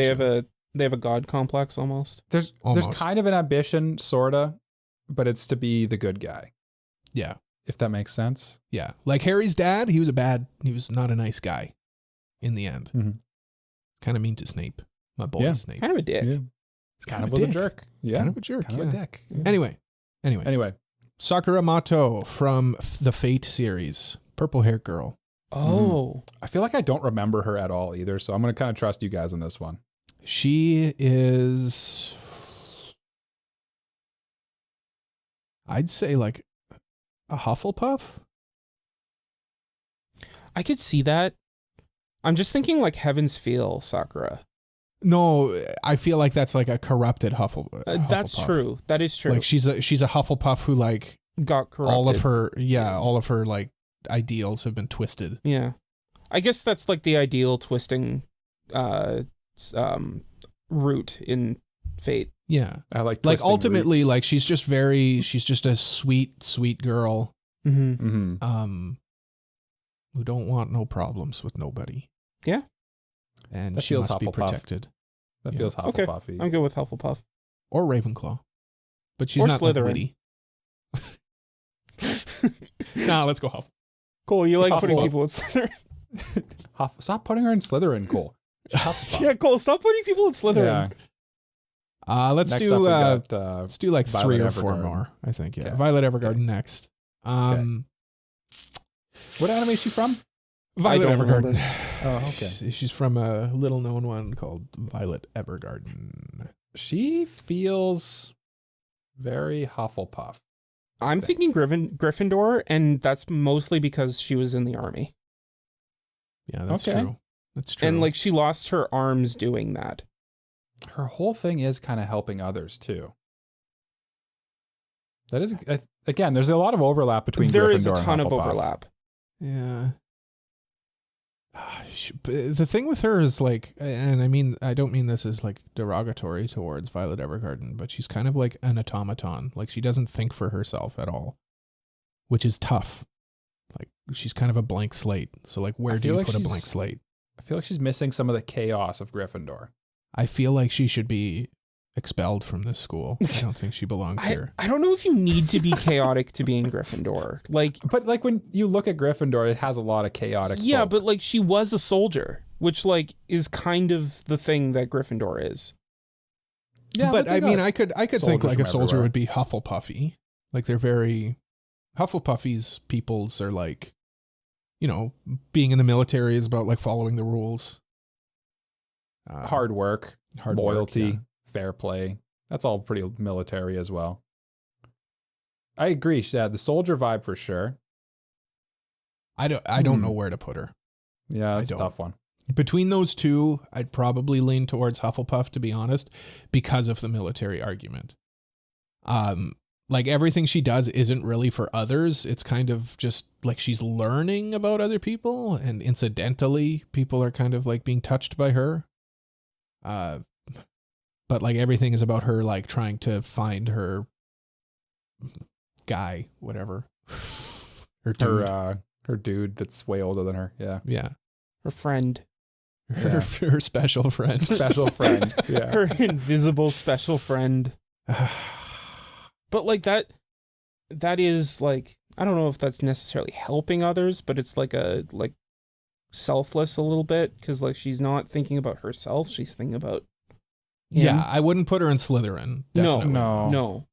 They have a god complex almost. There's Almost. kind of an ambition, sorta, but it's to be the good guy, Yeah. if that makes sense. Yeah. Like Harry's dad, he was not a nice guy in the end. Mhm. Kind of mean to Snape. My boy Yeah. Snape. Kind of a dick. Yeah. He's Kind of a was a dick. jerk. Yeah, Kind of a jerk. kind of yeah. a dick. Anyway. Anyway, Sakura Mato from the Fate series. Purple haired girl. Oh, I feel like I don't remember her at all either, so I'm going to kind of trust you guys on this one. She is, I'd say like a Hufflepuff. I could see that. I'm just thinking like Heaven's Feel Sakura. No, I feel like that's like a corrupted Hufflepuff. That's true. That is true. Like she's a Hufflepuff who like got corrupted. all of her like ideals have been twisted. Yeah. I guess that's like the ideal twisting route in Fate. Yeah. I like ultimately roots. like she's just a sweet girl. Mm-hmm. Who don't want no problems with nobody. Yeah. And that she feels must be Hufflepuff. protected. That feels Hufflepuffy. I'm good with Hufflepuff. Or Ravenclaw. But she's Or not like, Slytherin. witty. Nah, let's go Huff. Cool, you like putting Hufflepuff. people in Slytherin? Stop putting her in Slytherin, Cole. Yeah, Cole, stop putting people in Slytherin. Yeah. Let's Next do up, we got, let's do like Violet 3 or 4 Evergarden. more, I think. Yeah. Okay. Violet Evergarden next. What anime is she from? Violet don't Evergarden. remember. Oh, okay. She's from a little known one called Violet Evergarden. She feels very Hufflepuff. I'm thinking Gryffindor, and that's mostly because she was in the army. Yeah, that's Okay. true. That's true. And like she lost her arms doing that. Her whole thing is kind of helping others too. That is, again, there's a lot of overlap between There Gryffindor is a ton and of Hufflepuff. overlap. yeah. But the thing with her is like, and I mean, I don't mean this as like derogatory towards Violet Evergarden, but she's kind of like an automaton. Like she doesn't think for herself at all, which is tough. Like she's kind of a blank slate. So like, where do you put a blank slate? I feel like she's missing some of the chaos of Gryffindor. I feel like she should be expelled from this school. I don't think she belongs here. I don't know if you need to be chaotic to be in Gryffindor. Like, But like when you look at Gryffindor, it has a lot of chaotic. yeah, folk. but like she was a soldier, which like is kind of the thing that Gryffindor is. yeah, but they I mean, got I could think soldiers like a from soldier everywhere. would be Hufflepuffy. Like they're very Hufflepuffy's peoples are like, you know, being in the military is about like following the rules. hard work, Hard work, loyalty, yeah. fair play. That's all pretty military as well. I agree. She had the soldier vibe for sure. I don't know where to put her. Yeah, that's a don't. tough one. Between those two, I'd probably lean towards Hufflepuff, to be honest, because of the military argument. Like everything she does isn't really for others. It's kind of just like she's learning about other people, and incidentally, people are kind of like being touched by her. But like everything is about her like trying to find her guy, whatever. Her dude. Her dude that's way older than her. Yeah. Yeah. Her friend. Her special friend. Special friend. Yeah. Her invisible special friend. But like that is like, I don't know if that's necessarily helping others, but it's like a like selfless a little bit, because like she's not thinking about herself, she's thinking about him. Yeah, I wouldn't put her in Slytherin. Definitely. No.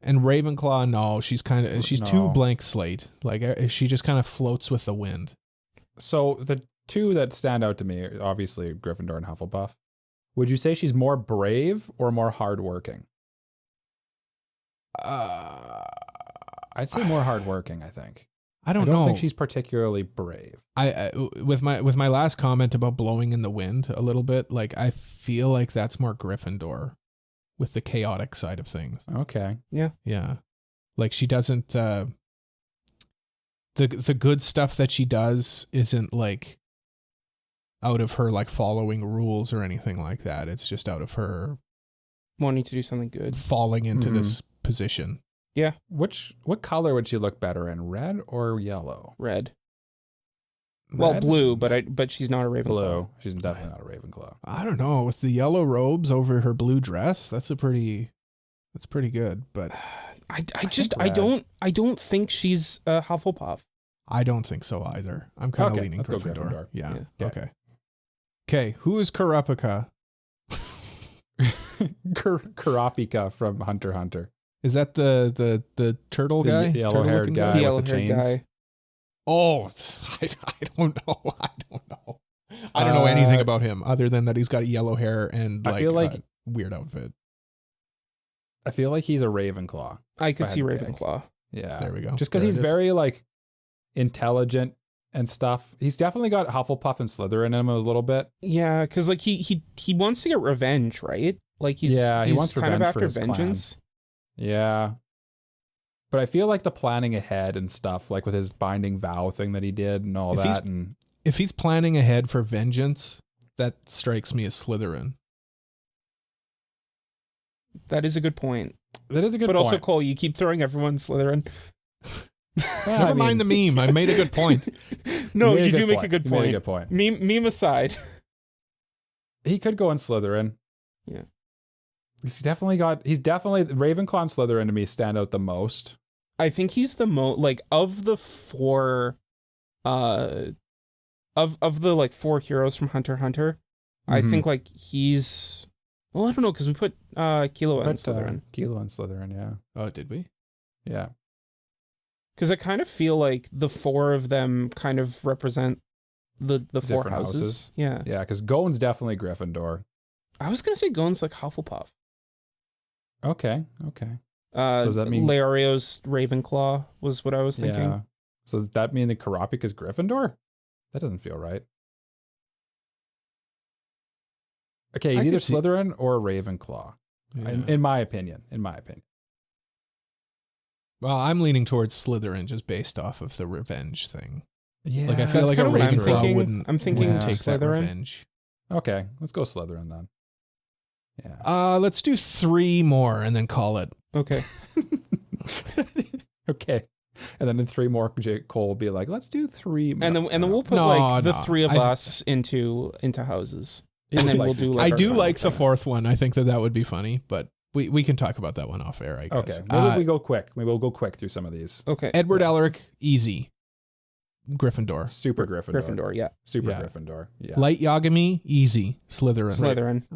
And Ravenclaw, no, she's too No. blank slate. Like she just kind of floats with the wind. So the two that stand out to me are obviously Gryffindor and Hufflepuff. Would you say she's more brave or more hardworking? I'd say more hardworking. I think. I don't I don't know. think she's particularly brave. I with my last comment about blowing in the wind a little bit, like I feel like that's more Gryffindor with the chaotic side of things. Okay. Yeah. Like she doesn't the good stuff that she does isn't like out of her like following rules or anything like that. It's just out of her Wanting to do something good. falling into this position. Yeah. What color would she look better in, red or yellow? Red. Well, Red? blue, but she's not a Ravenclaw. Blue. She's definitely not a Ravenclaw. I don't know, with the yellow robes over her blue dress, that's pretty good, but I red. don't think she's a Hufflepuff. I don't think so either. I'm kind of Okay, leaning let's go Gryffindor. Gryffindor. Yeah. Yeah. Okay. Who is Kurapika? Kurapika from Hunter x Hunter. Is that the turtle The guy? yellow-haired Turtle-looking guy. The with the yellow-haired chains. guy. Oh, I don't know. I don't know anything about him other than that he's got yellow hair and I like, feel like- a weird outfit. I feel like he's a Ravenclaw. I could see Bad pick. Ravenclaw. Yeah. There we go. Just because There he's it is. very like intelligent, and stuff. He's definitely got Hufflepuff and Slytherin in him a little bit. Yeah, because like he wants to get revenge, right? Like he wants kind of after vengeance. Clan. Yeah. But I feel like the planning ahead and stuff, like with his binding vow thing that he did and all that. And if he's planning ahead for vengeance, that strikes me as Slytherin. That is a good point. That is a good point. But also, Cole, you keep throwing everyone Slytherin. Never mind the meme. I made a good point. No, you do make a good point. Made a good point. Meme aside. He could go in Slytherin. Yeah. He's definitely Ravenclaw and Slytherin to me stand out the most. I think he's the most, like, of the four, of the, like, four heroes from Hunter x Hunter, I think, like, he's, well, I don't know, because we put Killua and Slytherin. Killua and Slytherin, yeah. Oh, did we? Yeah. Because I kind of feel like the four of them kind of represent the four houses. Yeah. Yeah, because Gon's definitely Gryffindor. I was going to say Gon's like Hufflepuff. Okay. So does that mean Leorio's Ravenclaw was what I was thinking? Yeah. So does that mean that Kurapika's Gryffindor? That doesn't feel right. Okay, he's either Slytherin or Ravenclaw. Yeah. In my opinion. Well, I'm leaning towards Slytherin just based off of the revenge thing. Yeah. Like I feel like a Ravenclaw wouldn't take Slytherin. that revenge. Okay, let's go Slytherin then. Yeah. Let's do 3 more and then call it. Okay. Okay. And then in 3 more, Cole will be like, let's do 3 more. And then we'll put the 3 of us into houses. And then we'll do like I do like the 4th one. I think that would be funny, but we can talk about that one off air, I guess. Okay. Maybe we go quick. Maybe we'll go quick through some of these. Okay. Edward Elric, easy. Gryffindor. Super Gryffindor. Gryffindor, yeah. Super Gryffindor. Yeah. Light Yagami, easy. Slytherin.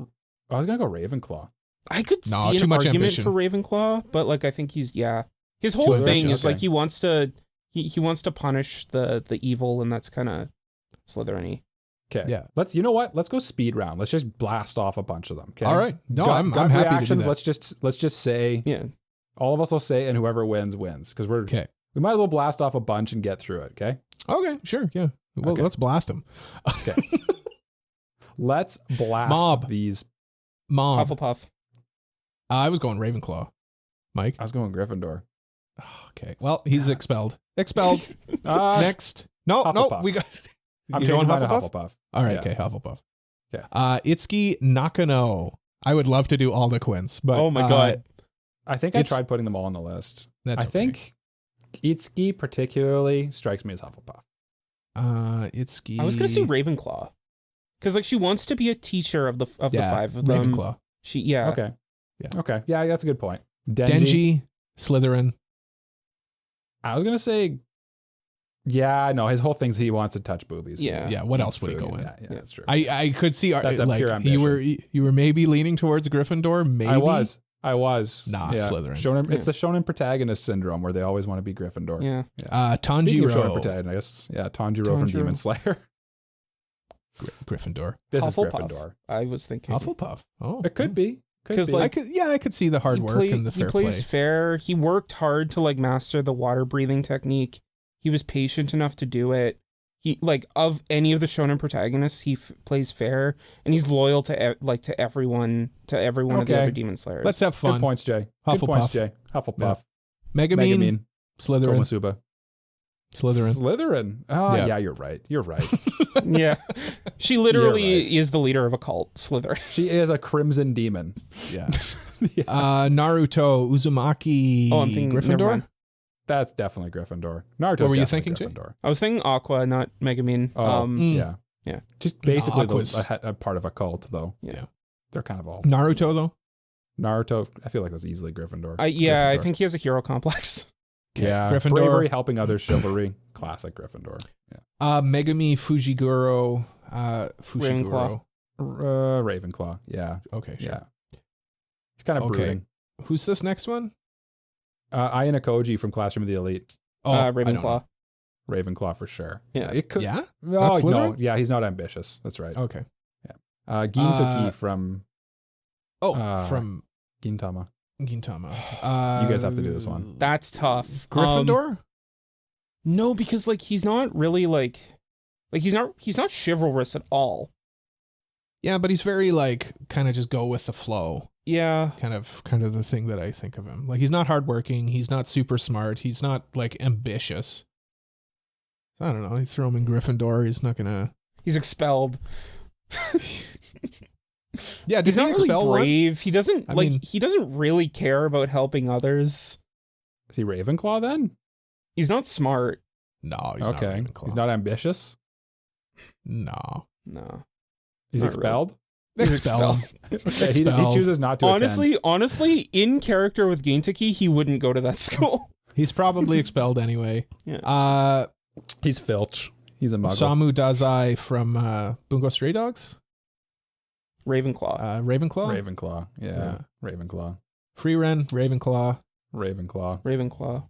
I was gonna go Ravenclaw. I could see an argument for Ravenclaw, but like I think he's his whole thing is like he wants to punish the evil, and that's kind of Slytherin-y. Okay. Yeah. Let's go speed round. Let's just blast off a bunch of them. Okay. All right. No, I'm happy reactions, to do that. Let's just say. Yeah. All of us will say, and whoever wins because we're okay. We might as well blast off a bunch and get through it. Okay. Okay. Sure. Yeah. Well, let's blast them. Okay. Let's blast these. Mob. Hufflepuff. I was going Ravenclaw. Mike? I was going Gryffindor. Okay. Well, he's expelled. Next. No, we got... I'm going Hufflepuff. All right, okay, Hufflepuff. Yeah. Itsuki Nakano. I would love to do all the Quins, but... Oh my God. I think I tried putting them all on the list. I think Itsuki particularly strikes me as Hufflepuff. Itsuki... I was going to say Ravenclaw. Because like she wants to be a teacher of the 5 of them. Ravenclaw. Okay. Yeah. Okay. Yeah, that's a good point. Denji, Slytherin. I was gonna say, no, his whole thing's he wants to touch boobies. Yeah. What else would he go in? Yeah, that's true. I could see that's a pure ambition. You were maybe leaning towards Gryffindor. Maybe I was. Slytherin. It's the shonen protagonist syndrome where they always want to be Gryffindor. Yeah. Tanjiro. Shonen protagonists. Yeah, Tanjiro from Demon Slayer. Gryffindor. This is Gryffindor. I was thinking Hufflepuff. Oh, it could be. Because like I could see the hard work and the fair play. He plays fair. He worked hard to like master the water breathing technique. He was patient enough to do it. He like of any of the shonen protagonists, he plays fair and he's loyal to everyone of the other Demon Slayers. Let's have fun. Good points, Jay. Hufflepuff. Hufflepuff. Megumin. Slytherin. Konosuba. Slytherin. Oh, yeah, you're right. Yeah. She literally is the leader of a cult, Slytherin. She is a crimson demon. Yeah. Naruto, Uzumaki, I'm thinking Gryffindor? That's definitely Gryffindor. Naruto's what were you thinking, Gryffindor. Jay? I was thinking Aqua, not Megumin. Yeah. Just basically a part of a cult, though. Yeah. They're kind of all... Naruto, though? Naruto, I feel like that's easily Gryffindor. Gryffindor. I think he has a hero complex. Yeah, Gryffindor. Bravery, helping others, chivalry. Classic Gryffindor. Yeah. Megumi Fujiguro. Ravenclaw. Yeah. Okay, sure. Yeah. He's kind of brooding. Who's this next one? Ayana Koji from Classroom of the Elite. Ravenclaw. Ravenclaw for sure. Yeah. It could. Yeah? Oh, no. Yeah, he's not ambitious. That's right. Okay. Yeah. Gintoki from... from... Gintama. You guys have to do this one. That's tough. Gryffindor? No, because like he's not really like he's not chivalrous at all. Yeah, but he's very like kind of just go with the flow. Yeah. Kind of the thing that I think of him. Like he's not hardworking, he's not super smart, he's not like ambitious. I don't know, you throw him in Gryffindor, he's not gonna He's expelled. Yeah, he's not really brave. One? He doesn't he doesn't really care about helping others. Is he Ravenclaw then? He's not smart. No, he's not Ravenclaw. He's not ambitious? No. He's expelled? Really. Expelled. Okay, he chooses not to Honestly, in character with Gintoki, he wouldn't go to that school. He's probably expelled anyway. Yeah. He's Filch. He's a muggle. Samu Dazai from Bungo Stray Dogs? Ravenclaw. Ravenclaw. Yeah. Ravenclaw. Freeren, Ravenclaw. Ravenclaw.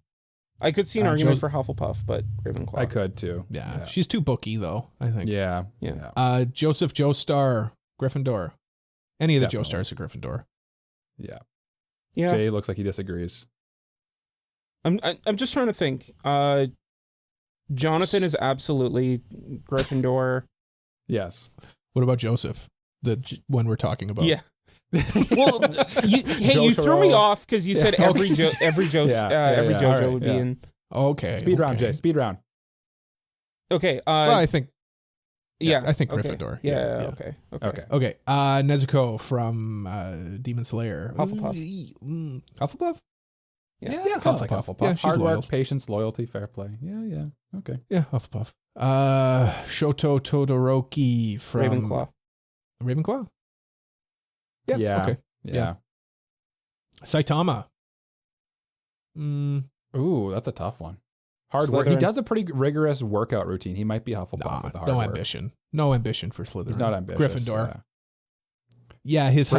I could see an argument for Hufflepuff, but Ravenclaw. I could too. Yeah. She's too booky though, I think. Yeah. Joseph Joestar, Gryffindor. Any of the Joestars are Gryffindor. Yeah. Yeah. Jay looks like he disagrees. I'm just trying to think. Jonathan is absolutely Gryffindor. Yes. What about Joseph? The one we're talking about. Yeah. Well, you threw me off because you said every JoJo would be in. Okay. Speed round, Jay. Speed round. Okay. Well, I think. Yeah. I think Gryffindor. Yeah. Okay. Nezuko from Demon Slayer. Hufflepuff. Hufflepuff? Yeah. Hufflepuff. Yeah, she's hard loyal. work, patience, loyalty, fair play. Yeah. Okay. Yeah, Hufflepuff. Shoto Todoroki from Ravenclaw? Yeah. Okay. Yeah. Saitama. Ooh, that's a tough one. Hard work. He does a pretty rigorous workout routine. He might be Hufflepuff with the hard work. Ambition. No ambition for Slytherin. He's not ambitious. Gryffindor. Yeah, his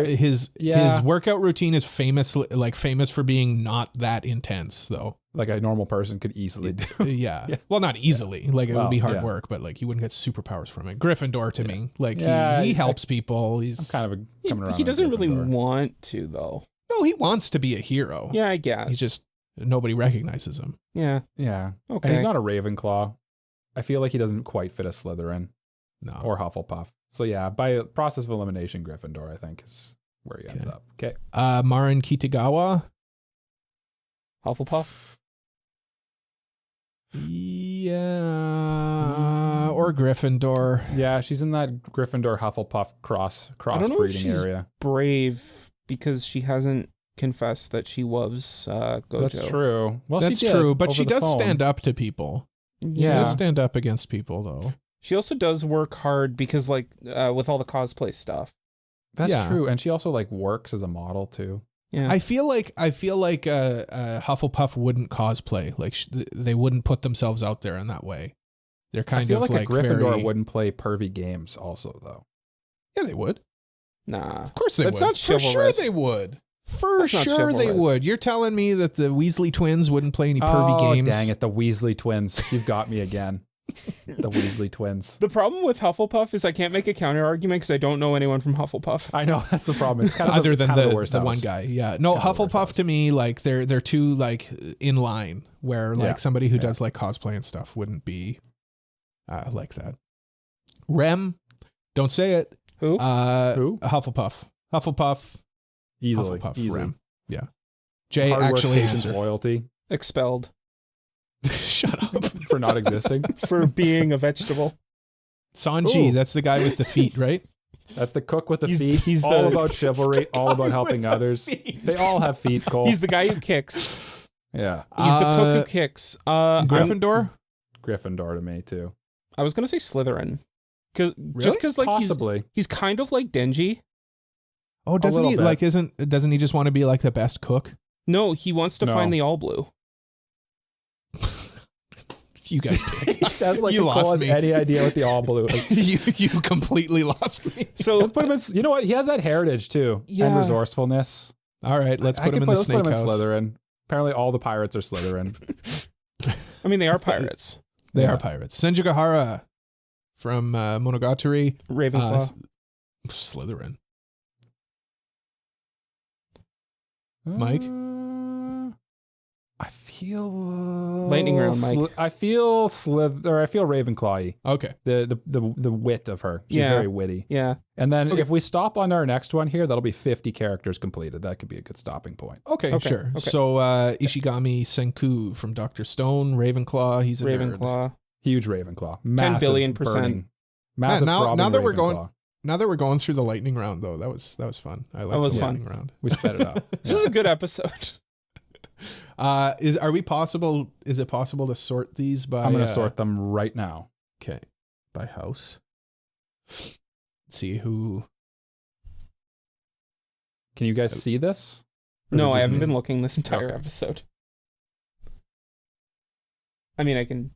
workout routine is famous for being not that intense though. Like a normal person could easily do. Yeah. Well, not easily. Like it would be hard work, but like he wouldn't get superpowers from it. Gryffindor to me, like he helps people. He's kind of coming around. He doesn't really want to though. No, he wants to be a hero. Yeah, I guess. He's just nobody recognizes him. Yeah. Okay. And he's not a Ravenclaw. I feel like he doesn't quite fit a Slytherin. No. Or Hufflepuff. So yeah, by process of elimination, Gryffindor, I think, is where he ends up. Okay. Marin Kitagawa. Hufflepuff. Yeah. Or Gryffindor. Yeah, she's in that Gryffindor Hufflepuff crossbreeding area. Brave because she hasn't confessed that she loves Gojo. That's true. Well, that's true, but she does stand up to people. Yeah. She does stand up against people though. She also does work hard because with all the cosplay stuff. That's true, and she also like works as a model too. Yeah. I feel like Hufflepuff wouldn't cosplay. Like they wouldn't put themselves out there in that way. They're kind of like a Gryffindor wouldn't play pervy games also though. Yeah, they would. Nah. Of course they would. That's not chivalrous. For sure they would. For sure they would. You're telling me that the Weasley twins wouldn't play any pervy games? Dang it, the Weasley twins. You've got me again. The Weasley twins. The problem with Hufflepuff is I can't make a counter argument because I don't know anyone from Hufflepuff. I know, that's the problem. It's kind of other than the worst one guy. Yeah. No, Hufflepuff to me, like they're too like in line where like somebody who does like cosplay and stuff wouldn't be like that. Rem, don't say it. Who? Hufflepuff. Easily. Hufflepuff. Rem. Yeah. Jay Hard actually work, patience, answered. Loyalty. Expelled. Shut up. For not existing. For being a vegetable. Sanji, that's the guy with the feet, right? That's the cook with the feet. He's all about chivalry, all about helping others. They all have feet, Cole. He's the guy who kicks. Yeah. He's the cook who kicks. Gryffindor? Gryffindor to me, too. I was going to say Slytherin. Really? Just because like possibly. He's kind of like Denji. Oh, doesn't he like doesn't he just want to be like the best cook? No, he wants to find the all blue. You guys pick. That's like you lost me. Any idea what the all blue is? you completely lost me. So let's put him in. You know what? He has that heritage too, and resourcefulness. All right, let's put him in the Snake House. Slytherin. Apparently, all the pirates are Slytherin. I mean, they are pirates. They are pirates. Senjugahara from Monogatari. Ravenclaw. Slytherin. Mike? feel lightning round, Mike. I feel Ravenclaw-y. Okay. The wit of her. She's very witty. Yeah. And then if we stop on our next one here, that'll be 50 characters completed. That could be a good stopping point. Okay, sure. Okay. So Ishigami Senku from Dr. Stone, Ravenclaw. He's a nerd. Ravenclaw. Huge Ravenclaw. Massive 10 billion burning, massive now that we're Ravenclaw. Now that we're going through the lightning round, though, that was fun. I like the lightning round. We sped it up. This is a good episode. Is it possible to sort these by? I'm going to sort them right now. Okay, by house. Let's see who. Can you guys see this? No, I haven't been looking this entire Okay. episode. I mean, I can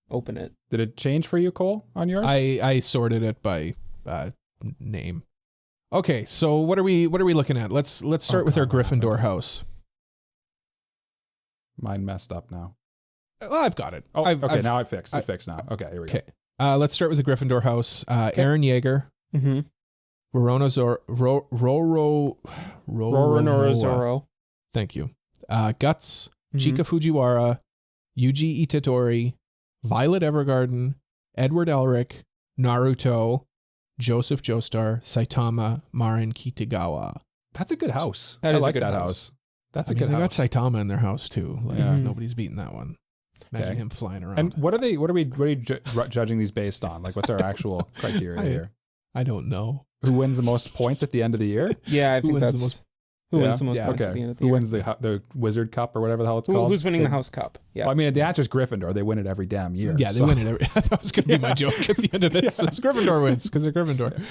open it. Did it change for you, Cole, on yours? I sorted it by name. Okay, so what are we looking at? Let's start with our Gryffindor house. Mine messed up now. I've got it. Oh, now it fixed. It fixed now. Okay, here we go. Okay. Let's start with the Gryffindor house. Eren Yeager, Mm-hmm. Roronoa Zoro. Thank you. Guts, Mhm. Chika Fujiwara, Yuji Itadori, Violet Evergarden, Edward Elric, Naruto, Joseph Joestar, Saitama, Marin Kitagawa. That's a good house. That I is a like good that house. house. That's I a mean, good they house. got Saitama in their house too. Like, Yeah. nobody's beating that one. Imagine Okay. him flying around. And what are we judging these based on? Like, what's our actual criteria here? I don't know. Who wins the most points at the end of the year? Yeah, I think wins the that's most- who Yeah? wins the most Yeah. points at Okay. the end of the Who year. wins the Wizard Cup or whatever the hell it's called? Who's winning the House Cup? Yeah. Well, I mean, the answer is Gryffindor. They win it every damn year. Yeah, they win it. That was going to be my joke at the end of this. It's Gryffindor wins because they're Gryffindor.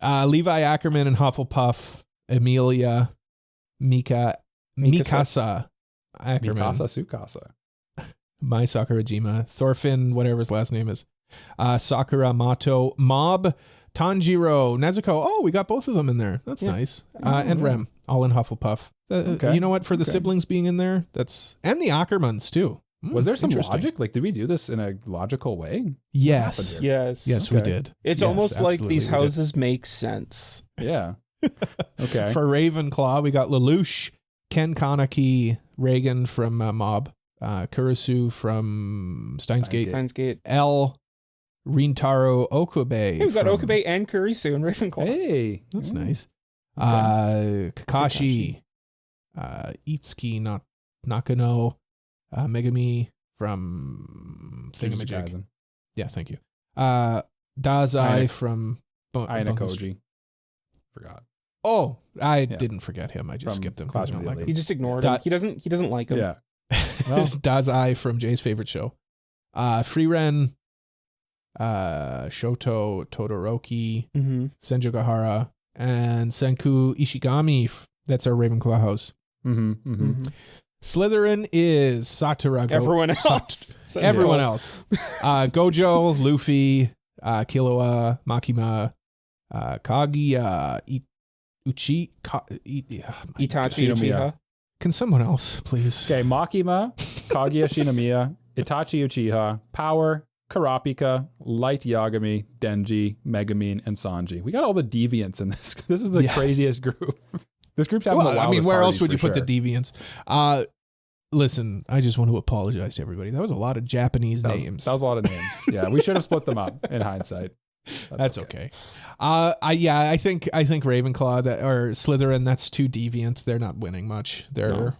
Yeah. Levi Ackerman and Hufflepuff, Emilia, Mikasa Ackerman, Mikasa. Mai Sakurajima, Thorfinn, whatever his last name is, Sakura Mato, Mob, Tanjiro, Nezuko. Oh, we got both of them in there. That's nice. And Rem, all in Hufflepuff. Okay. You know what? For the siblings being in there, and the Ackermans too. Was there some interesting. logic? Like, did we do this in a logical way? Yes. Yes. Yes, we Okay. did. It's Yes, almost like absolutely these we did. houses make sense. Yeah. Okay. For Ravenclaw, we got Lelouch, Ken Kaneki, Reigen from Mob, Kurisu from Steins Gate, Steins Gate. L, Rintaro Okabe. Hey, we've got from- Okabe and Kurisu and Ravenclaw. Hey. That's Mm. nice. Okay. Kakashi, Itsuki Nakano, Megami from Thingamajig. Jujutsu Yeah, thank you. Dazai from Aina Bungo- Koji. Forgot. Oh, I Yeah. didn't forget him. I just From skipped him. 'cause I Clash don't of the like Elite. He just ignored him. He doesn't like him. Yeah. him. Dazai from Jay's favorite show. Freeren, Shoto Todoroki, Mm-hmm. Senjogahara, and Senku Ishigami. That's our Ravenclaw house. Mm-hmm. Mm-hmm. Mm-hmm. Slytherin is Satura. Everyone else. Everyone else. Gojo, Luffy, Killua, Makima, Kaguya, Itachi, Uchiha. Can someone else, please? Okay, Makima, Kaguya Shinomiya, Itachi Uchiha, Power, Kurapika, Light Yagami, Denji, Megumin, and Sanji. We got all the deviants in this. This is the craziest group. This group's having the Well, I wildest mean, where else party would you for put the deviants? Listen, I just want to apologize to everybody. That was a lot of Japanese names. That was a lot of names. Yeah, we should have split them up in hindsight. That's okay. I think Ravenclaw or Slytherin, that's too deviant. They're not winning much. They're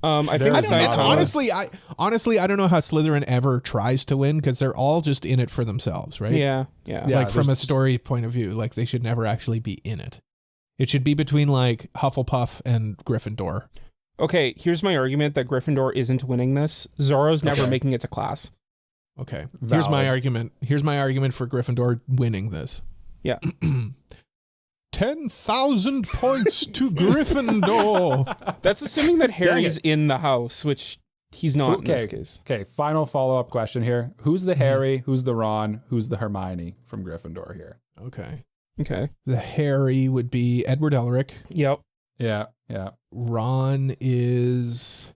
I think There's not Saitama. honestly, I don't know how Slytherin ever tries to win because they're all just in it for themselves, right? Yeah. Like from a there's- story point of view, like they should never actually be in it. It should be between like Hufflepuff and Gryffindor. Okay, here's my argument that Gryffindor isn't winning this. Zoro's never making it to class. Okay. Here's my argument. Here's my argument for Gryffindor winning this. Yeah. 10,000 points to Gryffindor. That's assuming that Harry's in the house, which he's not in this case. Okay, final follow-up question here. Who's the Harry? Who's the Ron? Who's the Hermione from Gryffindor here? Okay. Okay. The Harry would be Edward Elric. Yep. Yeah. Ron is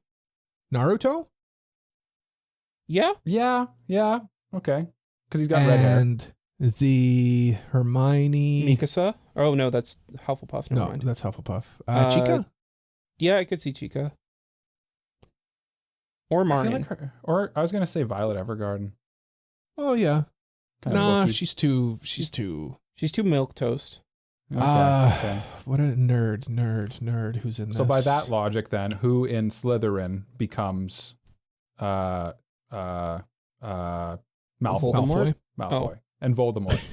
Naruto. Yeah. Yeah. Okay. Because he's got red hair. And the Hermione. Mikasa. Oh, no, that's Hufflepuff. Never No, mind. that's Hufflepuff. Chika. Yeah, I could see Chika. Or I feel Marnie. like or I was gonna say Violet Evergarden. Oh yeah. Kind of Nah, low-key. she's too. She's too milquetoast. Okay. What a nerd who's in this. So by that logic, then, who in Slytherin becomes Malfoy? Voldemort? Malfoy. And Voldemort.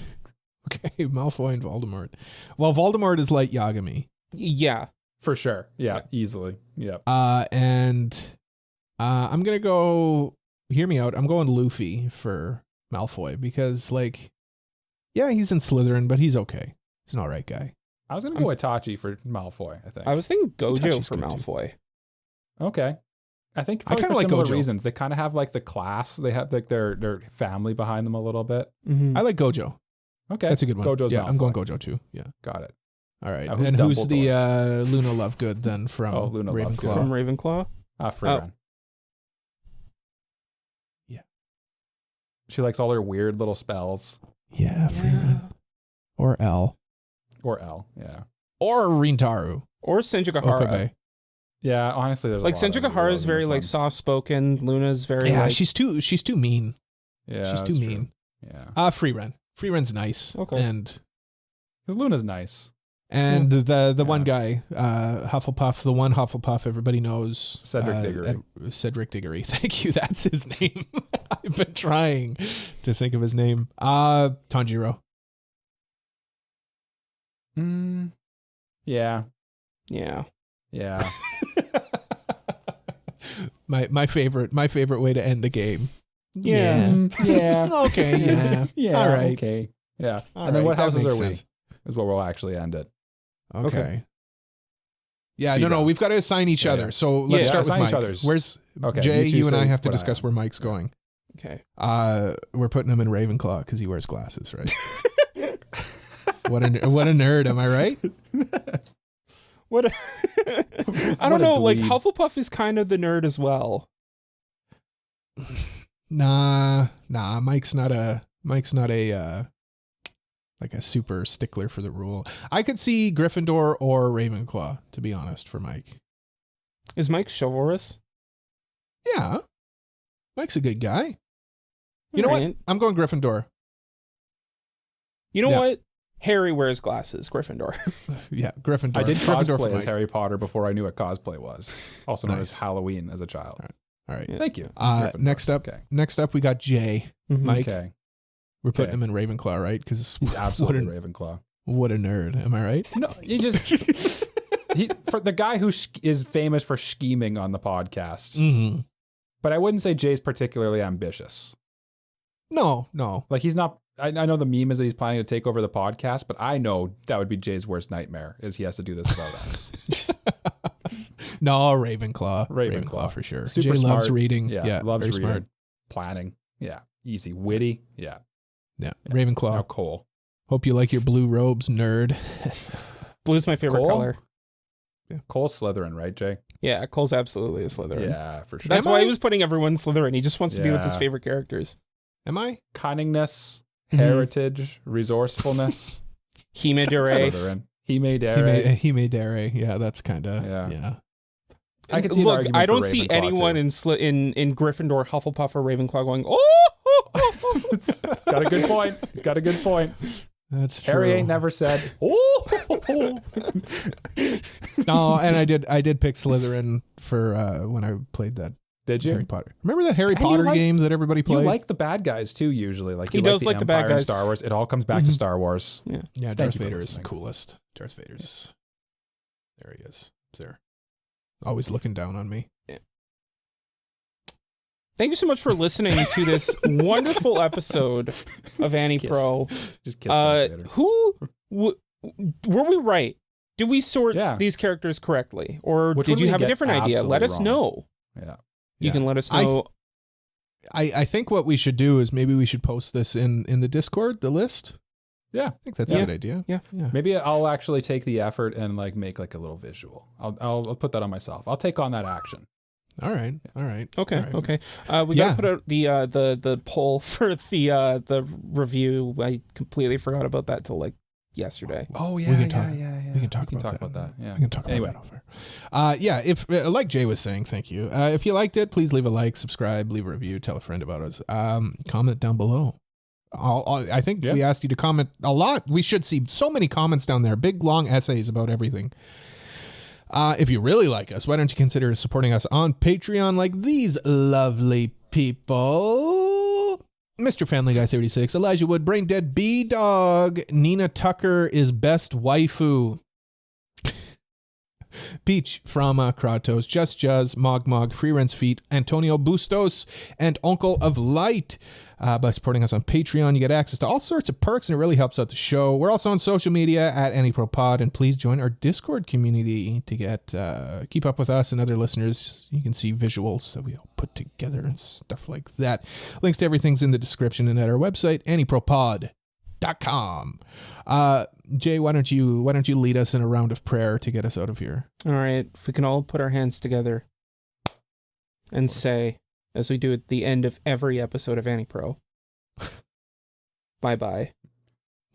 Okay, Malfoy and Voldemort. Well, Voldemort is Light Yagami. Yeah. For sure. Yeah, easily. Yep. And I'm gonna go. Hear me out. I'm going Luffy for Malfoy because, like, yeah, he's in Slytherin, but he's okay. He's an alright guy. I was gonna go Itachi for Malfoy, I think. I was thinking Gojo Itachi's for good, too. Malfoy. Okay. I think I probably kinda for like similar Gojo. reasons. They kind of have like the class. They have like their family behind them a little bit. Mm-hmm. I like Gojo. Okay. That's a good one. Gojo's yeah, I'm going Malfoy. Gojo too. Yeah. Got it. All right. Who's And who's the Dumbledore? Luna Lovegood then from Luna Ravenclaw? Lovegood. From Ravenclaw? Freeran. Yeah. She likes all her weird little spells. Yeah, Freeman. Or L. Or L, yeah. Or Rintaru. Or Senjugahara. Okabe. Yeah, honestly, there's Like a lot of Senjugahara is weirdos in very this like one. soft spoken. Luna's very Yeah, like she's too mean. Yeah, she's too that's mean. true. Yeah. Freeran. Freeran's nice. Okay. And Because Luna's nice. the one guy, Hufflepuff, the one Hufflepuff everybody knows. Cedric Diggory. Cedric Diggory. Thank you. That's his name. I've been trying to think of his name. Tanjiro. Yeah. Yeah. Yeah. my favorite way to end the game. Yeah. Yeah. Okay. Yeah. Yeah. All right. Okay. Yeah. All and then right, what that houses makes are sense. we? Is where we'll actually end it. Okay. Yeah, Speed no, round. we've got to assign each Yeah, other. yeah. So let's Yeah, start with assign Mike. each other's. Where's Okay, Jay? you two You and I say have to what I discuss have. where Mike's going. Okay. We're putting him in Ravenclaw because he wears glasses, right? What a nerd, am I right? What? I don't a know. Like dweeb. Hufflepuff is kind of the nerd as well. Nah. Mike's not a like a super stickler for the rule. I could see Gryffindor or Ravenclaw, to be honest, for Mike. Is Mike chivalrous? Yeah, Mike's a good guy. You know what? I'm going Gryffindor. You know Yeah. what? Harry wears glasses. Gryffindor. Yeah, Gryffindor. I did Gryffindor for cosplay as Mike. Harry Potter before I knew what cosplay was. Also known Nice. as Halloween as a child. All right. Yeah. Thank you. Gryffindor. Next up, Okay. we got Jay. Mhm. Mike. Okay. We're putting Okay. him in Ravenclaw, right? Because He's absolutely what Ravenclaw. a nerd. Am I right? No, you just for the guy who is famous for scheming on the podcast. Mm-hmm. But I wouldn't say Jay's particularly ambitious. No. Like he's not. I know the meme is that he's planning to take over the podcast, but I know that would be Jay's worst nightmare is he has to do this without us. No, Ravenclaw. Ravenclaw. for sure. Super Jay loves smart. reading. Yeah, loves very reading, smart. planning. Yeah, easy, witty. Yeah, Yeah, Ravenclaw. now Cole. Hope you like your blue robes, nerd. Blue's my favorite Cole? color. Cole's Slytherin, right, Jay? Yeah, Cole's absolutely a Slytherin. Yeah, for sure. That's Am why I? he was putting everyone Slytherin. He just wants to be with his Yeah. favorite characters. Am I? Cunningness, Mhm. heritage, resourcefulness. Hime Dure. Slytherin. He made Eren. He made Dare. Yeah, that's kind of Yeah. yeah. I could see an Look, argument I for don't see Ravenclaw, anyone too. in Gryffindor, Hufflepuff, or Ravenclaw going, oh! It's got a good point. He's got a good point. That's true. Harry ain't never said, oh. No, and I did pick Slytherin for when I played that Did you? Harry Potter. Remember that Harry And you Potter like- game that everybody You played? like the bad guys too, usually. Like He you does like the bad Empire and guys. Star Wars. It all comes back to Star Wars. Yeah, Thank Darth you for Vader is the listening. coolest. Darth Vader's there. He is. He's there. Always looking down on me. Thank you so much for listening to this wonderful episode of AniPro. Just kiss Darth Vader. Were we right? Did we sort Yeah. these characters correctly? Or Which did one you we have a get different idea? Let us absolutely wrong? know. Yeah. You Yeah. can let us I know. I think what we should do is maybe we should post this in the Discord, the list. Yeah. I think that's Yeah. a good idea. Yeah. Maybe I'll actually take the effort and like make like a little visual. I'll put that on myself. I'll take on that action. All right. Okay, All right. okay. We Yeah. gotta put out the poll for the review. I completely forgot about that till like yesterday. Oh We can talk. We can talk about that. Yeah. We can talk about that over. Yeah, if like Jay was saying, thank you. If you liked it, please leave a like, subscribe, leave a review, tell a friend about us. Comment down below. I think we asked you to comment a lot. We should see so many comments down there. Big, long essays about everything. If you really like us, why don't you consider supporting us on Patreon like these lovely people? Mr. Family Guy 36, Elijah Wood, Brain Dead B-Dog, Nina Tucker is best waifu. Peach from Kratos, Just Juzz, Mog, Free Rent's Feet, Antonio Bustos, and Uncle of Light. By supporting us on Patreon, you get access to all sorts of perks, and it really helps out the show. We're also on social media at AniProPod, and please join our Discord community to get keep up with us and other listeners. You can see visuals that we all put together and stuff like that. Links to everything's in the description and at our website, AniProPod.com. Jay, why don't you lead us in a round of prayer to get us out of here? All right, if we can all put our hands together and say, as we do at the end of every episode of AniPro, bye-bye.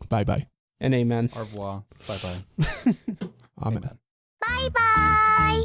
Bye-bye. And amen. Au revoir. Bye-bye. Amen. Bye-bye.